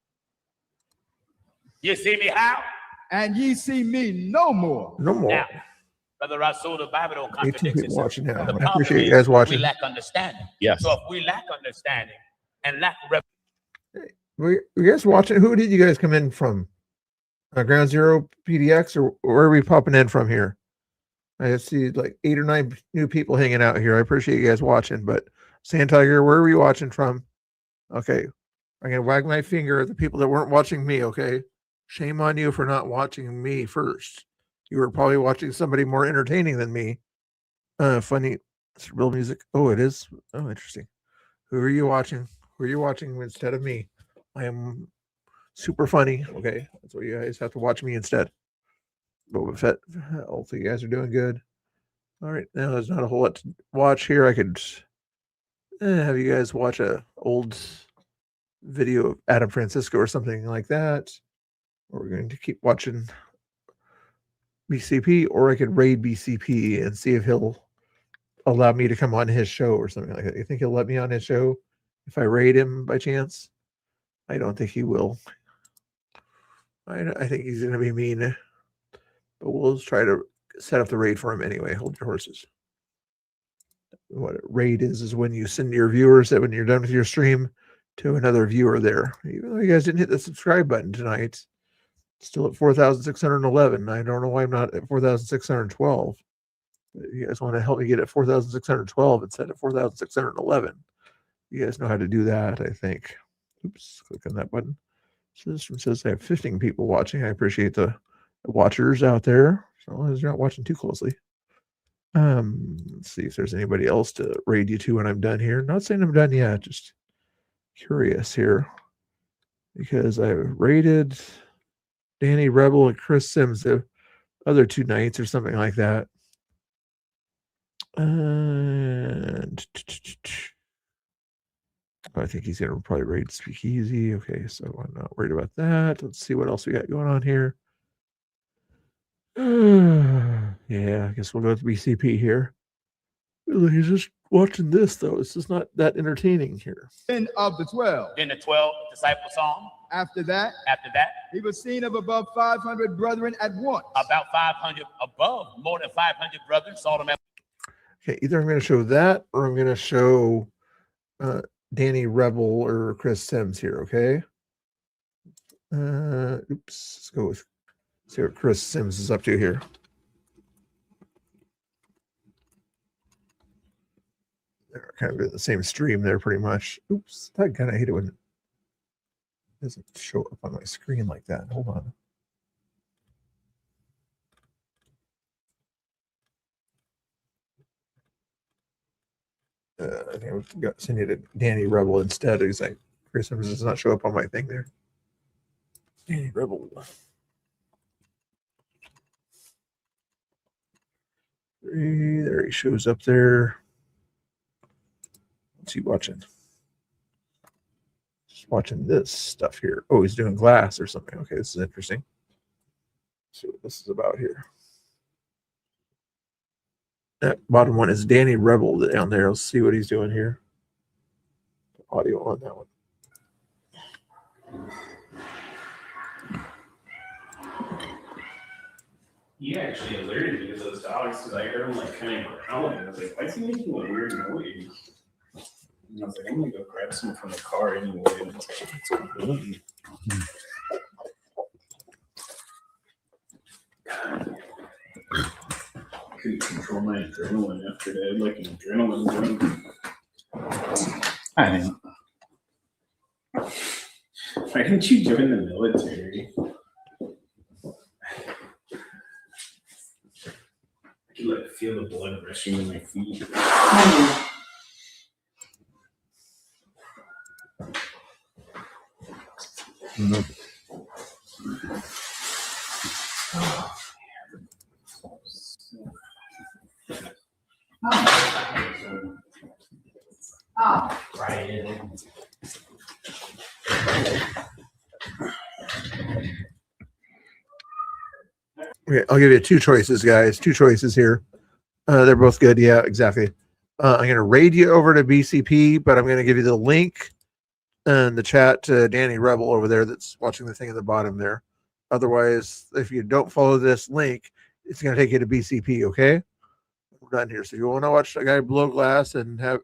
You see me how? And ye see me no more. No more. Now, Brother Rasul, the Bible don't 18 contradict people itself. watching now. The I problem appreciate you is guys watching. We lack understanding. Yes. So if we lack understanding and lack Were you guys watching? Who did you guys come in from? Ground Zero PDX, or where are we popping in from here? I see like 8 or 9 new people hanging out here. I appreciate you guys watching, but Sand Tiger, where were you watching from? Okay. I'm going to wag my finger at the people that weren't watching me, okay? Shame on you for not watching me first. You were probably watching somebody more entertaining than me. Funny. It's real music. Oh, it is? Oh, interesting. Who are you watching? Who are you watching instead of me? I am super funny, okay? That's why you guys have to watch me instead. Boba Fett. Hopefully you guys are doing good. All right, now there's not a whole lot to watch here. I could have you guys watch a old video of Adam Francisco or something like that. Or we're going to keep watching BCP, or I could raid BCP and see if he'll allow me to come on his show or something like that. You think he'll let me on his show if I raid him by chance? I don't think he will. I think he's going to be mean. But we'll try to set up the raid for him anyway. Hold your horses. What a raid is when you send your viewers that when you're done with your stream to another viewer there. Even though you guys didn't hit the subscribe button tonight, still at 4,611. I don't know why I'm not at 4,612. But if you guys want to help me get at 4,612 instead of 4,611, you guys know how to do that, I think. Oops, click on that button. So this one says I have 15 people watching. I appreciate the watchers out there, so long as you're not watching too closely. Let's see if there's anybody else to raid you to when I'm done here. Not saying I'm done yet, just curious here, because I raided Danny Rebel and Chris Sims the other 2 nights or something like that. And I think he's gonna probably raid Speakeasy. Okay, so I'm not worried about that. Let's see what else we got going on here. Yeah, I guess we'll go to BCP here. He's just watching this though. It's just not that entertaining here. 10 of the 12. Then the 12 disciples song. After that, he was seen of above 500 brethren at once. About 500 above, more than 500 brethren saw them at. Okay, either I'm going to show that or I'm going to show Danny Rebel or Chris Sims here, okay? Oops, let's go with, see what Chris Sims is up to here. They're kind of in the same stream there pretty much. Oops, I kind of hate it when it doesn't show up on my screen like that. Hold on. I think we've got send you to Danny Rebel instead. He's like, Chris Sims does not show up on my thing there. Danny Rebel. There he shows up there. What's he watching? Just watching this stuff here. Oh, he's doing glass or something. Okay, this is interesting. Let's see what this is about here. That bottom one is Danny Rebel down there. Let's see what he's doing here. Audio on that one. He actually alerted me to those dogs because I heard him like kind of growling. I was like, why is he making a weird noise? And I was like, I'm gonna go grab some from the car anyway. And it's like, it's okay. Couldn't control my adrenaline after that, like an adrenaline drunk. I didn't. Why didn't you join the military? I could like feel the blood rushing to my feet. Right. Okay, I'll give you 2 choices, guys. 2 choices here. They're both good. Yeah, exactly. I'm going to raid you over to BCP, but I'm going to give you the link in the chat to Danny Rebel over there that's watching the thing at the bottom there. Otherwise, if you don't follow this link, it's going to take you to BCP, okay? We're done here. So if you want to watch a guy blow glass and have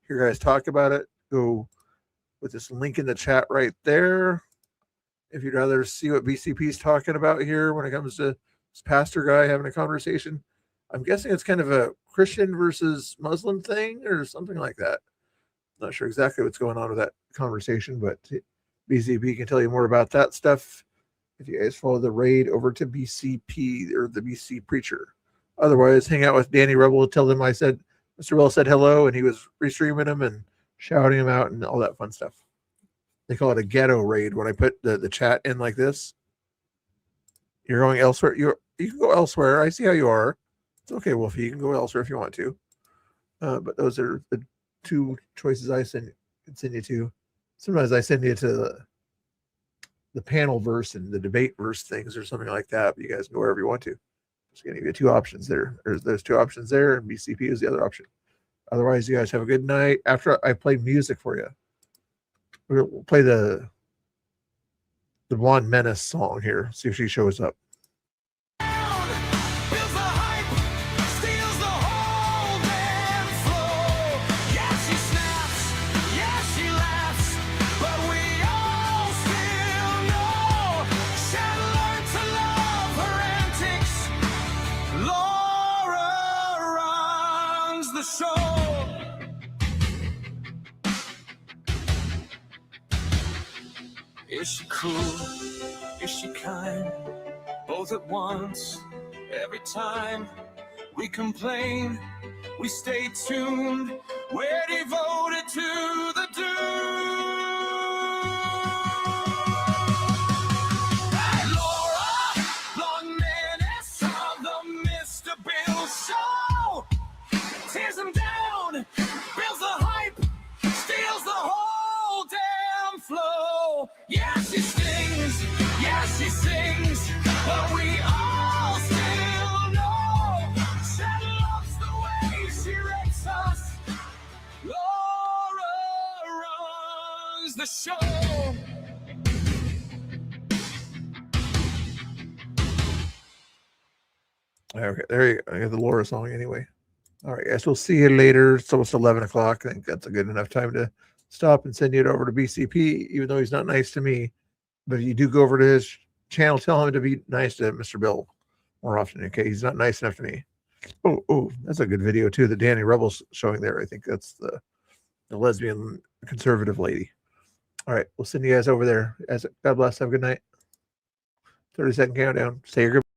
hear guys talk about it, go with this link in the chat right there. If you'd rather see what BCP is talking about here when it comes to this pastor guy having a conversation, I'm guessing it's kind of a Christian versus Muslim thing or something like that. Not sure exactly what's going on with that conversation, but BCP can tell you more about that stuff if you guys follow the raid over to BCP or the BC Preacher. Otherwise, hang out with Danny Rebel. Tell them I said Mr. Bell said hello, and he was restreaming him and shouting him out and all that fun stuff. They call it a ghetto raid when I put the chat in like this. You're going elsewhere. You can go elsewhere. I see how you are. It's okay, Wolfie. You can go elsewhere if you want to. But those are the two choices I send you to. Sometimes I send you to the panel verse and the debate verse things or something like that. But you guys can go wherever you want to. Just gonna give you two options there. There's two options there, and BCP is the other option. Otherwise, you guys have a good night. After I play music for you, we'll play the Blonde Menace song here. See if she shows up. Is she cruel? Is she kind? Both at once. Every time we complain, we stay tuned. We're devoted to the do. Laura, blonde menace of the Mr. Bill Show. Tears him down, builds the hype, steals the whole damn flow. Yeah, she stings, yeah, she sings, but we all still know she loves the way she wrecks us. Laura runs the show. Okay, there you go. I got the Laura song anyway. All right, guys, we'll see you later. It's almost 11 o'clock. I think that's a good enough time to stop and send it over to BCP, even though he's not nice to me. But if you do go over to his channel, tell him to be nice to Mr. Bill more often, okay? He's not nice enough to me. Oh, that's a good video, too, that Danny Rebel's showing there. I think that's the lesbian conservative lady. All right, we'll send you guys over there. God bless. Have a good night. 30-second countdown. Say your goodbye.